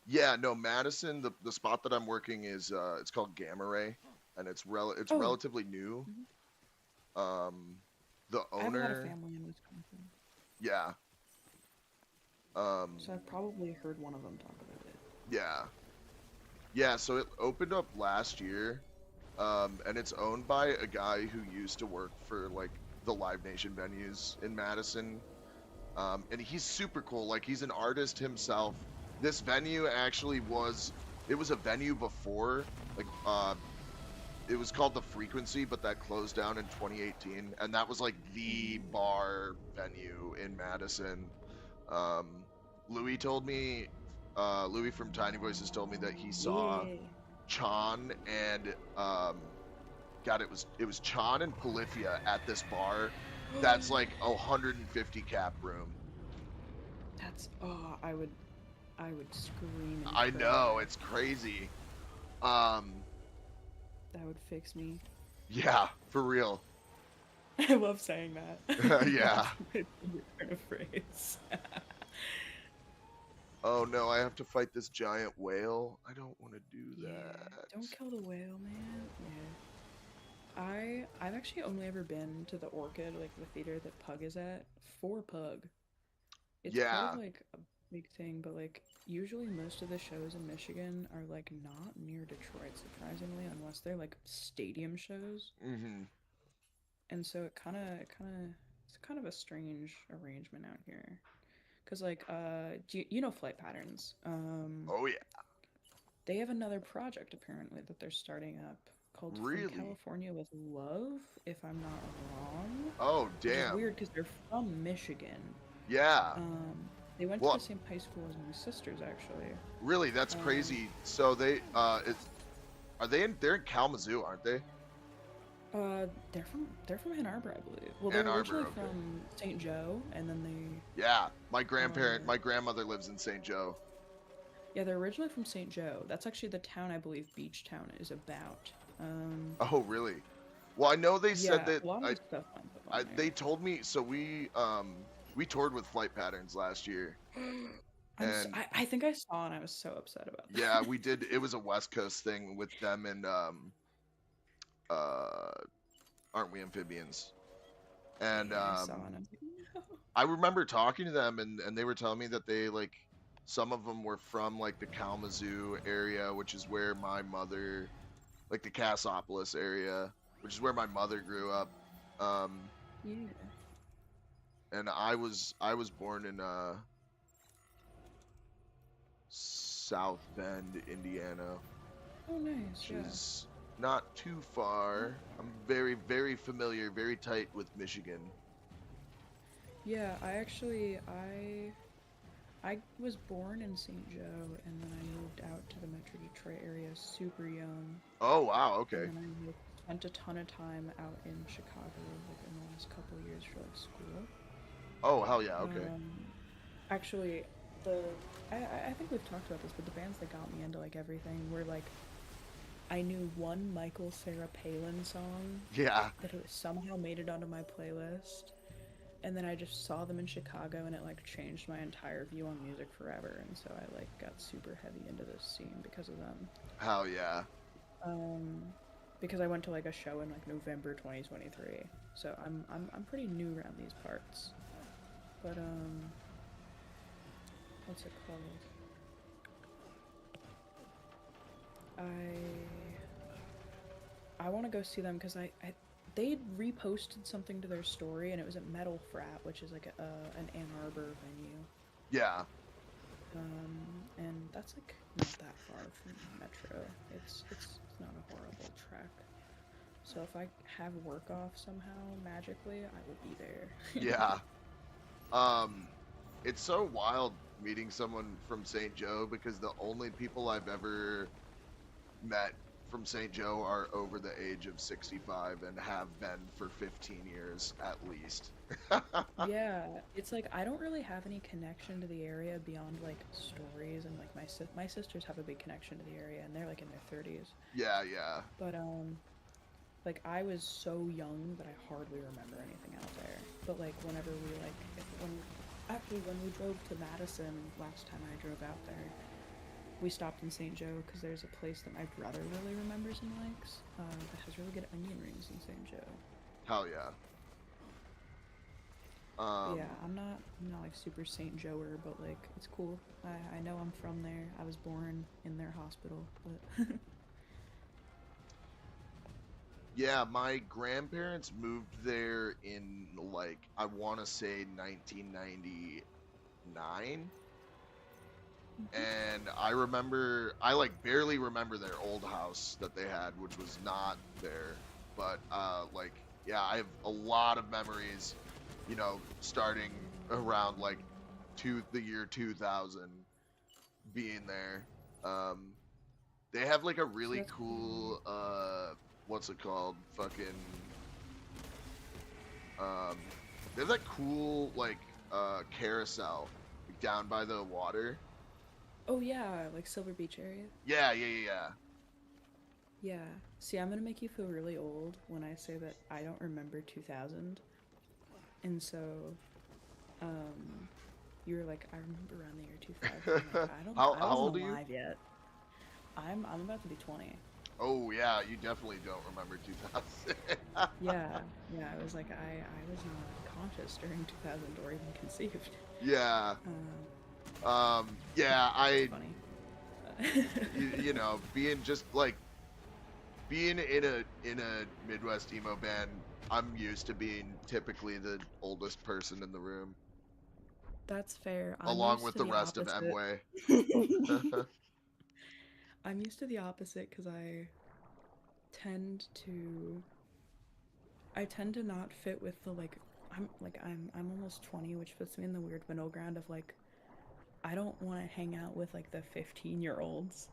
Yeah, no, Madison, the spot that I'm working is it's called Gamma Ray, and it's relatively new. The I have a lot of owner, family in Wisconsin, yeah, so I've probably heard one of them talk about it. yeah. So it opened up last year, and it's owned by a guy who used to work for like the Live Nation venues in Madison. And he's super cool. Like, he's an artist himself. This venue actually was a venue before, like, it was called The Frequency, but that closed down in 2018, and that was like the bar venue in Madison. Louis told me, Louis from Tiny Voices told me that he saw Chan and God, it was Chan and Polyphia at this bar. That's like a 150 cap room. That's I would scream. And I cry. know, it's crazy. That would fix me. Yeah, for real. I love saying that. Yeah. My favorite kind of phrase. Oh no, I have to fight this giant whale. I don't want to do that. Don't kill the whale, man. Yeah. I've actually only ever been to the Orchid, like the theater that Pug is at, for Pug. It's kind of like a big thing, but like usually most of the shows in Michigan are like not near Detroit, surprisingly, unless they're like stadium shows. And so it's kind of a strange arrangement out here. Cause like you know Flight Patterns? Oh yeah. They have another project apparently that they're starting up called From California with Love, if I'm not wrong. Oh damn. Which is weird because they're from Michigan. Yeah. They went to the same high school as my sisters, actually. Really, that's crazy. So they they're in Kalamazoo, aren't they? They're from Ann Arbor, I believe. Well, they're originally from St. Joe, and then they. Yeah, my grandmother lives in St. Joe. Yeah, they're originally from St. Joe. That's actually the town I believe Beach Town is about. Oh, really? Well, I know they said that. A lot of stuff they told me. So we toured with Flight Patterns last year. And I think I saw, and I was so upset about that. Yeah, we did. It was a West Coast thing with them and Aren't We Amphibians? And I remember talking to them, and they were telling me that they like some of them were from like the Kalamazoo area, which is where my mother, like the Cassopolis area, which is where my mother grew up. And I was born in South Bend, Indiana. Oh, nice. Which is not too far. I'm very, very familiar, very tight with Michigan. Yeah, I was born in St. Joe, and then I moved out to the Metro Detroit area super young. Oh, wow, okay. And then I spent a ton of time out in Chicago, like in the last couple of years for like school. Oh, hell yeah, okay. Actually, I think we've talked about this, but the bands that got me into like everything were like, I knew one Michael Sarah Palin song. Yeah. That it somehow made it onto my playlist. And then I just saw them in Chicago, and it like changed my entire view on music forever. And so I like got super heavy into this scene because of them. Hell yeah. Because I went to like a show in like November 2023, so I'm pretty new around these parts. But what's it called? I want to go see them because they reposted something to their story, and it was at Metal Frat, which is like an Ann Arbor venue. Yeah. And that's like not that far from Metro. It's not a horrible trek. So if I have work off somehow magically, I will be there. Yeah. It's so wild meeting someone from St. Joe because the only people I've ever met from St. Joe are over the age of 65 and have been for 15 years at least. Yeah, it's like I don't really have any connection to the area beyond like stories, and like my sisters have a big connection to the area and they're like in their 30s. Yeah, yeah. But like I was so young that I hardly remember anything out there. But like whenever we like when we drove to Madison last time I drove out there, we stopped in St. Joe because there's a place that my brother really remembers and likes that has really good onion rings in St. Joe. Hell yeah. Yeah, I'm not like super St. Joe-er, but like it's cool. I know I'm from there. I was born in their hospital, but Yeah, my grandparents moved there in like I want to say 1999. And I like barely remember their old house that they had, which was not there. But like yeah, I have a lot of memories, you know, starting around like the year 2000 being there. Um they have like a so really that's cool what's it called? Fucking um they have that cool like carousel like, down by the water. oh yeah, like Silver Beach area. Yeah, yeah, yeah, yeah. Yeah. See, I'm gonna make you feel really old when I say that I don't remember 2000, and so, you were like, I remember around the year 2000. I'm like, I How wasn't old are you? alive yet. I'm about to be 20. Oh yeah, you definitely don't remember 2000. Yeah, yeah. I was like, I was not conscious during 2000 or even conceived. Yeah. Yeah, It's funny. you know, being just like being in a Midwest emo band, I'm used to being typically the oldest person in the room, That's fair. I'm along used with to the the rest of opposite. Mway. I'm used to the opposite because tend to I tend to not fit with the like I'm almost 20, which puts me in the weird middle ground of like I don't want to hang out with like the 15-year-olds.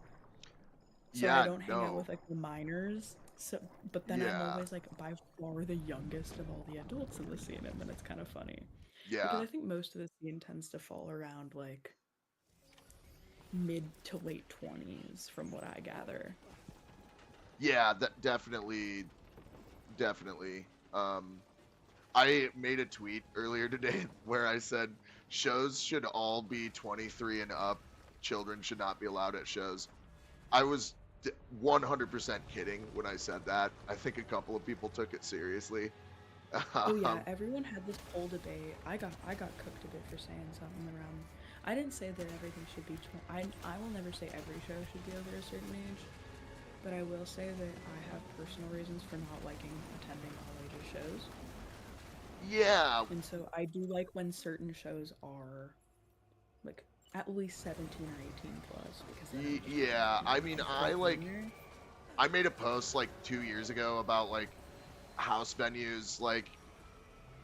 So I Yeah, don't hang out no. with like the minors. So but then I'm Yeah. always like by far the youngest of all the adults in the scene, and then it's kind of funny. Because Yeah. I think most of the scene tends to fall around like mid to late 20s from what I gather. Yeah, that definitely. I made a tweet earlier today where I said shows should all be 23 and up. Children should not be allowed at shows. I was 100% kidding when I said that. I think a couple of people took it seriously. Oh yeah, everyone had this whole debate. I got cooked a bit for saying something around. I didn't say that everything should be. I will never say every show should be over a certain age, but I will say that I have personal reasons for not liking attending all ages shows, Yeah, and so I do like when certain shows are like at least 17 or 18 plus because then I'm just yeah. I mean, I'm fulfilling there. I made a post like 2 years ago about like house venues like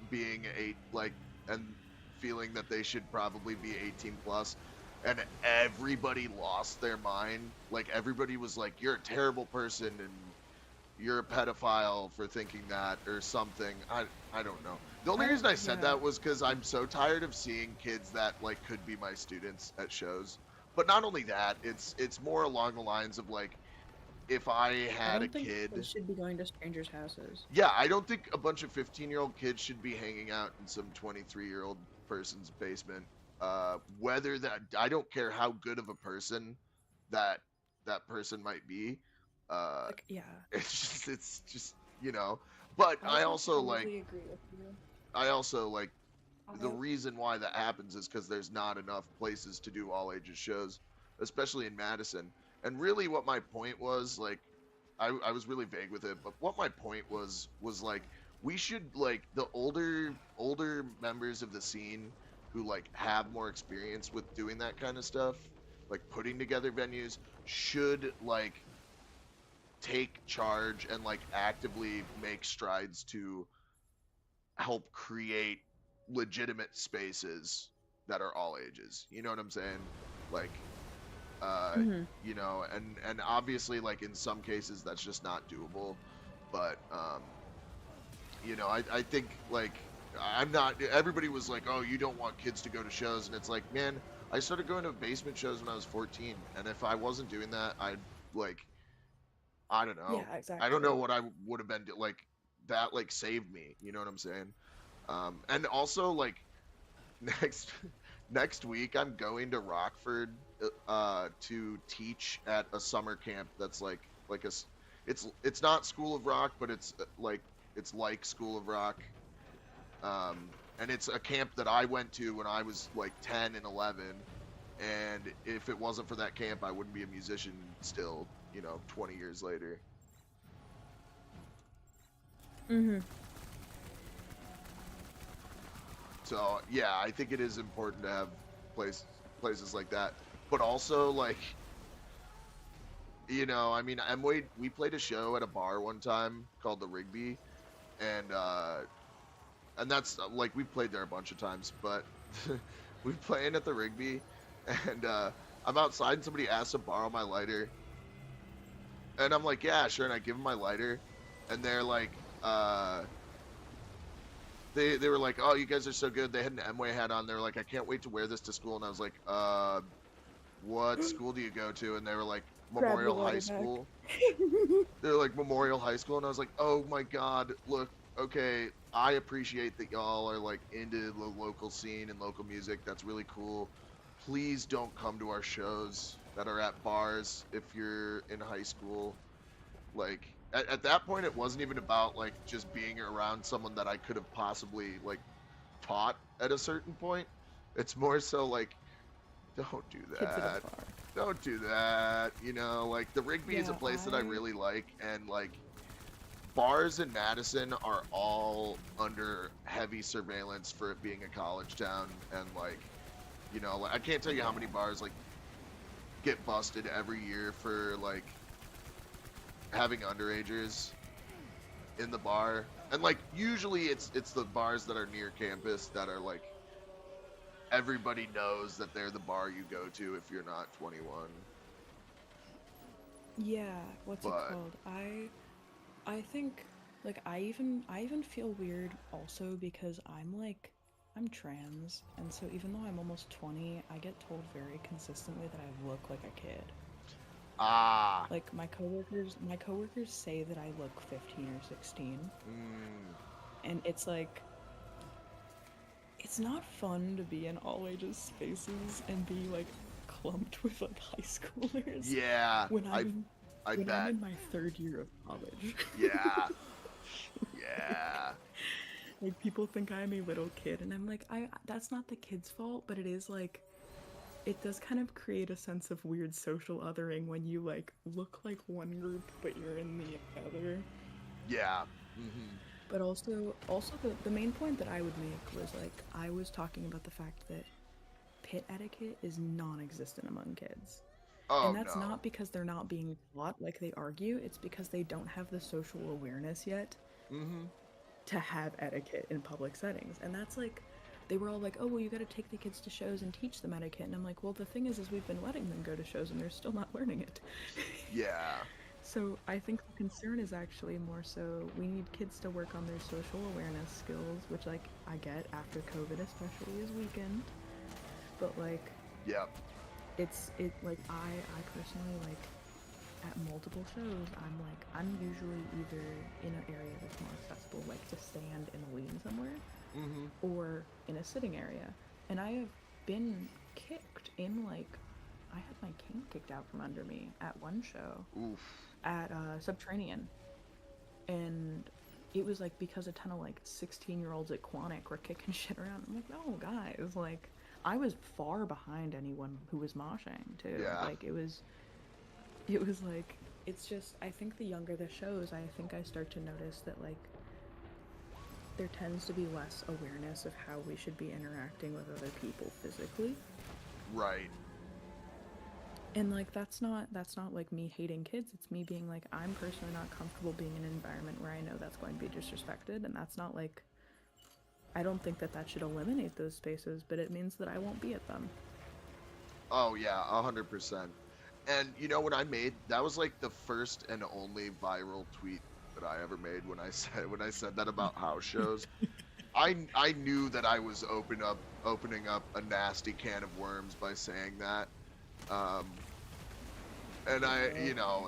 being like and feeling that they should probably be 18 plus, and everybody lost their mind. Like everybody was like, "You're a terrible person and you're a pedophile for thinking that," or something. I don't know. The only reason I said Yeah. that was because I'm so tired of seeing kids that like could be my students at shows. But not only that, it's more along the lines of like if I I had a don't think kid. kids should be going to strangers' houses. Yeah, I don't think a bunch of 15-year-old kids should be hanging out in some 23-year-old person's basement. Whether that I don't care how good of a person that that person might be. Uh, Like, yeah, it's just you know. But I totally agree with you. I also like the I reason why that happens is because there's not enough places to do all ages shows, especially in Madison. And really, what my point was, like, I was really vague with it, but what my point was like we should like the older members of the scene who like have more experience with doing that kind of stuff, like putting together venues, should like take charge and like actively make strides to help create legitimate spaces that are all ages. You know what I'm saying? Like, Mm-hmm. you know, and obviously, like in some cases, that's just not doable. But you know, I think like I'm not. Everybody was like, "Oh, you don't want kids to go to shows," and it's like, man, I started going to basement shows when I was 14, and if I wasn't doing that, I'd like, I don't know, Yeah, I don't know exactly. what I would have been like. That like saved me. You know what I'm saying? And also like next next week I'm going to Rockford to teach at a summer camp that's like it's not School of Rock, but it's like School of Rock. And it's a camp that I went to when I was like 10 and 11, and if it wasn't for that camp I wouldn't be a musician still, you know, 20 years later. Mm-hmm. So yeah, I think it is important to have places like that, but also like, you know, I mean, we played a show at a bar one time called the Rigby, and that's like we played there a bunch of times, but we playing at the Rigby, and I'm outside and somebody asks to borrow my lighter, and I'm like, yeah, sure, and I give them my lighter, and they're like, they were like, oh, you guys are so good. They had an Emway hat on. They were like, I can't wait to wear this to school, and I was like, what school do you go to? And they were like, Grab your Memorial High lighter back. School. They're like, Memorial High School, and I was like, oh my god, look, okay, I appreciate that y'all are like into the local scene and local music. That's really cool. Please don't come to our shows that are at bars if you're in high school. Like at that point, it wasn't even about like just being around someone that I could have possibly like taught at a certain point. It's more so like, don't do Kids at a that. bar. Don't do that. You know, like the Rigby is a Yeah, place that I really like, and like bars in Madison are all under heavy surveillance for it being a college town, and like, you know, like, I can't tell you how many bars like get busted every year for like having underagers in the bar, and like usually it's the bars that are near campus that are like everybody knows that they're the bar you go to if you're not 21. Yeah, what's it But called? I think like I even feel weird also because I'm trans, and so even though I'm almost 20, I get told very consistently that I look like a kid. ah, Like my coworkers say that I look 15 or 16, mm, and it's like it's not fun to be in all ages spaces and be like clumped with like high schoolers yeah, when I I'm I when I'm bet, in my third year of college. yeah, yeah, Like people think I'm a little kid, and I'm like, I that's not the kid's fault, but it is like it does kind of create a sense of weird social othering when you like look like one group but you're in the other. yeah, mm-hmm. But also the main point that I would make was like I was talking about the fact that pit etiquette is non-existent among kids. Oh And that's no, not because they're not being taught like they argue, it's because they don't have the social awareness yet mm-hmm. to have etiquette in public settings. And that's like they were all like, "Oh, well you got to take the kids to shows and teach them etiquette." And I'm like, "Well, the thing is we've been letting them go to shows and they're still not learning it." Yeah, So, I think the concern is actually more so we need kids to work on their social awareness skills, which like I get after COVID especially is weakened. But like yep, it like I personally like at multiple shows I'm usually either in an area that's more accessible, like to stand and lean somewhere, mm-hmm. or in a sitting area. And I have been kicked in like I had my cane kicked out from under me at one show Oof, at Subterranean, and it was like because a ton of like 16-year-olds at Quantic were kicking shit around. I'm like, no guys, like I was far behind anyone who was moshing too. yeah, Like it was like it's just I think the younger the shows, I think I start to notice that like there tends to be less awareness of how we should be interacting with other people physically. right, And like that's not like me hating kids. It's me being like I'm personally not comfortable being in an environment where I know that's going to be disrespected, and that's not like I don't think that that should eliminate those spaces, but it means that I won't be at them. Oh yeah, 100%. And you know when I made that was like the first and only viral tweet that I ever made when I said that about house shows. I knew that I was opening up a nasty can of worms by saying that. And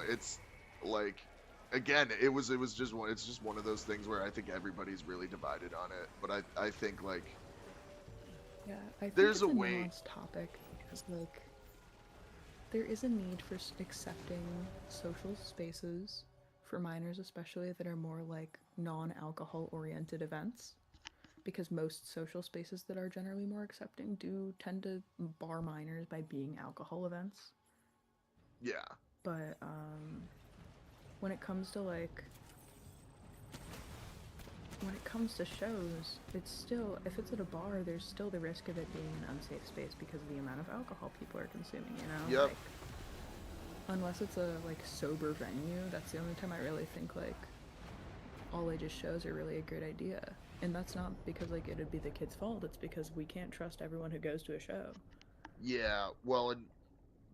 it's like again, it's just one of those things where I think everybody's really divided on it, but I think like Yeah, I think there's it's a a way. nuanced topic because like there is a need for accepting social spaces for minors especially that are more like non-alcohol oriented events because most social spaces that are generally more accepting do tend to bar minors by being alcohol events. Yeah. But when it comes to like when it comes to shows, it's still if it's at a bar, there's still the risk of it being an unsafe space because of the amount of alcohol people are consuming, you know? Yep. Like unless it's a like sober venue, that's the only time I really think like all ages shows are really a good idea. And that's not because like it'd be the kid's fault, it's because we can't trust everyone who goes to a show. Yeah. Well, and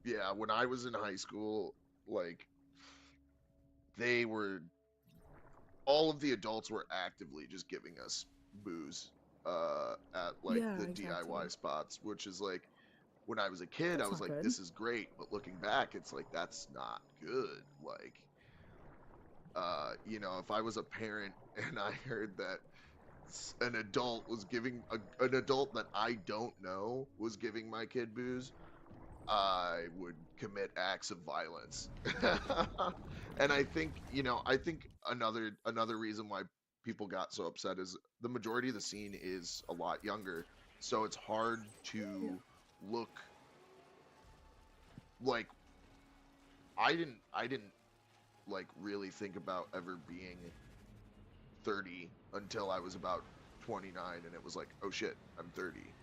yeah, when I was in high school, like they were all of the adults were actively just giving us booze at like Yeah, the exactly. DIY spots, which is like when I was a kid, I That's was not like, good. this is great, but looking back, it's like that's not good. Like if I was a parent and I heard that an adult was giving an adult that I don't know was giving my kid booze, I would commit acts of violence. And I think another reason why people got so upset is the majority of the scene is a lot younger. So it's hard Yeah. to look like I didn't like really think about ever being 30 until I was about 29 and it was like, oh shit, I'm 30.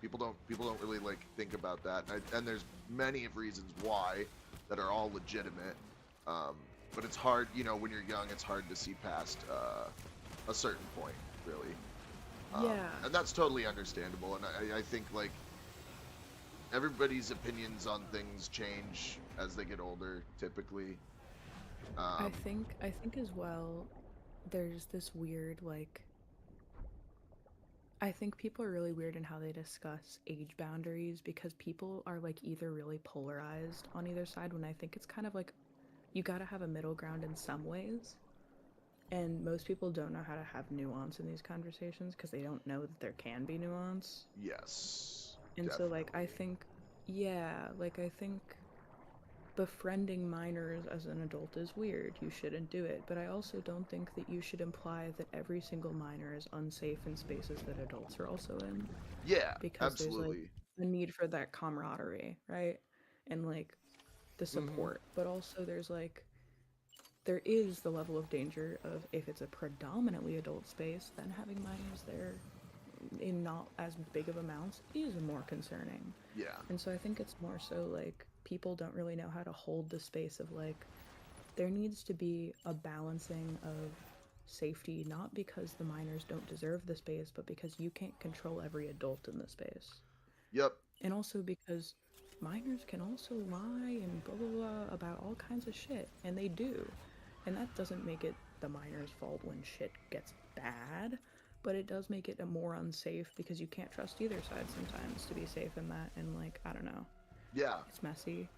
People don't really like think about that. And there's many of reasons why that are all legitimate. Um, but it's hard, when you're young, it's hard to see past a certain point, really. Yeah. And that's totally understandable. And I think like everybody's opinions on things change as they get older, typically. Um, I think as well there's this weird like I think people are really weird in how they discuss age boundaries because people are like either really polarized on either side when I think it's kind of like you got to have a middle ground in some ways. And most people don't know how to have nuance in these conversations because they don't know that there can be nuance. yes, And so like I definitely. think yeah, like I think befriending minors as an adult is weird. You shouldn't do it. But I also don't think that you should imply that every single minor is unsafe in spaces that adults are also in. Yeah, Because there's like absolutely. a need for that camaraderie, right? And like the Hmm. support. But also there's like there is the level of danger of if it's a predominantly adult space, then having minors there in not as big of amounts is more concerning. Yeah. And so I think it's more so like people don't really know how to hold the space of like there needs to be a balancing of safety, not because the minors don't deserve the space, but because you can't control every adult in the space. Yep. And also because minors can also lie and blah blah blah about all kinds of shit, and they do. And that doesn't make it the minor's fault when shit gets bad, but it does make it a more unsafe because you can't trust either side sometimes to be safe in that. And like I don't know, Yeah. it's messy.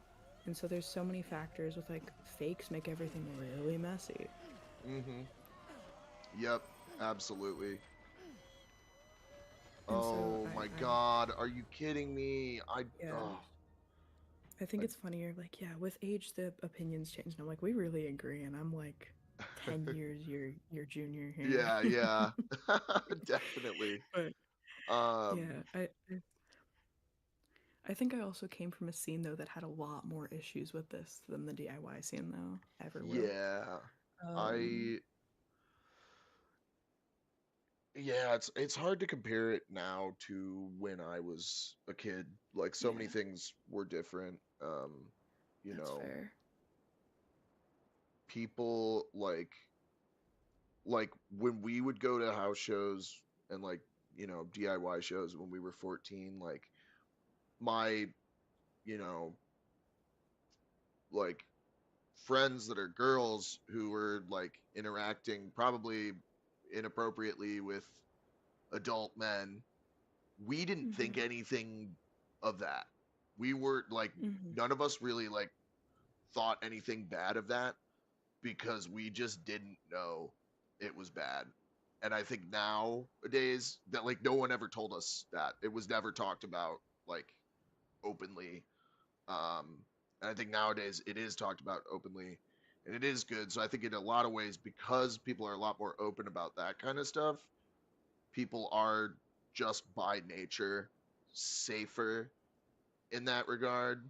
And so there's so many factors with like fakes make everything really messy. Hmm. Yep. Absolutely. And so Oh my God. Are you kidding me? yeah, Oh, I think I, it's funny. You're like, yeah, with age the opinions change. And I'm like, we really agree. And I'm like 10 years your junior here. yeah, yeah. Definitely. But Um, yeah, I think I also came from a scene though that had a lot more issues with this than the DIY scene though ever will. yeah. Um, I yeah, it's hard to compare it now to when I was a kid. Like so many yeah, things were different. you That's know, fair. people like when we would go to house shows and like, you know, DIY shows when we were 14, like my, you know, like friends that are girls who were like interacting probably inappropriately with adult men, we didn't think anything of that. We were like, none of us really like thought anything bad of that because we just didn't know it was bad. And I think nowadays that like no one ever told us that. It was never talked about like openly. And I think nowadays it is talked about openly and it is good. So I think in a lot of ways, because people are a lot more open about that kind of stuff, people are just by nature safer in that regard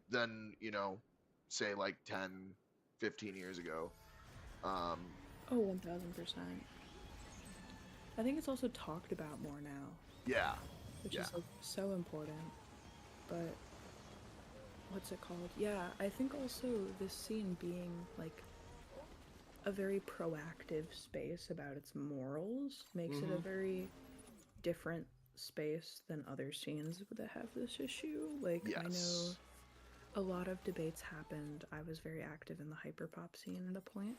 than, you know, say like 10, 15 years ago. Um, Oh, 1000%. I think it's also talked about more now, yeah, which yeah, is like so important. But what's it called? Yeah, I think also this scene being like a very proactive space about its morals makes it a very different space than other scenes that have this issue. Like, I know yes, a lot of debates happened. I was very active in the hyperpop scene at a point.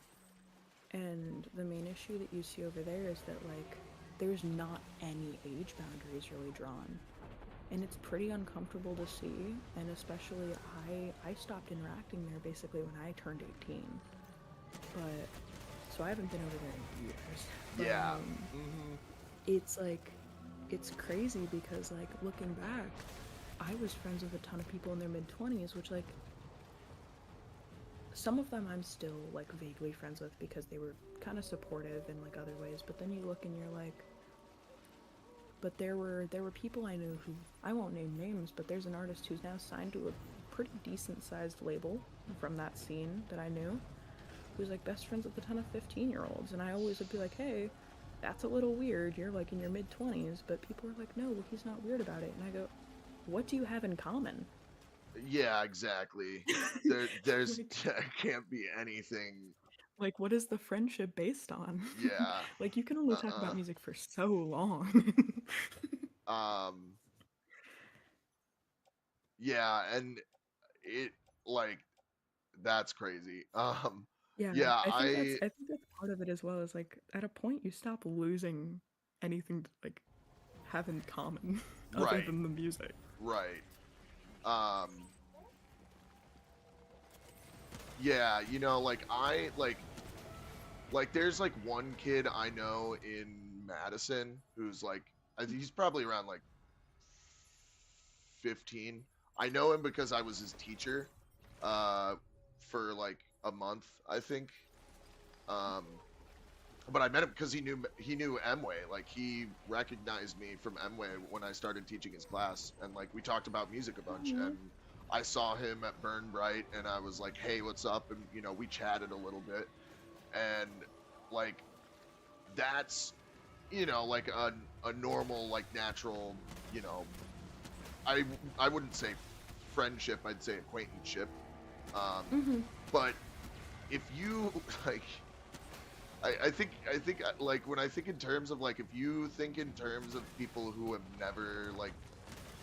And the main issue that you see over there is that, like, there's not any age boundaries really drawn. And it's pretty uncomfortable to see. And especially, I stopped interacting there basically when I turned 18. But, so I haven't been over there in years. But, yeah, it's like, it's crazy because, like, looking back, I was friends with a ton of people in their mid-20s, which, like, some of them I'm still, like, vaguely friends with because they were kind of supportive in, like, other ways, but then you look and you're like, but there were people I knew who, I won't name names, but there's an artist who's now signed to a pretty decent-sized label from that scene that I knew, who's, like, best friends with a ton of 15-year-olds, and I always would be like, hey, that's a little weird, you're, like, in your mid-20s, but people are like, no, he's not weird about it, and I go, what do you have in common? yeah, exactly. There's Like, there can't be anything. like, what is the friendship based on? Yeah. Like, you can only talk about music for so long. Um. Yeah, and it like that's crazy. Yeah, Yeah, I think that's part of it as well, is, like, at a point you stop losing anything to, like, have in common other right, than the music. right. Um. Yeah, you know, like there's like one kid I know in Madison who's like he's probably around like 15. I know him because I was his teacher uh for like a month, I think. Um but I met him because he knew Emway. Like he recognized me from Emway when I started teaching his class, and like we talked about music a bunch. And I saw him at Burn Bright, and I was like, "Hey, what's up?" And you know, we chatted a little bit, and like that's like a normal like natural you know I I wouldn't say friendship, I'd say acquaintanceship. But if you like I think like when I think in terms of like if you think in terms of people who have never like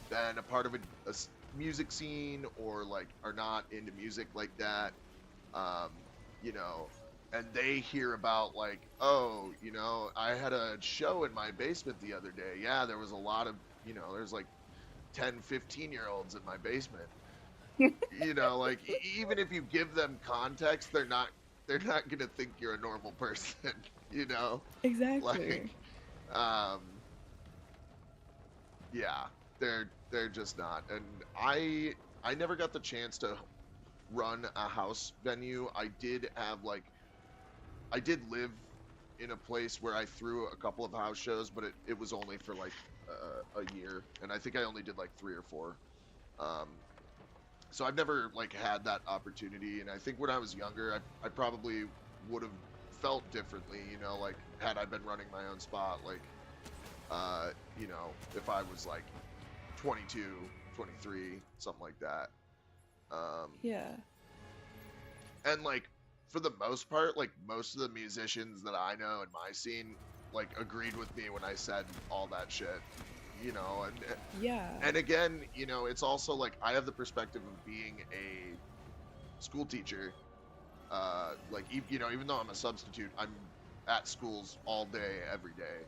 been a part of a music scene or like are not into music like that, um, you know, and they hear about like, oh, I had a show in my basement the other day. Yeah, there was a lot of, there's like 10, 15-year-olds in my basement. Like even if you give them context, they're not gonna think you're a normal person, like, Exactly. um, yeah, they're just not. And I never got the chance to run a house venue. I did live in a place where I threw a couple of house shows, but it was only for like a year, and I think I only did like 3 or 4. Um, so I've never like had that opportunity, and I think when I was younger, I probably would have felt differently, like had I been running my own spot, like if I was like 22, 23, something like that. Yeah. And like for the most part, like most of the musicians that I know in my scene, like agreed with me when I said all that shit, and Yeah. and again, it's also like I have the perspective of being a school teacher. Like even though I'm a substitute, I'm at schools all day, every day,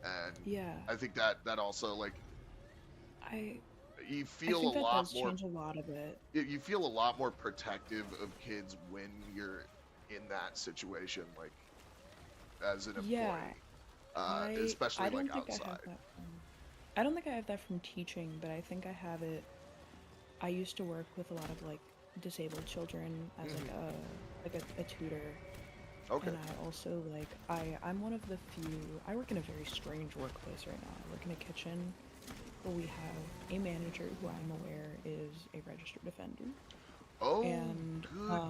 and Yeah. I think that also like I you I feel a think that lot does more change a lot of it. you feel a lot more protective of kids when you're in that situation, like as an Yeah. employee, I especially like don't think I have outside. that from I don't think I have that from teaching, but I think I have it. I used to work with a lot of like disabled children as like Hmm. a tutor, Okay. and I also like I'm one of the few. I work in a very strange workplace right now. I work in a kitchen where we have a manager who I'm aware is a registered offender, Oh, and good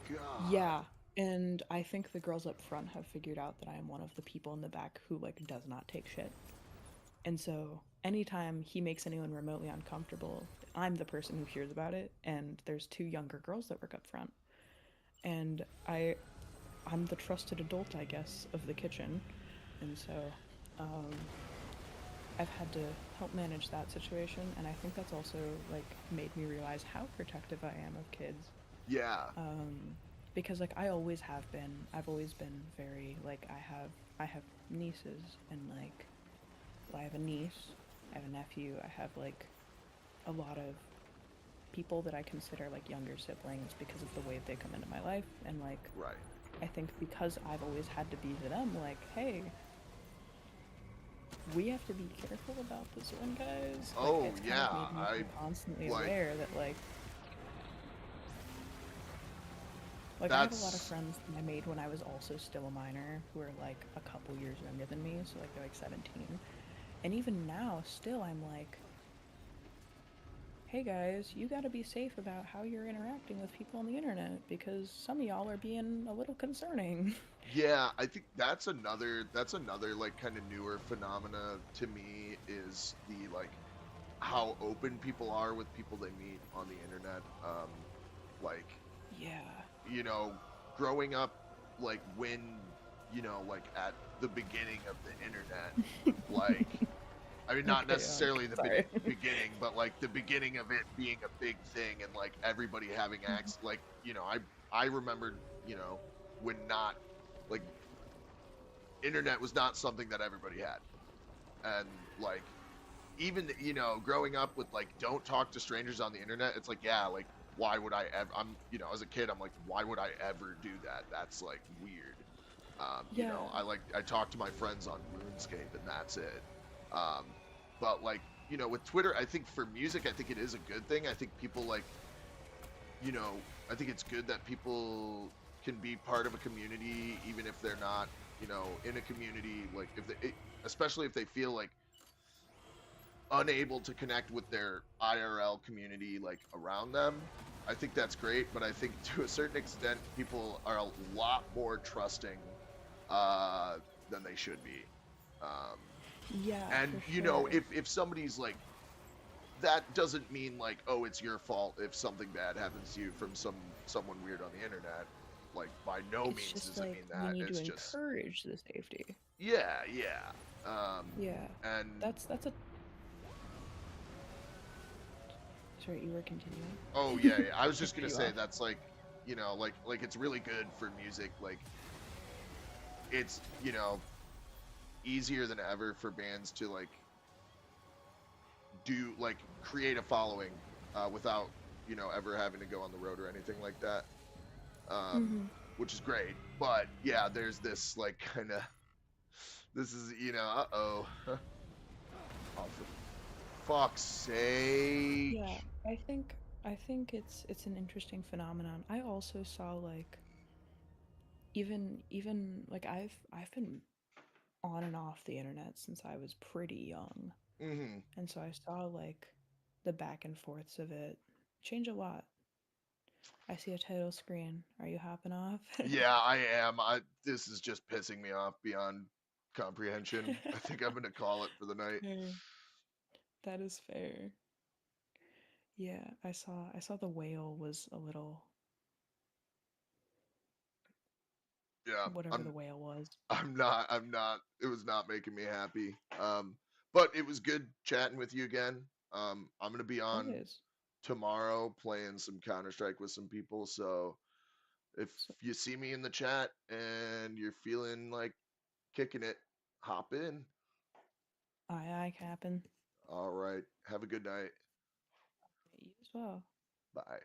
God. yeah, and I think the girls up front have figured out that I am one of the people in the back who like does not take shit. And so anytime he makes anyone remotely uncomfortable, I'm the person who hears about it, and there's two younger girls that work up front. And I'm the trusted adult, I guess, of the kitchen. And so um, I've had to help manage that situation, and I think that's also like made me realize how protective I am of kids. Yeah. Um, because like I always have been. I've always been very like I have nieces and like well, I have a niece, I have a nephew, I have like a lot of people that I consider like younger siblings because of the way they come into my life. And like, Right. I think because I've always had to be to them, like, hey, we have to be careful about this one, guys. Like, Oh it's kind yeah. of made me I feel constantly like aware that like I have a lot of that's friends that I made when I was also still a minor who are like a couple years younger than me, so like they're like 17. And even now, still, I'm like, hey guys, you gotta be safe about how you're interacting with people on the internet because some of y'all are being a little concerning. yeah, I think that's another like kind of newer phenomena to me is the like how open people are with people they meet on the internet. Like Yeah. you know, growing up, like when, like at the beginning of the internet, like, I mean, not Okay, necessarily the sorry. beginning, but like the beginning of it being a big thing and like everybody having access, like, I remembered, when not, like, internet was not something that everybody had. And like, even growing up with like don't talk to strangers on the internet, it's like yeah, like why would I ever, as a kid I'm like why would I ever do that? That's like weird. Yeah. I talk to my friends on RuneScape and that's it. um but like with Twitter, I think for music I think it is a good thing. I think people like you know I think it's good that people can be part of a community even if they're not in a community, like if they especially if they feel like unable to connect with their IRL community like around them. I think that's great, but I think to a certain extent people are a lot more trusting uh than they should be. Um Yeah, and for sure. if somebody's like, that doesn't mean like, oh, it's your fault if something bad happens to you from someone weird on the internet. Like by no It's means just does it like mean we that. need to It's just encourage the safety. yeah, yeah. Yeah. And That's a sorry, you were continuing. oh yeah, yeah. I was I just cut gonna you say off. that's like, like it's really good for music. Like it's easier than ever for bands to like do like create a following without ever having to go on the road or anything like that. Mm-hmm. Which is great. But yeah, there's this like kind of this is uh-oh. Oh, for fuck's sake. Yeah, I think it's an interesting phenomenon. I also saw like even like I've been on and off the internet since I was pretty young. Hmm. And so I saw like the back and forths of it change a lot. I see a title screen. Are you hopping off? Yeah, I am. This is just pissing me off beyond comprehension. I think I'm gonna call it for the night. Fair. That is fair. Yeah, I saw the whale was a little Yeah, whatever the whale was. I'm not. It was not making me happy. But it was good chatting with you again. I'm gonna be on Always. tomorrow playing some Counter Strike with some people. So if So, you see me in the chat and you're feeling like kicking it, hop in. aye, Captain. All right. Have a good night. You as well. Bye.